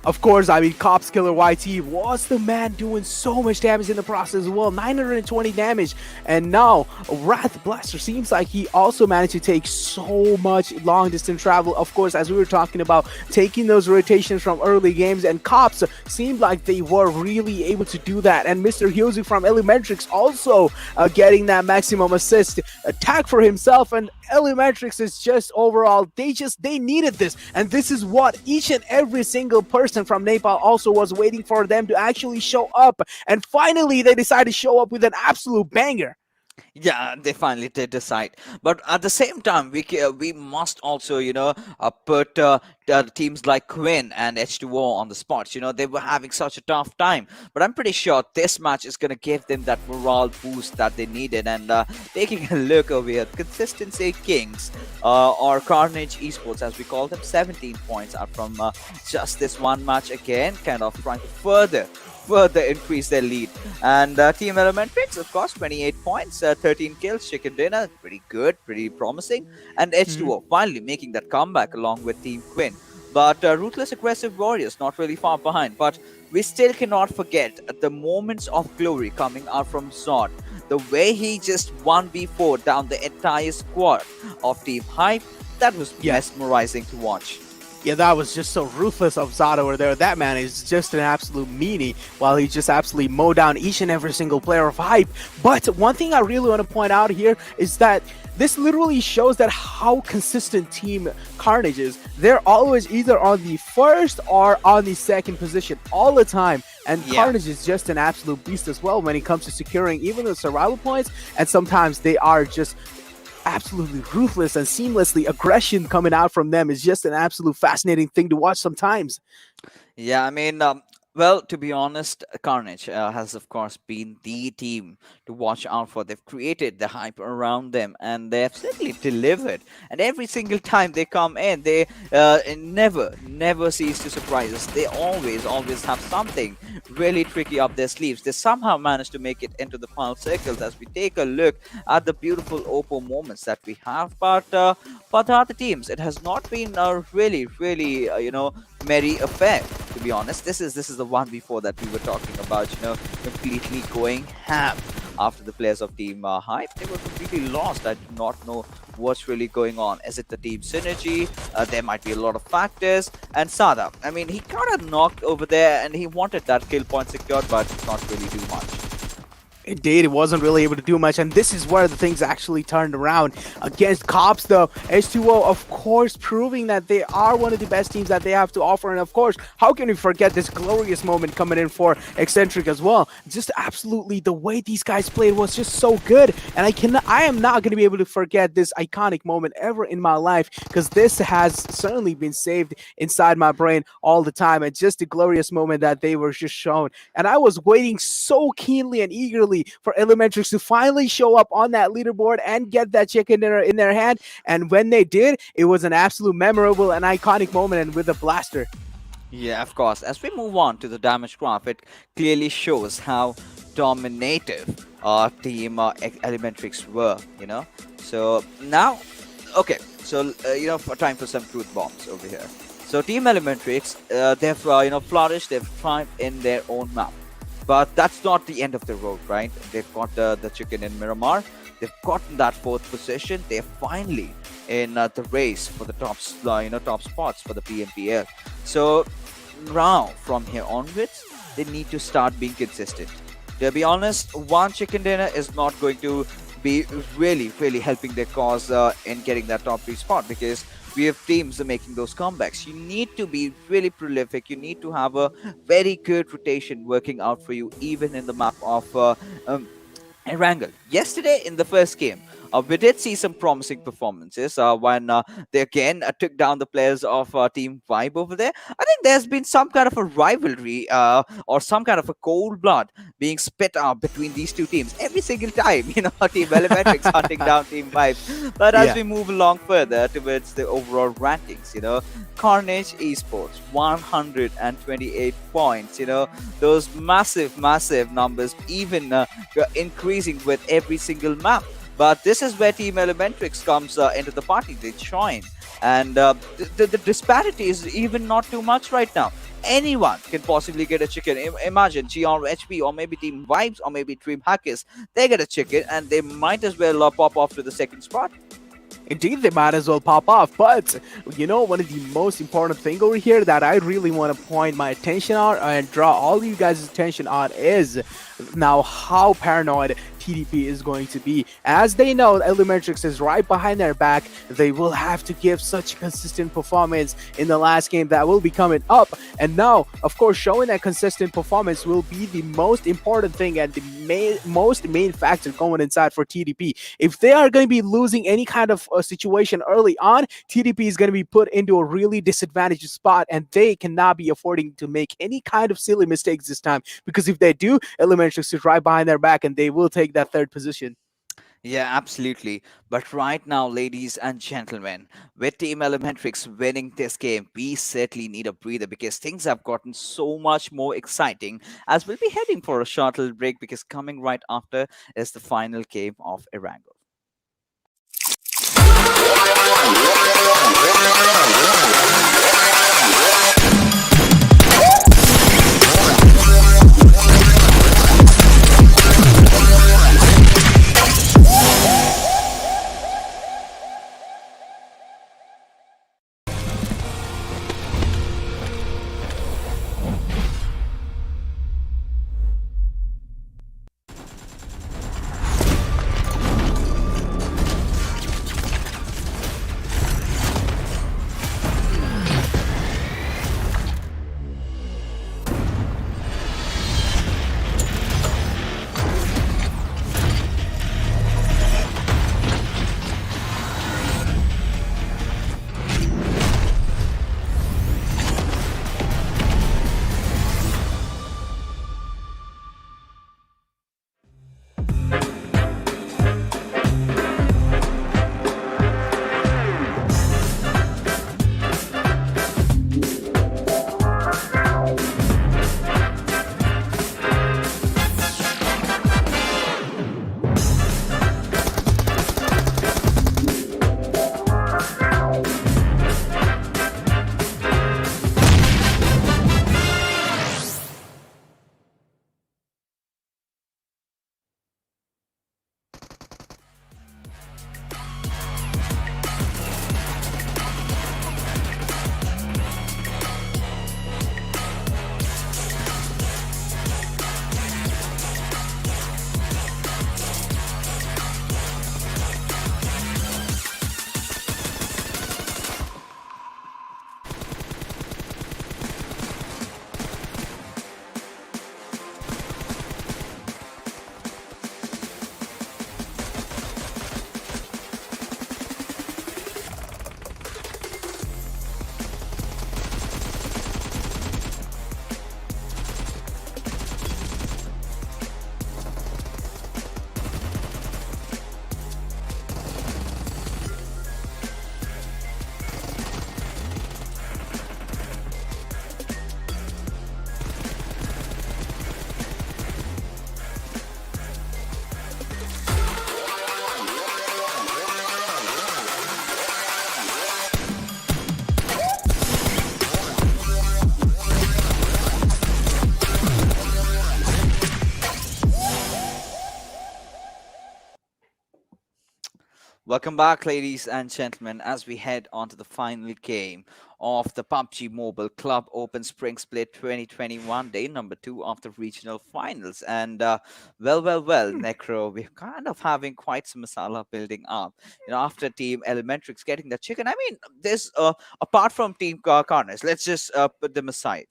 Of course, I mean, Cops Killer YT was the man doing so much damage in the process as well, 920 damage. And now, Wrath Blaster seems like he also managed to take so much long-distance travel. Of course, as we were talking about, taking those rotations from early games, and Cops seemed like they were really able to do that. And Mr. Hyozu from Elementrix also getting that maximum assist attack for himself. And Elementrix is just overall, they needed this. And this is what each and every single person from Nepal also was waiting for them to actually show up. And finally, they decided to show up with an absolute banger. Yeah, they finally did decide. But at the same time, we must also, put teams like KWIN and H2o on the spots. You know, they were having such a tough time. But I'm pretty sure this match is going to give them that morale boost that they needed. And taking a look over here, Consistency Kings, or Carnage Esports, as we call them, 17 points out from just this one match again, kind of trying to further increase their lead. And Team Elementrix, of course, 28 points, 13 kills, chicken dinner, pretty good, pretty promising. And H2o finally making that comeback along with Team KWIN. But Ruthless Aggressive Warriors not really far behind. But we still cannot forget the moments of glory coming out from Zod. The way he just 1v4 down the entire squad of Team Hype, that was mesmerizing to watch. Yeah, that was just so ruthless of Zod over there. That man is just an absolute meanie, while he just absolutely mowed down each and every single player of Hype. But one thing I really want to point out here is that this literally shows that how consistent Team Carnage is. They're always either on the 1st or on the 2nd position all the time. And Carnage is just an absolute beast as well when it comes to securing even the survival points. And sometimes they are just absolutely ruthless, and seamlessly aggression coming out from them is just an absolute fascinating thing to watch sometimes. Yeah, I mean, well, to be honest, Carnage has, of course, been the team to watch out for. They've created the hype around them, and they have simply delivered. And every single time they come in, they never cease to surprise us. They always have something really tricky up their sleeves. They somehow manage to make it into the final circles as we take a look at the beautiful Oppo moments that we have. But for the other teams, it has not been a really, merry affair, to be honest. This is the one before that we were talking about, completely going ham after the players of Team Hype. They were completely lost. I do not know what's really going on. Is it the team synergy? There might be a lot of factors. And Sada, I mean, he got a knock over there and he wanted that kill point secured, but not really do much. Indeed, it wasn't really able to do much, and this is where the things actually turned around against Cops, though. H2o, of course, proving that they are one of the best teams that they have to offer, and of course, how can we forget this glorious moment coming in for Eccentric as well? Just absolutely, the way these guys played was just so good, and I am not going to be able to forget this iconic moment ever in my life, because this has certainly been saved inside my brain all the time, and just the glorious moment that they were just shown. And I was waiting so keenly and eagerly for Elementrix to finally show up on that leaderboard and get that chicken dinner in their hand. And when they did, it was an absolute memorable and iconic moment, and with a blaster. Yeah, of course. As we move on to the damage graph, it clearly shows how dominative team Elementrix were, you know. So now, okay, so for time for some truth bombs over here. So Team Elementrix, they've flourished, they've thrived in their own map. But that's not the end of the road, right? They've got the chicken in Miramar. They've gotten that 4th position. They're finally in the race for the top spots for the PMPL. So now, from here onwards, they need to start being consistent. To be honest, one chicken dinner is not going to be really helping their cause in getting that top 3 spot, because we have teams making those comebacks. You need to be really prolific. You need to have a very good rotation working out for you, even in the map of Erangel. Yesterday in the first game, we did see some promising performances when they again took down the players of Team Vibe over there. I think there's been some kind of a rivalry or some kind of a cold blood being spit out between these two teams every single time. Team Elementrix hunting down Team Vibe. But as we move along further towards the overall rankings, Carnage Esports, 128 points. Those massive numbers, even increasing with every single map. But this is where Team Elementrix comes into the party. They join. And the disparity is even not too much right now. Anyone can possibly get a chicken. Imagine GRHP or maybe Team Vibes or maybe DreamHackers. They get a chicken and they might as well pop off to the 2nd spot. Indeed, they might as well pop off. But, one of the most important thing over here that I really want to point my attention on and draw all you guys' attention on is now how paranoid TDP is going to be. As they know, Elementrix is right behind their back. They will have to give such consistent performance in the last game that will be coming up. And now, of course, showing that consistent performance will be the most important thing and the main factor going inside for TDP. If they are going to be losing any kind of situation early on, TDP is going to be put into a really disadvantaged spot, and they cannot be affording to make any kind of silly mistakes this time, because if they do, Elementrix is right behind their back and they will take that 3rd position. Yeah, absolutely. But right now, ladies and gentlemen, with Team Elementrix winning this game, we certainly need a breather, because things have gotten so much more exciting as we'll be heading for a short little break, because coming right after is the final game of Erangel. Welcome back, ladies and gentlemen, as we head on to the final game of the PUBG Mobile Club Open Spring Split 2021, day number 2 of the regional finals. And well, Necro, we're kind of having quite some masala building up. After Team Elementrix getting the chicken, I mean, there's apart from Team Carnage, let's just put them aside.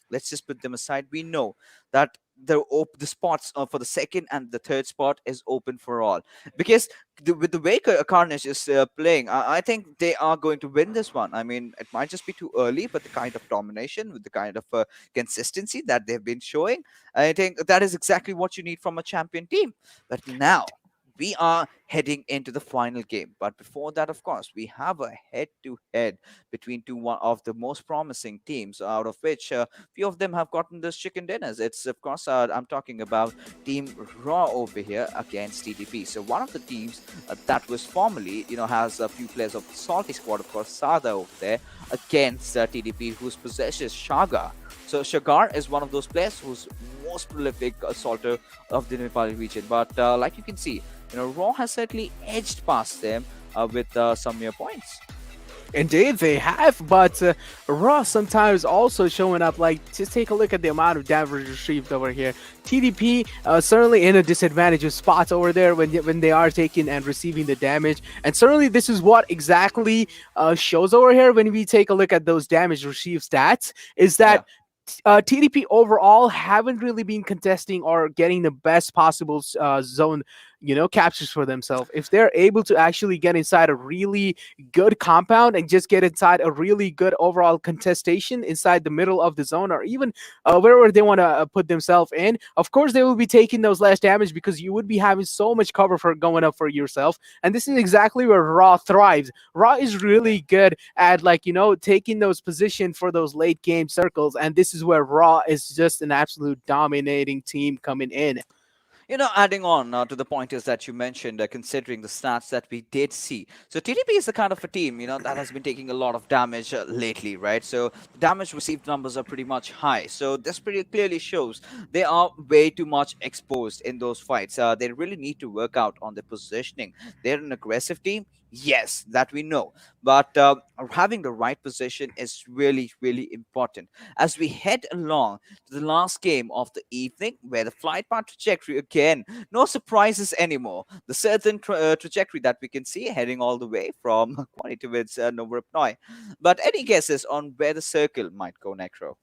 Let's just put them aside. We know that the spots for the second and the third spot is open for all because with the way Carnage is playing, I think they are going to win this one. I mean, it might just be too early, but the kind of domination, with the kind of consistency that they've been showing, I think that is exactly what you need from a champion team. But now we are heading into the final game. But before that, of course, we have a head-to-head between one of the most promising teams, out of which few of them have gotten this chicken dinners. It's of course I'm talking about Team Raw over here against TDP. So one of the teams that was formerly, has a few players of the Salty squad, of course, Sada over there against TDP, whose possesses Shaga. So Shagar is one of those players who's most prolific assaulter of the Nepal region. But like you can see, Raw has certainly edged past them with some mere points. Indeed, they have, but Raw sometimes also showing up. Like, just take a look at the amount of damage received over here. TDP certainly in a disadvantageous spot over there when they are taking and receiving the damage, and certainly this is what exactly shows over here when we take a look at those damage received stats. Is that TDP overall haven't really been contesting or getting the best possible zone, captures for themselves. If they're able to actually get inside a really good compound and just get inside a really good overall contestation inside the middle of the zone, or even wherever they want to put themselves in, of course they will be taking those less damage because you would be having so much cover for going up for yourself. And this is exactly where Raw thrives. Raw is really good at taking those position for those late game circles, and this is where Raw is just an absolute dominating team coming in. Adding on to the pointers that you mentioned, considering the stats that we did see. So TDP is the kind of a team, that has been taking a lot of damage lately, right? So the damage received numbers are pretty much high. So this pretty clearly shows they are way too much exposed in those fights. They really need to work out on their positioning. They're an aggressive team. Yes, that we know. But having the right position is really, really important. As we head along to the last game of the evening, where the flight path trajectory again, no surprises anymore. The certain trajectory that we can see heading all the way from Kwani towards Novorapnoi. But any guesses on where the circle might go, Necro?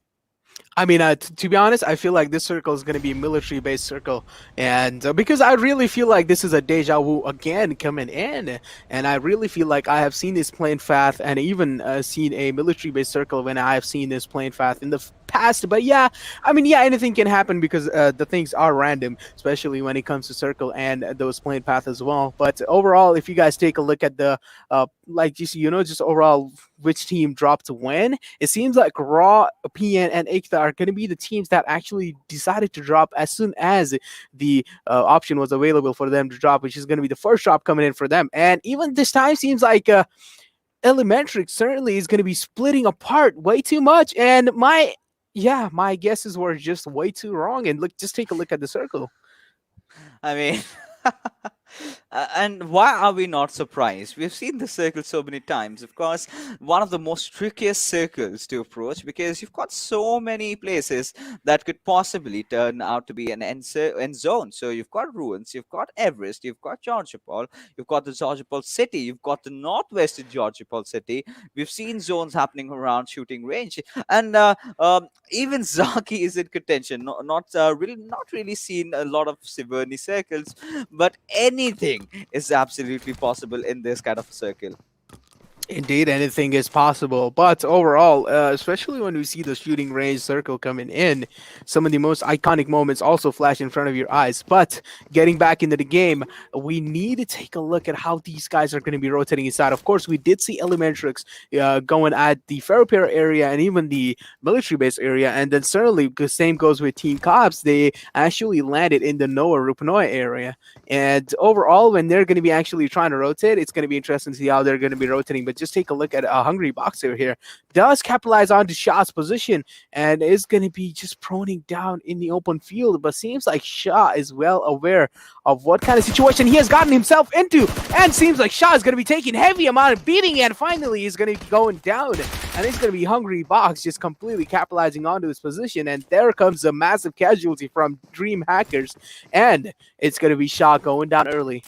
I mean, to be honest, I feel like this circle is going to be a military-based circle, and because I really feel like this is a deja vu again coming in, and I really feel like I have seen this playing path and even seen a military-based circle when I have seen this playing path in the past. But yeah, I mean, yeah, anything can happen because the things are random, especially when it comes to circle and those playing paths as well. But overall, if you guys take a look at the just overall which team dropped to win, it seems like Raw, PN, and Ekta are going to be the teams that actually decided to drop as soon as the option was available for them to drop, which is going to be the first drop coming in for them. And even this time seems like Elementrix certainly is going to be splitting apart way too much. And my guesses were just way too wrong. And just take a look at the circle. I mean, and why are we not surprised? We've seen the circle so many times. Of course, one of the most trickiest circles to approach because you've got so many places that could possibly turn out to be an end zone. So you've got Ruins, you've got Everest, you've got Georgopol, you've got the Georgopol city, you've got the northwestern Georgopol city. We've seen zones happening around shooting range, and even Zaki is in contention. Not really seen a lot of Siverni circles, but anything is absolutely possible in this kind of circle. Indeed, anything is possible. But overall, especially when we see the shooting range circle coming in, some of the most iconic moments also flash in front of your eyes. But getting back into the game, we need to take a look at how these guys are going to be rotating inside. Of course, we did see Elementrix going at the Ferropera area and even the military base area. And then certainly, the same goes with Team Cops. They actually landed in the Noah Rupanoi area. And overall, when they're going to be actually trying to rotate, it's going to be interesting to see how they're going to be rotating. But just take a look at a Hungry Boxer here. Does capitalize onto Shah's position and is going to be just proning down in the open field. But seems like Shah is well aware of what kind of situation he has gotten himself into. And seems like Shah is going to be taking heavy amount of beating. And finally, he's going to be going down. And it's going to be Hungry Box just completely capitalizing onto his position. And there comes a massive casualty from DreamHackers. And it's going to be Shah going down early.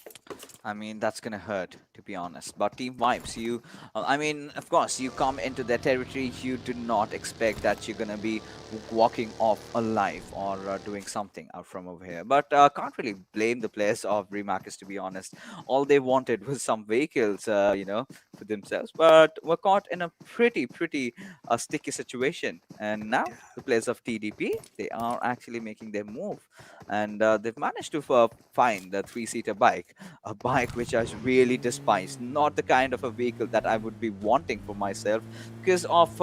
I mean, that's gonna hurt, to be honest. But Team Vibes, I mean, of course, you come into their territory, you do not expect that you're gonna be walking off alive or doing something out from over here. But can't really blame the players of Remakers, to be honest. All they wanted was some vehicles, for themselves, but were caught in a pretty sticky situation. And now the players of TDP, they are actually making their move, and they've managed to find the three-seater bike, a bike which I really despise, not the kind of a vehicle that I would be wanting for myself because of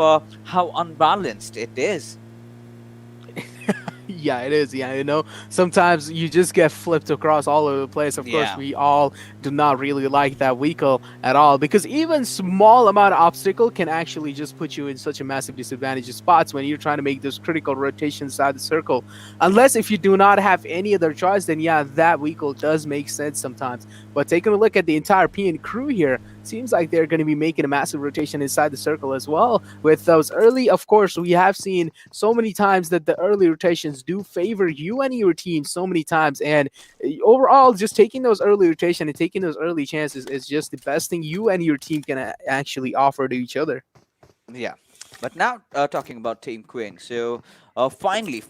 how unbalanced it is. Yeah, it is. Yeah, sometimes you just get flipped across all over the place. Of course, Yeah. we all do not really like that vehicle at all because even small amount of obstacle can actually just put you in such a massive disadvantage spots when you're trying to make those critical rotations inside the circle. Unless if you do not have any other choice, then yeah, that vehicle does make sense sometimes. But taking a look at the entire PN crew here, seems like they're going to be making a massive rotation inside the circle as well. With those early, of course, we have seen so many times that the early rotations do favor you and your team so many times. And overall, just taking those early rotation and taking those early chances is just the best thing you and your team can actually offer to each other. Yeah. But now talking about Team KWIN, so finally,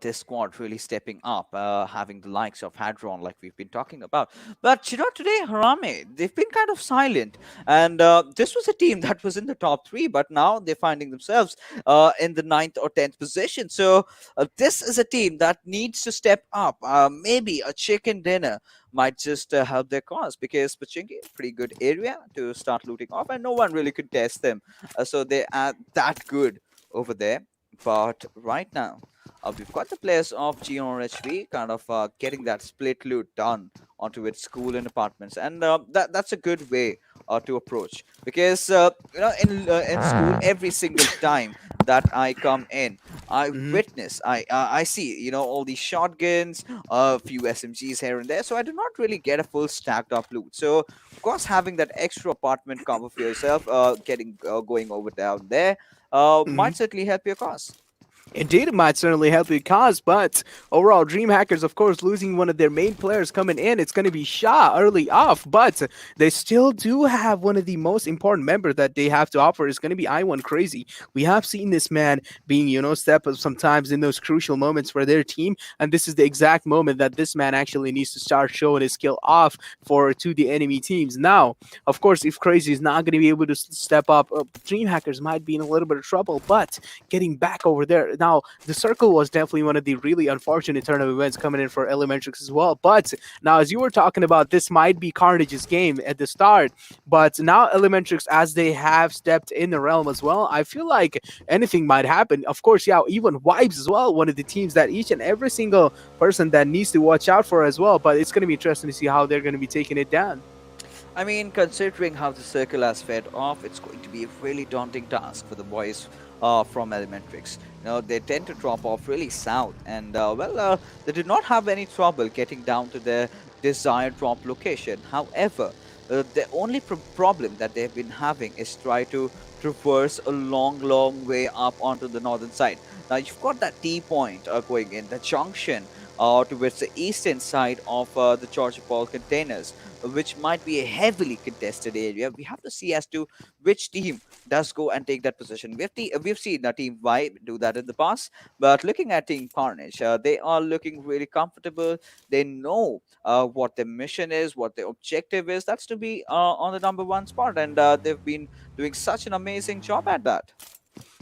this squad really stepping up, having the likes of Hadron, like we've been talking about. But today Harame, they've been kind of silent, and this was a team that was in the top three, but now they're finding themselves in the ninth or 10th position. So this is a team that needs to step up. Maybe a chicken dinner might just help their cause, because Pachinki, pretty good area to start looting off, and no one really could test them. So they are that good over there. But right now, we've got the players of GRHV kind of getting that split loot done onto its school and apartments, and that's a good way to approach, because in school, every single time that I come in, I Mhm. witness, I see all these shotguns, a few SMGs here and there, so I do not really get a full stacked up loot. So of course, having that extra apartment cover for yourself, getting going over down there, might certainly help your cause. Indeed, it might certainly help your cause, but overall, DreamHackers, of course, losing one of their main players coming in, it's going to be Shah early off, but they still do have one of the most important members that they have to offer is going to be I1 Crazy. We have seen this man being, step up sometimes in those crucial moments for their team, and this is the exact moment that this man actually needs to start showing his skill off to the enemy teams. Now, of course, if Crazy is not going to be able to step up, DreamHackers might be in a little bit of trouble, but getting back over there, now, the circle was definitely one of the really unfortunate turn of events coming in for Elementrix as well. But now, as you were talking about, this might be Carnage's game at the start. But now, Elementrix, as they have stepped in the realm as well, I feel like anything might happen. Of course, yeah, even Vibes as well, one of the teams that each and every single person that needs to watch out for as well. But it's going to be interesting to see how they're going to be taking it down. I mean, considering how the circle has fed off, it's going to be a really daunting task for the boys from Elementrix. They tend to drop off really south, and they did not have any trouble getting down to their desired drop location. However, the only problem that they've been having is try to traverse a long way up onto the northern side. Now, you've got that T point going in, the junction towards the eastern side of the Georgia Paul containers, which might be a heavily contested area. We have to see as to which team does go and take that position. We've seen Team Y do that in the past, but looking at Team Carnage, they are looking really comfortable. They know what their mission is, what their objective is. That's to be on the number one spot, and they've been doing such an amazing job at that.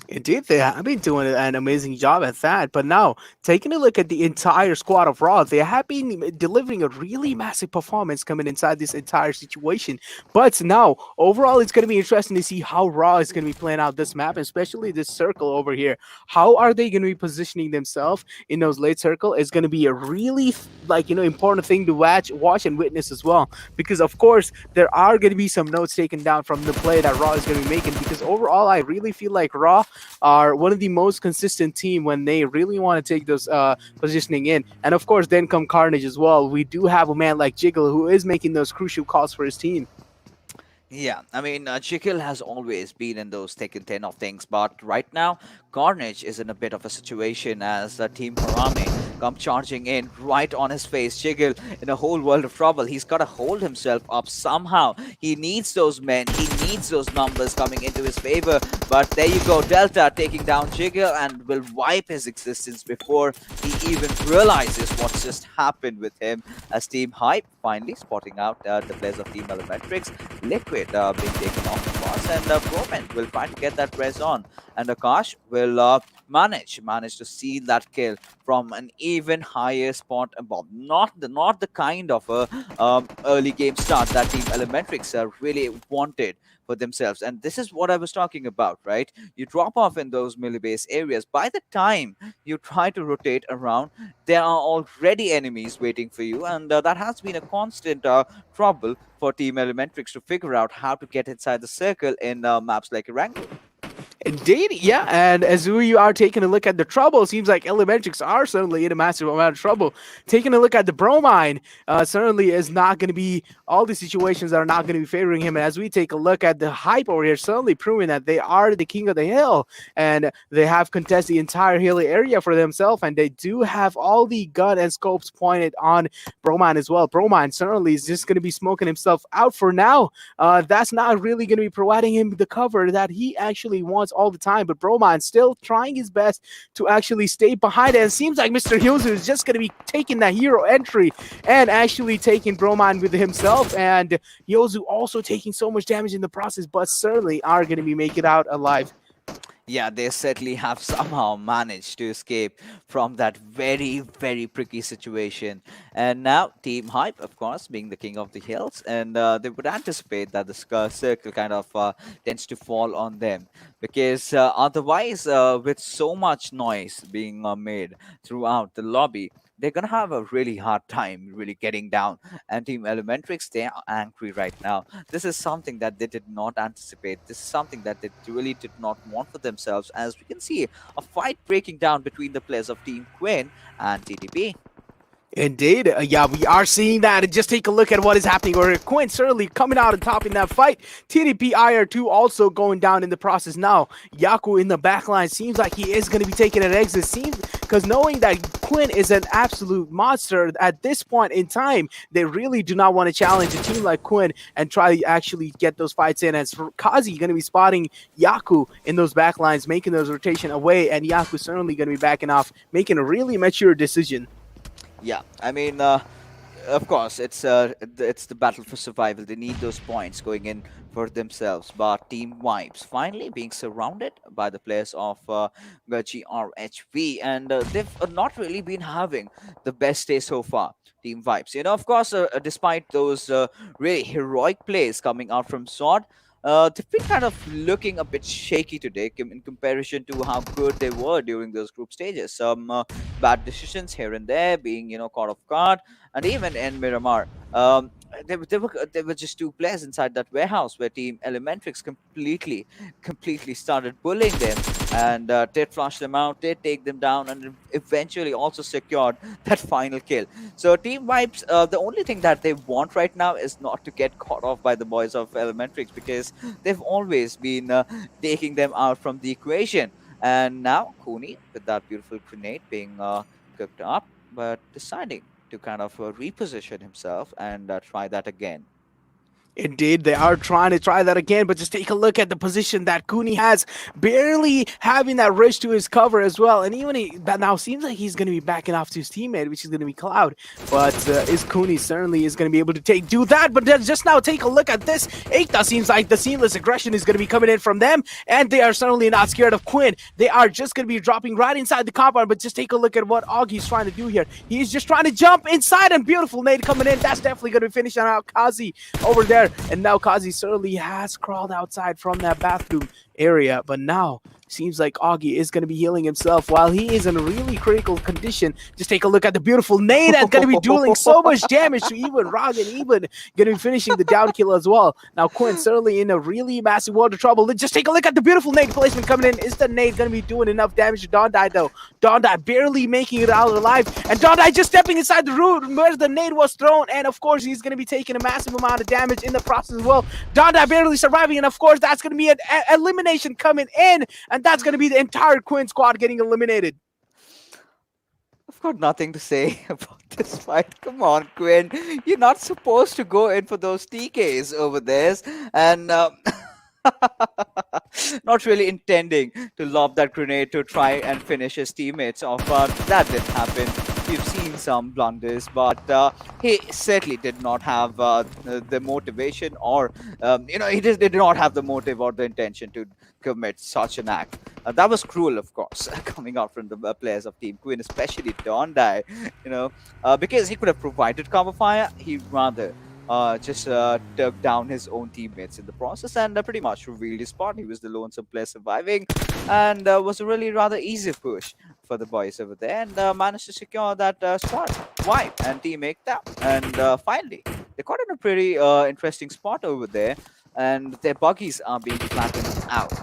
Indeed, they have been doing an amazing job at that. But now, taking a look at the entire squad of Raw, they have been delivering a really massive performance coming inside this entire situation. But now, overall, it's going to be interesting to see how Raw is going to be playing out this map, especially this circle over here. How are they going to be positioning themselves in those late circle? Is going to be a really important thing to watch and witness as well. Because of course, there are going to be some notes taken down from the play that Raw is going to be making. Because overall, I really feel like Raw are one of the most consistent team when they really want to take those positioning in. And of course, then come Carnage as well. We do have a man like Jiggle who is making those crucial calls for his team. Yeah, I mean, Jekyll has always been in those thick and thin of things, but right now, Carnage is in a bit of a situation as Team Harame come charging in right on his face. Jekyll in a whole world of trouble. He's got to hold himself up somehow. He needs those men, he needs those numbers coming into his favor. But there you go, Delta taking down Jekyll and will wipe his existence before he even realizes what's just happened with him. As Team Hype finally spotting out the players of Team Elementrix. Liquid being taken off the boss, and Broman will try to get that res on, and Akash will manage to seal that kill from an even higher spot above. Not the kind of a early game start that Team Elementrix really wanted for themselves, and this is what I was talking about, right? You drop off in those melee base areas. By the time you try to rotate around, there are already enemies waiting for you, and that has been a constant trouble for Team Elementrix to figure out how to get inside the circle in maps like Erangel. Indeed, yeah. And as we are taking a look at the trouble, seems like Elementrix are certainly in a massive amount of trouble. Taking a look at the Bromine, certainly is not going to be all the situations that are not going to be favoring him. And as we take a look at the hype over here, certainly proving that they are the king of the hill and they have contested the entire hilly area for themselves. And they do have all the gun and scopes pointed on Bromine as well. Bromine certainly is just going to be smoking himself out for now. That's not really going to be providing him the cover that he actually wants all the time. But Broman still trying his best to actually stay behind it. And it seems like Mr. Hyozu is just going to be taking that hero entry and actually taking Broman with himself. And Hyozu also taking so much damage in the process, but certainly are going to be making it out alive. Yeah, they certainly have somehow managed to escape from that very, very tricky situation. And now, Team Hype, of course, being the king of the hills, and they would anticipate that the circle kind of tends to fall on them because otherwise, with so much noise being made throughout the lobby, they're gonna have a really hard time really getting down. And Team Elementrix, they are angry right now. This is something that they did not anticipate. This is something that they really did not want for themselves. As we can see, a fight breaking down between the players of Team KWIN and TTP. Indeed. Yeah, we are seeing that. And just take a look at what is happening over here. Quinn certainly coming out and top in that fight. TDP IR2 also going down in the process now. Yaku in the back line seems like he is going to be taking an exit. Seems because knowing that Quinn is an absolute monster at this point in time, they really do not want to challenge a team like Quinn and try to actually get those fights in. As Kazi going to be spotting Yaku in those back lines, making those rotation away, and Yaku certainly going to be backing off, making a really mature decision. Yeah, I mean, of course, it's the battle for survival. They need those points going in for themselves. But Team Vibes finally being surrounded by the players of GRHV, and they've not really been having the best day so far. Team Vibes, of course, despite those really heroic plays coming out from Sword. They've been kind of looking a bit shaky today in comparison to how good they were during those group stages. Some bad decisions here and there being, caught off guard, and even in Miramar. There were just two players inside that warehouse where Team Elementrix completely started bullying them and did flush them out, did take them down, and eventually also secured that final kill. So Team Vibes, the only thing that they want right now is not to get caught off by the boys of Elementrix because they've always been taking them out from the equation. And now Kuni with that beautiful grenade being cooked up, but deciding to kind of reposition himself and try that again. Indeed, they are trying to try that again, but just take a look at the position that KWIN has, barely having that rush to his cover as well. And even that now seems like he's going to be backing off to his teammate, which is going to be Cloud. But is KWIN certainly is going to be able to do that. But then just now take a look at this. Ekta seems like the seamless aggression is going to be coming in from them, and they are certainly not scared of KWIN. They are just going to be dropping right inside the compound. But just take a look at what Augie's trying to do here. He's just trying to jump inside, and beautiful nade coming in. That's definitely going to be finishing out Kazi over there. And now Kazi certainly has crawled outside from that bathroom area, but now seems like Augie is going to be healing himself while he is in a really critical condition. Just take a look at the beautiful nade that's going to be dealing so much damage to even Rog, and even going to be finishing the down kill as well. Now KWIN certainly in a really massive world of trouble. Just take a look at the beautiful nade placement coming in. Is the nade going to be doing enough damage to Dondai though? Dondai barely making it out alive, and Dondai just stepping inside the room where the nade was thrown, and of course he's going to be taking a massive amount of damage in the process as well. Dondai barely surviving, and of course that's going to be an elimination coming in, and that's going to be the entire KWIN squad getting eliminated. I've got nothing to say about this fight. Come on, KWIN. You're not supposed to go in for those TKs over there. And not really intending to lob that grenade to try and finish his teammates off, but that didn't happen. We've seen some blunders, but he certainly did not have the motivation, or he just did not have the motive or the intention to commit such an act. That was cruel, of course, coming out from the players of Team KWIN, especially Dondai, because he could have provided cover fire. He rather just took down his own teammates in the process, and pretty much revealed his spot. He was the lonesome player surviving, and was a really rather easy push for the boys over there, and managed to secure that spot. Wipe and Team Ekta, and finally they got in a pretty interesting spot over there, and their buggies are being flattened out.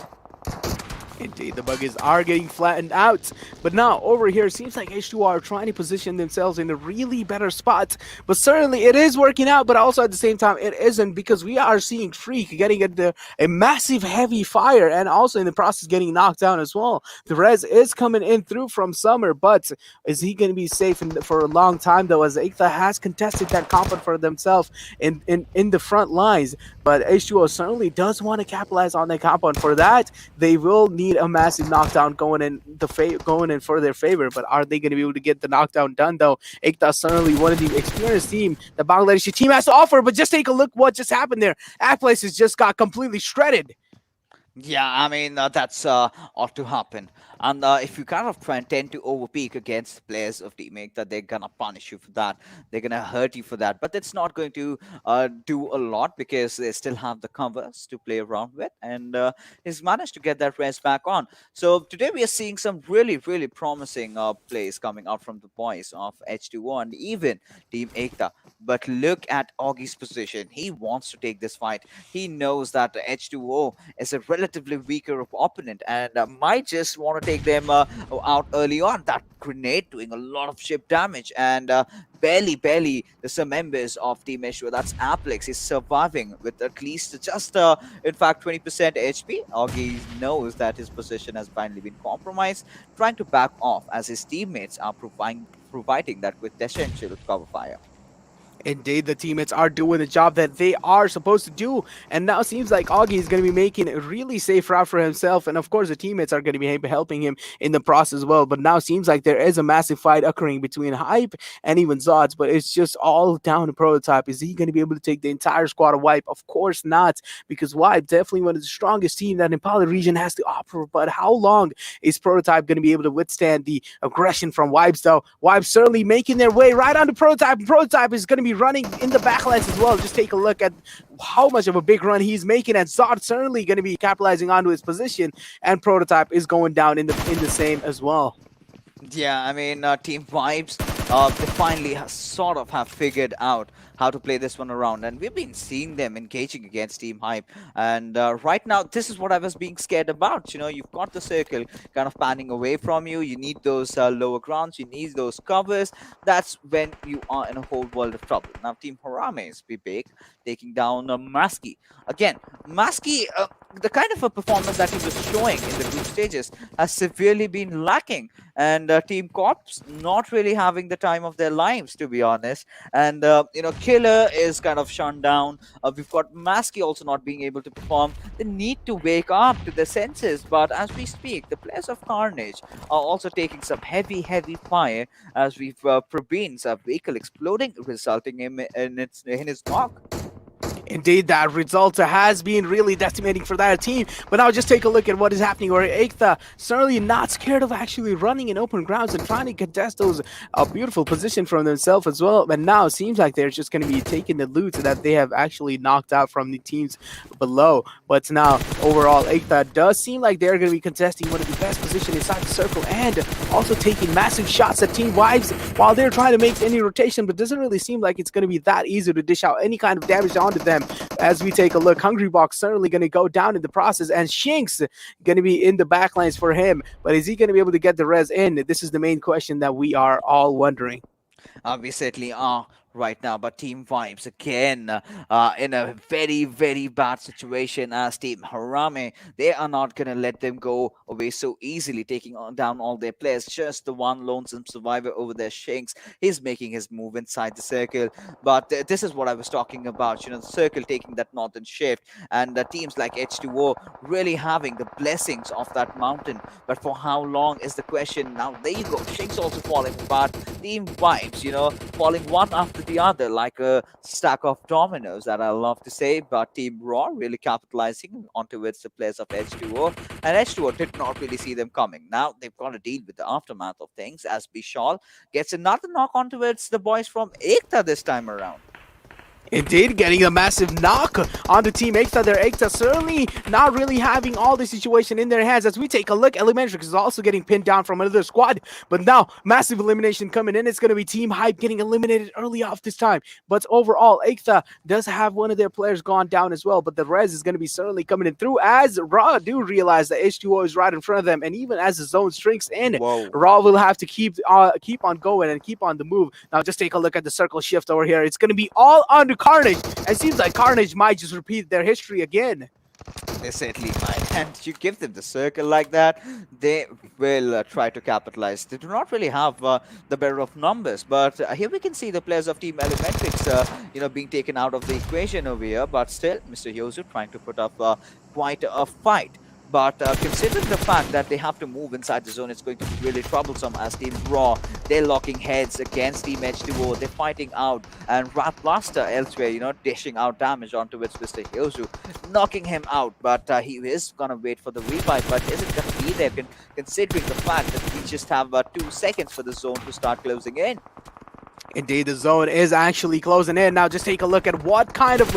Indeed, the buggies are getting flattened out. But now, over here, it seems like H2o are trying to position themselves in a really better spot. But certainly, it is working out, but also at the same time, it isn't, because we are seeing Freak getting a massive heavy fire, and also in the process getting knocked down as well. The res is coming in through from Summer, but is he going to be safe for a long time, though, as Ekta has contested that compound for themselves in the front lines. But H2o certainly does want to capitalize on that compound. For that, they will need a massive knockdown going in for their favor. But are they going to be able to get the knockdown done, though? Ekta certainly one of the experienced team the Bangladeshi team has to offer. But just take a look what just happened there. Atlas has just got completely shredded. Yeah, I mean, that's ought to happen. And if you kind of tend to overpeak against players of Team Ekta, they're going to punish you for that. They're going to hurt you for that. But it's not going to do a lot, because they still have the covers to play around with. And he's managed to get that rest back on. So today we are seeing some really, really promising plays coming out from the boys of H2o and even Team Ekta. But look at Augie's position. He wants to take this fight. He knows that H2o is a relatively weaker opponent, and might just want to take them out early on. That grenade doing a lot of ship damage, and barely some members of Team H2o, that's Aplex, is surviving with at least just in fact 20% HP. Augie knows that his position has finally been compromised, trying to back off as his teammates are providing that with essential cover fire. Indeed, the teammates are doing the job that they are supposed to do, and now seems like Augie is going to be making a really safe route for himself, and of course the teammates are going to be helping him in the process as well. But now seems like there is a massive fight occurring between Hype and even Zods, but it's just all down to Prototype. Is he going to be able to take the entire squad of Wipe? Of course not, because Wipe definitely one of the strongest team that Nepal region has to offer. But how long is Prototype going to be able to withstand the aggression from Wipes, though? Wipes certainly making their way right onto Prototype, and Prototype is going to be running in the backlines as well. Just take a look at how much of a big run he's making, and Zod certainly going to be capitalizing onto his position, and Prototype is going down in the same as well. Yeah, I mean, Team Vibes, they finally sort of have figured out how to play this one around, and we've been seeing them engaging against Team Hype, and right now this is what I was being scared about. You've got the circle kind of panning away from you. You need those lower grounds, you need those covers. That's when you are in a whole world of trouble. Now Team Harame is big, taking down Maski. Again, Maski, the kind of a performance that he was showing in the group stages has severely been lacking, and Team Corps not really having the time of their lives, to be honest. And Killer is kind of shut down. We've got Maski also not being able to perform. They need to wake up to their senses. But as we speak, the players of Carnage are also taking some heavy fire as we've Probeen's vehicle exploding, resulting in his knock. Indeed, that result has been really decimating for that team. But now just take a look at what is happening where Ekta certainly not scared of actually running in open grounds and trying to contest those beautiful position from themselves as well. But now it seems like they're just going to be taking the loot that they have actually knocked out from the teams below. But now overall, Ekta does seem like they're going to be contesting one of the best positions inside the circle and also taking massive shots at Team Vibes while they're trying to make any rotation. But doesn't really seem like it's going to be that easy to dish out any kind of damage onto them. As we take a look, Hungry Box certainly going to go down in the process, and Shinx going to be in the backlines for him. But is he going to be able to get the res in? This is the main question that we are all wondering. We certainly are right now, but Team Vibes again in a very bad situation as Team Harame. They are not going to let them go away so easily, taking down all their players. Just the one lonesome survivor over there, Shinx. He's making his move inside the circle, but this is what I was talking about, the circle taking that northern shift, and teams like H2o really having the blessings of that mountain. But for how long is the question. Now there you go, Shinx also falling apart. Team Vibes, falling one after the other like a stack of dominoes, that I love to say. But Team Raw really capitalizing onto its the players of H2o, and H2o did not really see them coming. Now they've got to deal with the aftermath of things as Bishal gets another knock onto the boys from Ekta this time around. Indeed, getting a massive knock onto Team Ekta there. Ekta certainly not really having all the situation in their hands. As we take a look, Elementrix is also getting pinned down from another squad. But now, massive elimination coming in. It's going to be Team Hype getting eliminated early off this time. But overall, Ekta does have one of their players gone down as well. But the res is going to be certainly coming in through as Raw do realize that H2o is right in front of them. And even as the zone shrinks in, Raw will have to keep on going and keep on the move. Now, just take a look at the circle shift over here. It's going to be all under Carnage. It seems like Carnage might just repeat their history again. They certainly might. And you give them the circle like that, they will try to capitalize. They do not really have the better of numbers. But here we can see the players of Team Elementrix, being taken out of the equation over here. But still, Mr. Yozu trying to put up quite a fight. But considering the fact that they have to move inside the zone, it's going to be really troublesome as Team Raw. They're locking heads against Team H2o. They're fighting out. And Rat Blaster elsewhere, dishing out damage onto its Mr. Hyozu, knocking him out. But he is going to wait for the revive, but isn't going to be there considering the fact that we just have 2 seconds for the zone to start closing in. Indeed, the zone is actually closing in. Now, just take a look at what kind of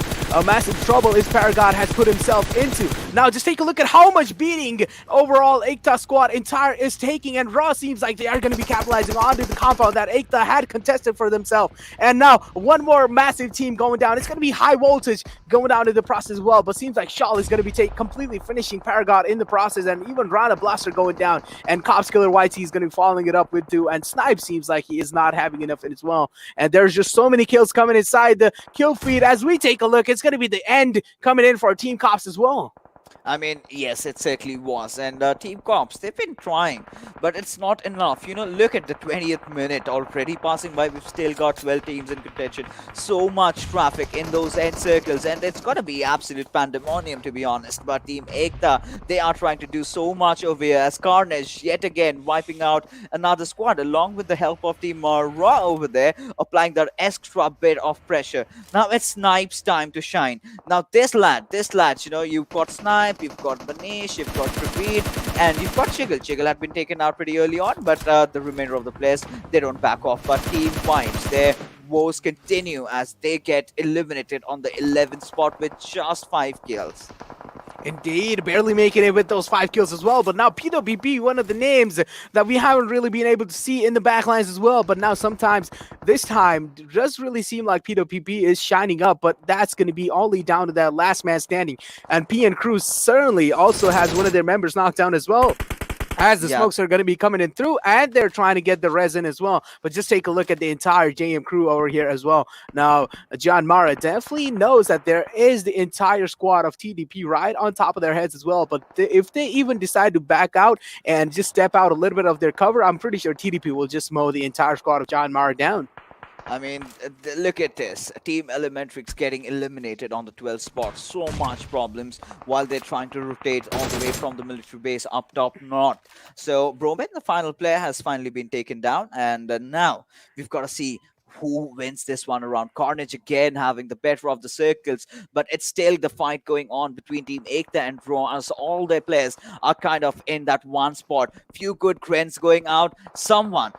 massive trouble is Paragon has put himself into. Now, just take a look at how much beating overall Ekta squad entire is taking. And Raw seems like they are going to be capitalizing onto the compound that Ekta had contested for themselves. And now, one more massive team going down. It's going to be high voltage going down in the process as well. But seems like Shaw is going to be completely finishing Paragon in the process. And even Rana Blaster going down. And Cops Killer YT is going to be following it up with 2. And Snipe seems like he is not having enough in as well. And there's just so many kills coming inside the kill feed. As we take a look, it's going to be the end coming in for Team Cops as well. I mean, yes, it certainly was. And Team Cops, they've been trying, but it's not enough. Look at the 20th minute already passing by. We've still got 12 teams in contention. So much traffic in those end circles, and it's going to be absolute pandemonium, to be honest. But Team Ekta, they are trying to do so much over here as Carnage, yet again, wiping out another squad, along with the help of Team Raw over there, applying that extra bit of pressure. Now it's Snipe's time to shine. Now this lad, you've got Snipe, you've got Manish, you've got Praveen, and you've got Chiggle. Chiggle had been taken out pretty early on, but the remainder of the players, they don't back off. But Team Vibes, their woes continue as they get eliminated on the 11th spot with just 5 kills. Indeed, barely making it with those 5 kills as well. But now PWP, one of the names that we haven't really been able to see in the backlines as well. But now sometimes, this time, it does really seem like PWP is shining up. But that's going to be only down to that last man standing. And PN Cruz certainly also has one of their members knocked down as well. as the Yeah, smokes are going to be coming in through, and they're trying to get the resin as well. But just take a look at the entire JM crew over here as well. Now, JyanMaara definitely knows that there is the entire squad of TDP right on top of their heads as well. But if they even decide to back out and just step out a little bit of their cover, I'm pretty sure TDP will just mow the entire squad of JyanMaara down. I mean, look at this. Team Elementrix getting eliminated on the 12th spot. So much problems while they're trying to rotate all the way from the military base up top north. So, Broman, the final player, has finally been taken down. And now we've got to see who wins this one around. Carnage again having the better of the circles, but it's still the fight going on between Team Ekta and Raw, as all their players are kind of in that one spot. Few good Krens going out. Someone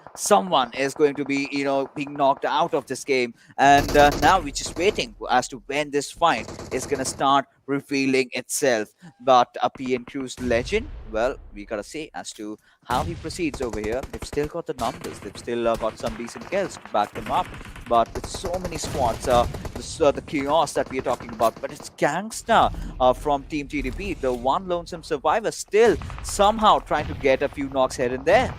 is going to be, being knocked out of this game. And now we're just waiting as to when this fight is going to start revealing itself. But a PN Crew's legend, well, we gotta see as to how he proceeds over here. They've still got the numbers, they've still got some decent kills to back them up, but with so many squads, the chaos that we're talking about. But it's Gangsta from Team TDP, the one lonesome survivor, still somehow trying to get a few knocks here and there.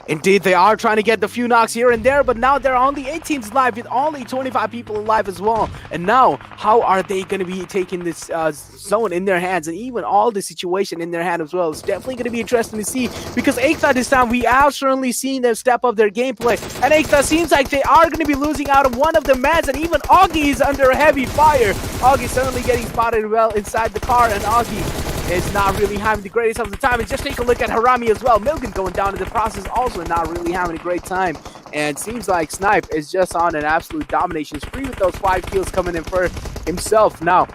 Indeed, they are trying to get the few knocks here and there, but now there are only 8 teams alive with only 25 people alive as well. And now, how are they going to be taking this zone in their hands and even all the situation in their hand as well? It's definitely going to be interesting to see, because Ekta this time, we are certainly seeing them step up their gameplay. And Ekta seems like they are going to be losing out of one of the mans, and even Augie is under heavy fire. Augie certainly getting spotted well inside the car, and Augie is not really having the greatest of the time. And just take a look at Harame as well. Milgan going down in the process, also not really having a great time. And seems like Snipe is just on an absolute domination spree with those 5 kills coming in for himself. Now,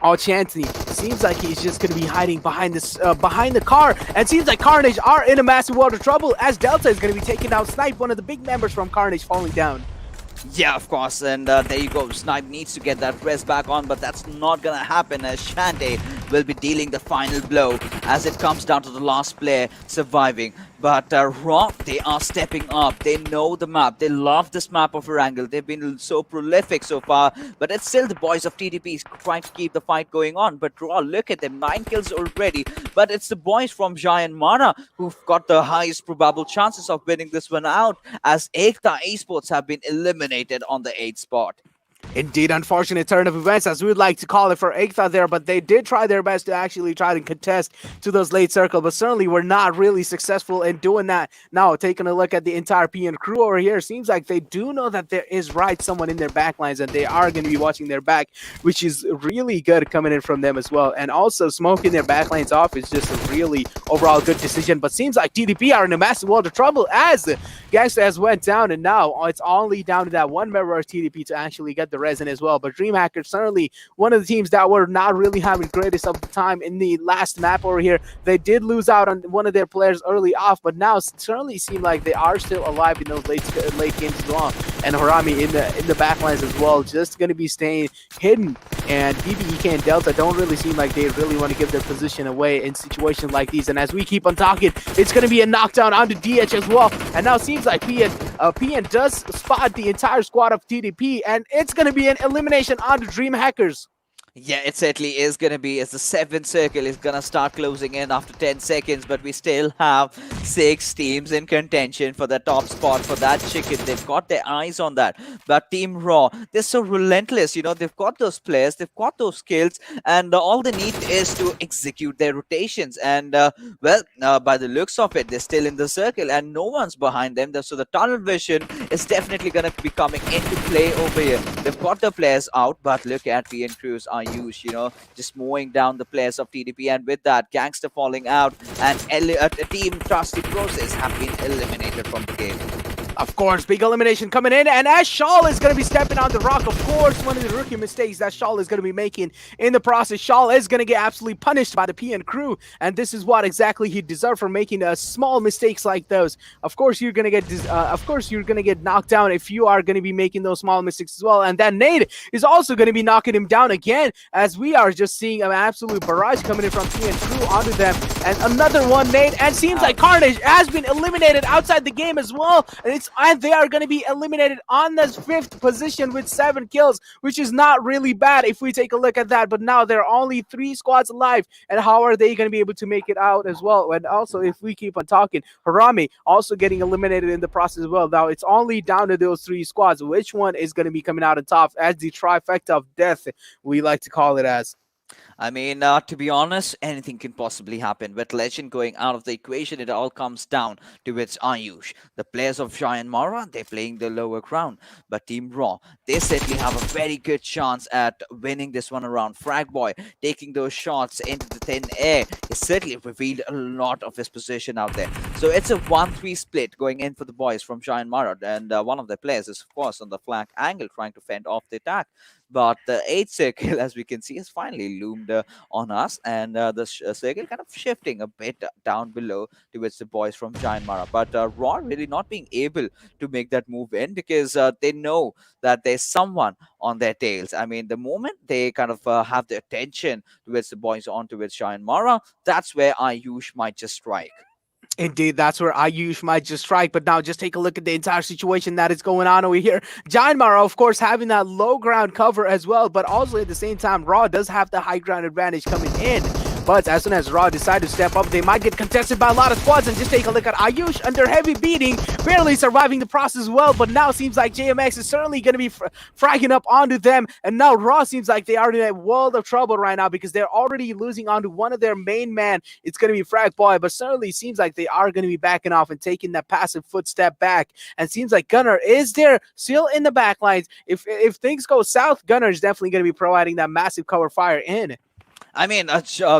All Chantney seems like he's just going to be hiding behind this, behind the car. And seems like Carnage are in a massive world of trouble, as Delta is going to be taking out Snipe, one of the big members from Carnage, falling down. Yeah, of course, and there you go. Snipe needs to get that press back on, but that's not gonna happen, as Shante will be dealing the final blow as it comes down to the last player surviving. But Raw, they are stepping up. They know the map. They love this map of Erangel. They've been so prolific so far, but it's still the boys of TDP trying to keep the fight going on. But Raw, look at them, 9 kills already. But it's the boys from JyanMaara who've got the highest probable chances of winning this one out, as Ekta Esports have been eliminated on the 8th spot. Indeed, unfortunate turn of events, as we would like to call it, for Ekta there, but they did try their best to actually try to contest to those late circle, but certainly were not really successful in doing that. Now, taking a look at the entire PN crew over here, seems like they do know that there is someone in their backlines, and they are going to be watching their back, which is really good coming in from them as well. And also, smoking their backlines off is just a really overall good decision, but seems like TDP are in a massive world of trouble as Gangsta has went down, and now it's only down to that one member of TDP to actually get the resin as well. But DreamHackers, certainly one of the teams that were not really having the greatest of the time in the last map over here. They did lose out on one of their players early off, but now certainly seem like they are still alive in those late games as well. And Harame in the backlines as well, just going to be staying hidden. And BBEK and Delta don't really seem like they really want to give their position away in situations like these. And as we keep on talking, it's going to be a knockdown onto DH as well. And now it seems like PN does spot the entire squad of TDP, and it's going to be an elimination onto DreamHackers. Yeah, it certainly is going to be, as the 7th circle is going to start closing in after 10 seconds, but we still have 6 teams in contention for the top spot for that chicken. They've got their eyes on that. But Team Raw, they're so relentless, they've got those players, they've got those skills, and all they need is to execute their rotations. And, by the looks of it, they're still in the circle and no one's behind them. So the tunnel vision is definitely going to be coming into play over here. They've got the players out, but look at PN Crews are used, just mowing down the players of TDP, and with that, Gangster falling out, and Team Trusty Process have been eliminated from the game. Of course, big elimination coming in, and as Shawl is going to be stepping on the rock, of course, one of the rookie mistakes that Shawl is going to be making in the process. Shawl is going to get absolutely punished by the PN crew, and this is what exactly he deserved for making small mistakes like those. Of course, you're going to get knocked down if you are going to be making those small mistakes as well. And that nade is also going to be knocking him down again, as we are just seeing an absolute barrage coming in from PN crew onto them, and another one nade, and seems like Carnage has been eliminated outside the game as well. And it's and they are going to be eliminated on the 5th position with 7 kills, which is not really bad if we take a look at that. But now there are only 3 squads alive, and how are they going to be able to make it out as well? And also, if we keep on talking, Harame also getting eliminated in the process as well. Now it's only down to those 3 squads. Which one is going to be coming out on top as the trifecta of death, we like to call it as? I mean, to be honest, anything can possibly happen. With Legend going out of the equation, it all comes down to its Ayush. The players of JyanMaara, they're playing the lower ground. But Team Raw, they certainly have a very good chance at winning this one around. Fragboy taking those shots into the thin air. He certainly revealed a lot of his position out there. So it's a 1-3 split going in for the boys from JyanMaara. And one of their players is, of course, on the flank angle trying to fend off the attack. But the 8th circle, as we can see, has finally loomed on us, and the circle kind of shifting a bit down below towards the boys from JyanMaara. But Raw really not being able to make that move in because they know that there's someone on their tails. I mean, the moment they kind of have the attention towards the boys on towards JyanMaara, that's where Ayush might just strike. Indeed, that's where Ayush might just strike. But now just take a look at the entire situation that is going on over here. JyanMaara, of course, having that low ground cover as well, but also at the same time, Raw does have the high ground advantage coming in. But as soon as Raw decide to step up, they might get contested by a lot of squads. And just take a look at Ayush under heavy beating, barely surviving the process as well. But now seems like JMX is certainly going to be fragging up onto them. And now Raw seems like they are in a world of trouble right now because they're already losing onto one of their main man. It's going to be Fragboy, but certainly seems like they are going to be backing off and taking that passive footstep back. And seems like Gunner is there still in the back lines. If things go south, Gunner is definitely going to be providing that massive cover fire in. I mean,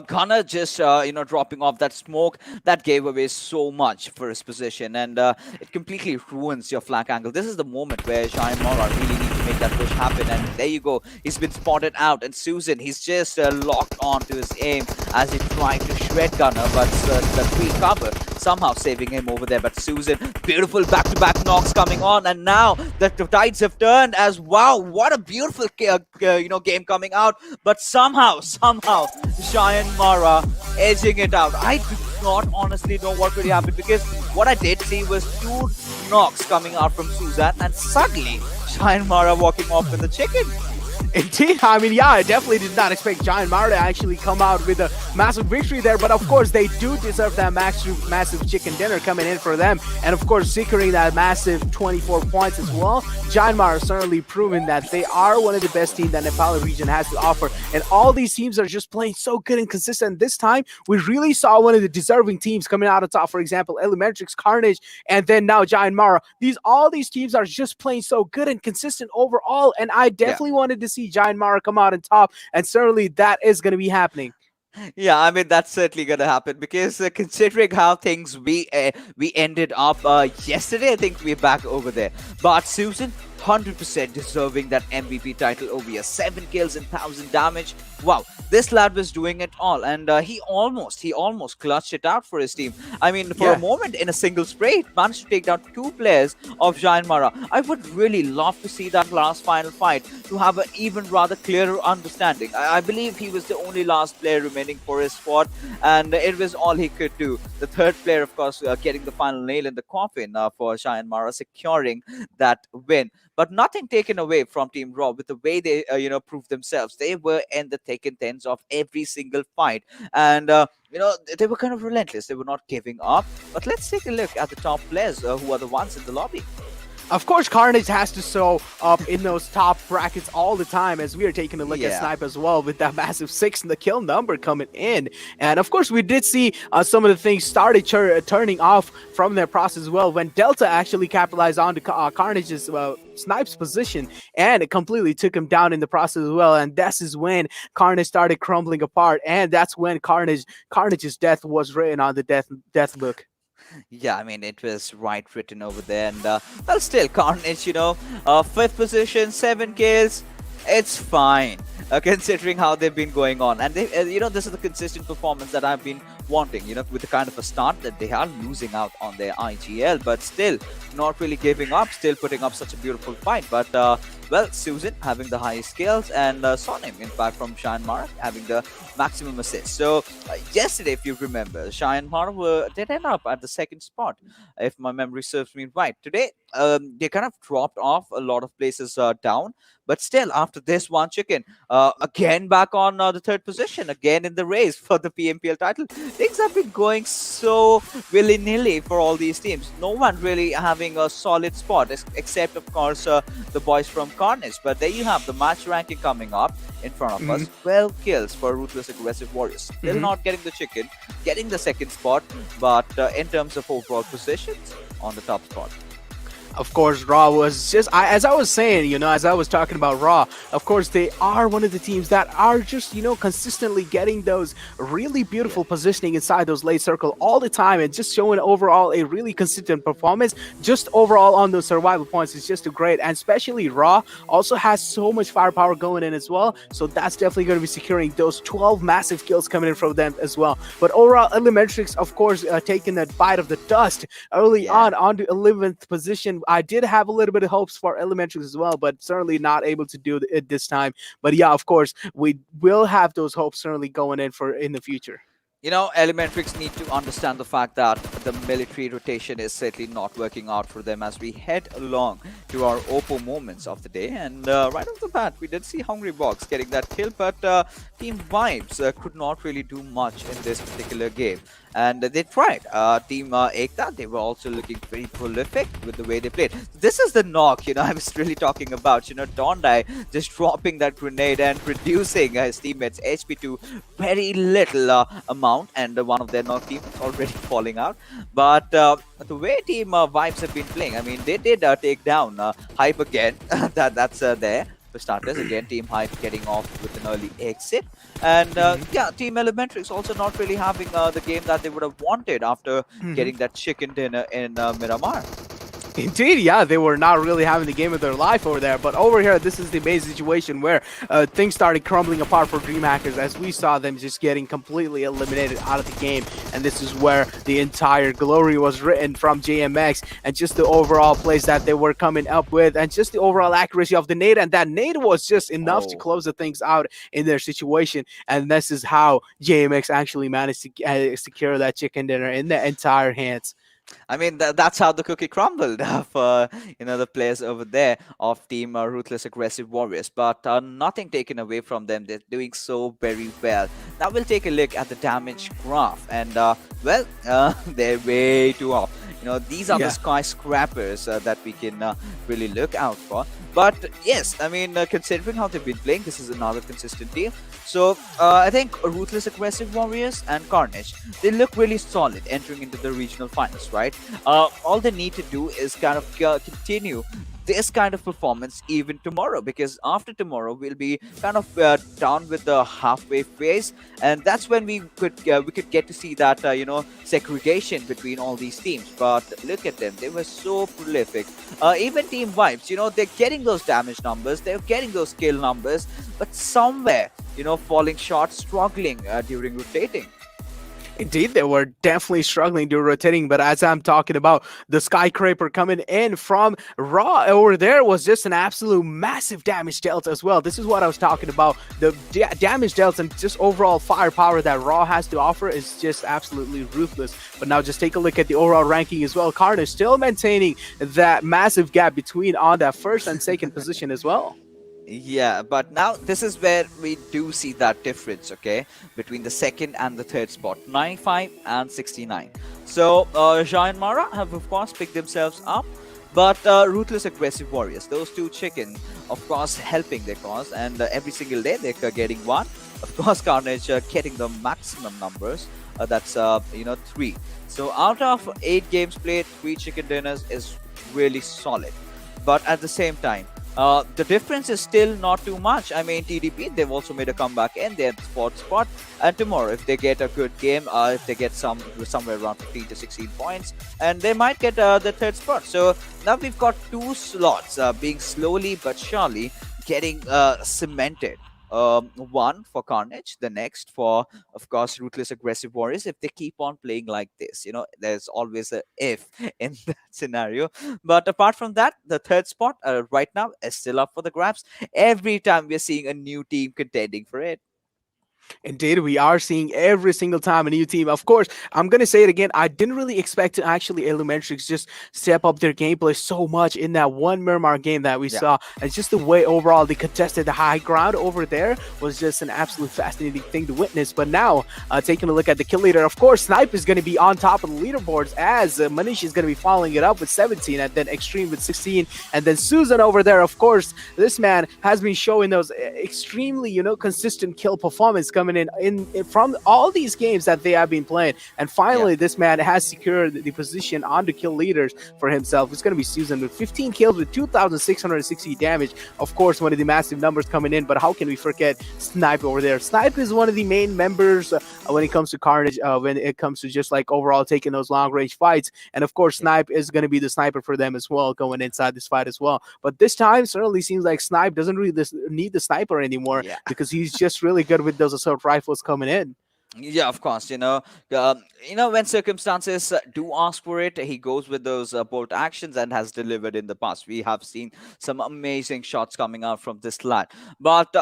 Gunner just, dropping off that smoke, that gave away so much for his position, and it completely ruins your flank angle. This is the moment where JyanMaara really need to make that push happen, and there you go. He's been spotted out, and Susan, he's just locked on to his aim as he tried to shred Gunner, but the free cover somehow saving him over there. But Susan, beautiful back-to-back knocks coming on, and now the tides have turned as, wow, what a beautiful game coming out, but somehow JyanMaara edging it out. I do not honestly know what really happened because what I did see was 2 knocks coming out from Susan, and suddenly JyanMaara walking off with the chicken. Indeed, I mean, yeah, I definitely did not expect JyanMaara to actually come out with a massive victory there, but of course they do deserve that massive chicken dinner coming in for them, and of course securing that massive 24 points as well. JyanMaara certainly proven that they are one of the best teams that Nepal region has to offer, and all these teams are just playing so good and consistent. This time, we really saw one of the deserving teams coming out on top. For example, Elementrix, Carnage, and then now JyanMaara. All these teams are just playing so good and consistent overall, and I definitely wanted to see JyanMaara come out on top, and certainly that is going to be happening. Yeah, I mean that's certainly gonna happen because considering how things we ended up yesterday, I think we're back over there. But Susan, 100% deserving that MVP title over here. 7 kills and 1,000 damage. Wow, this lad was doing it all, and he almost clutched it out for his team. I mean, for a moment in a single spray, managed to take down 2 players of JyanMaara. I would really love to see that last final fight to have an even rather clearer understanding. I believe he was the only last player remaining for his squad, and it was all he could do. The 3rd player, of course, getting the final nail in the coffin for JyanMaara, securing that win. But nothing taken away from Team Raw with the way they, proved themselves. They were in the thick and thins of every single fight. And, they were kind of relentless. They were not giving up. But let's take a look at the top players who are the ones in the lobby. Of course, Carnage has to show up in those top brackets all the time, as we are taking a look at Snipe as well with that massive 6 in the kill number coming in. And of course, we did see some of the things started turning off from their process as well when Delta actually capitalized on Carnage's Snipe's position, and it completely took him down in the process as well. And this is when Carnage started crumbling apart, and that's when Carnage's death was written on the death book. Yeah, I mean, it was right written over there. And, well, still, Carnage, 5th position, 7 kills. It's fine, considering how they've been going on. And, they, this is the consistent performance that I've been wanting, with the kind of a start that they are losing out on their IGL, but still not really giving up, still putting up such a beautiful fight. But, well, Susan having the highest skills, and Sonim, in fact, from JyanMaara having the maximum assists. So, yesterday, if you remember, JyanMaara did end up at the 2nd spot, if my memory serves me right. Today, they kind of dropped off a lot of places down. But still, after this one chicken, again back on the third position, again in the race for the PMPL title. Things have been going so willy-nilly for all these teams. No one really having a solid spot, except of course the boys from Carnage. But there you have the match ranking coming up in front of us. 12 kills for Ruthless Aggressive Warriors. Still not getting the chicken, getting the second spot, but in terms of overall positions, on the top spot. Of course, Raw was just, as I was saying, as I was talking about Raw, of course, they are one of the teams that are just, consistently getting those really beautiful positioning inside those late circle all the time and just showing overall a really consistent performance. Just overall on those survival points is just great. And especially Raw also has so much firepower going in as well. So that's definitely going to be securing those 12 massive kills coming in from them as well. But overall, Elementrix, of course, taking that bite of the dust early on the 11th position. I did have a little bit of hopes for Elementrix as well, but certainly not able to do it this time. But yeah, of course, we will have those hopes certainly going in the future. Elementrix need to understand the fact that the military rotation is certainly not working out for them as we head along to our Oppo moments of the day. And right off the bat, we did see Hungry Box getting that kill, but Team Vibes could not really do much in this particular game. And they tried. Team Ekta, they were also looking very prolific with the way they played. This is the knock, I was really talking about. Dondai just dropping that grenade and reducing his teammates' HP to very little amount, and one of their knock team is already falling out. But the way Team Vibes have been playing, I mean, they did take down Hype again. That's there. For starters, again, Team Hype getting off with an early exit. And yeah, Team Elementrix also not really having the game that they would have wanted after getting that chicken dinner in Miramar. Indeed, yeah, they were not really having the game of their life over there. But over here, this is the amazing situation where things started crumbling apart for DreamHackers as we saw them just getting completely eliminated out of the game. And this is where the entire glory was written from JMX and just the overall plays that they were coming up with and just the overall accuracy of the nade. And that nade was just enough to close the things out in their situation. And this is how JMX actually managed to secure that chicken dinner in their entire hands. I mean, that's how the cookie crumbled for the players over there of Team Ruthless Aggressive Warriors. But nothing taken away from them. They're doing so very well. Now we'll take a look at the damage graph, and well, they're way too off. These are the skyscrapers that we can really look out for. But yes, I mean, considering how they've been playing, this is another consistent team. So I think Ruthless Aggressive Warriors and Carnage, they look really solid entering into the regional finals, right? All they need to do is kind of continue this kind of performance even tomorrow, because after tomorrow we'll be kind of down with the halfway phase, and that's when we could get to see that segregation between all these teams. But look at them, they were so prolific. Even Team Vibes, they're getting those damage numbers, they're getting those kill numbers, but somewhere falling short, struggling during rotating. Indeed, they were definitely struggling during rotating, but as I'm talking about, the skyscraper coming in from Raw over there was just an absolute massive damage delta as well. This is what I was talking about. The damage delta and just overall firepower that Raw has to offer is just absolutely ruthless. But now just take a look at the overall ranking as well. Carnage still maintaining that massive gap between on that first and second position as well. Yeah, but now this is where we do see that difference, okay, between the second and the third spot, 95 and 69. So JyanMaara have of course picked themselves up, but Ruthless Aggressive Warriors, those two chicken, of course, helping their cause, and every single day they're getting one. Of course, Carnage getting the maximum numbers. That's 3. So out of 8 games played, 3 chicken dinners is really solid. But at the same time, the difference is still not too much. I mean, TDP, they've also made a comeback in their fourth spot. And tomorrow, if they get a good game, if they get somewhere around 15 to 16 points, and they might get the third spot. So now we've got 2 slots being slowly but surely getting cemented. One for Carnage, the next for, of course, Ruthless Aggressive Warriors. If they keep on playing like this, there's always a if in that scenario. But apart from that, the third spot right now is still up for the grabs. Every time we're seeing a new team contending for it. Indeed, we are seeing every single time a new team. Of course, I'm gonna say it again. I didn't really expect to actually Elementrix just step up their gameplay so much in that one Miramar game that we Yeah. saw. And just the way overall they contested the high ground over there was just an absolute fascinating thing to witness. But now, taking a look at the kill leader, of course, Snipe is gonna be on top of the leaderboards as Manish is gonna be following it up with 17, and then Extreme with 16, and then Susan over there. Of course, this man has been showing those extremely, consistent kill performance coming in from all these games that they have been playing. And finally, this man has secured the position on the kill leaders for himself. It's going to be Susan with 15 kills with 2,660 damage. Of course, one of the massive numbers coming in, but how can we forget Snipe over there? Snipe is one of the main members when it comes to Carnage, when it comes to just like overall taking those long range fights. And of course, Snipe is going to be the sniper for them as well, going inside this fight as well. But this time, certainly seems like Snipe doesn't really need the sniper anymore, because he's just really good with those assault rifles coming in. Yeah, of course. When circumstances do ask for it, he goes with those bold actions and has delivered in the past. We have seen some amazing shots coming out from this lad. But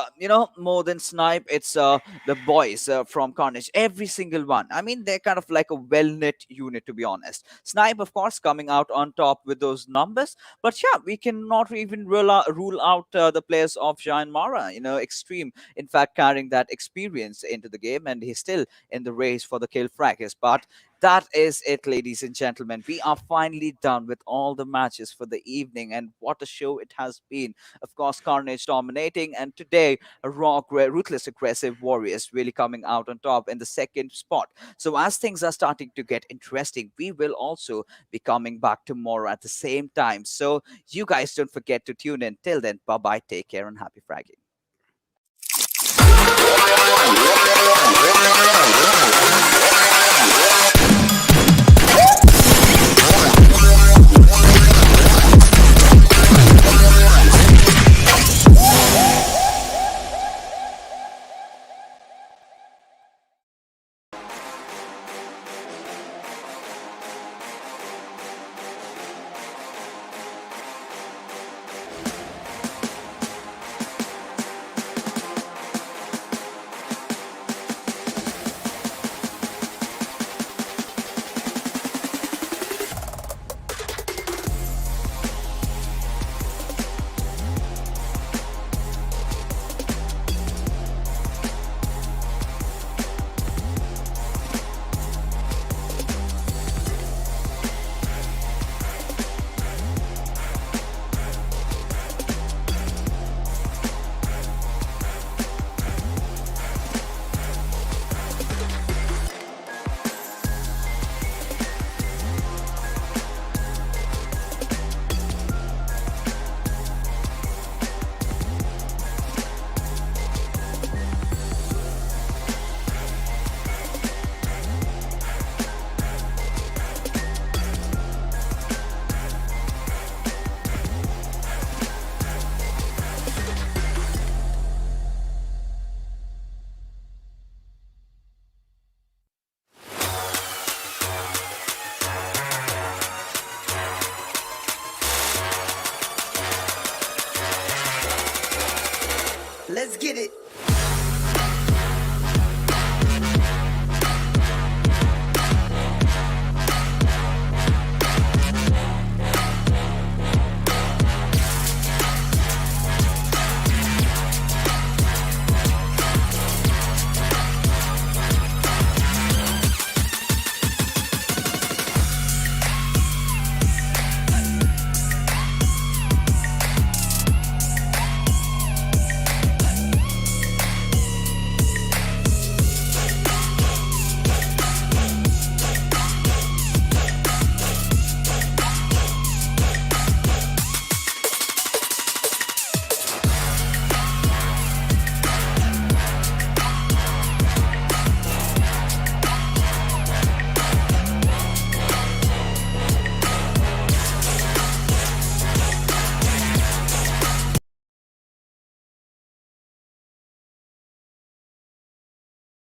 more than Snipe, it's the boys from Carnage. Every single one. I mean, they're kind of like a well-knit unit, to be honest. Snipe, of course, coming out on top with those numbers. But yeah, we cannot even rule out the players of JyanMaara. Extreme, in fact, carrying that experience into the game, and he's still in the race for the kill fracas. But that is it, ladies and gentlemen. We are finally done with all the matches for the evening, and what a show it has been. Of course, Carnage dominating, and today a ruthless, aggressive Warriors really coming out on top in the second spot. So as things are starting to get interesting, we will also be coming back tomorrow at the same time. So you guys don't forget to tune in. Till then, bye bye, take care, and happy fragging. Let's get it.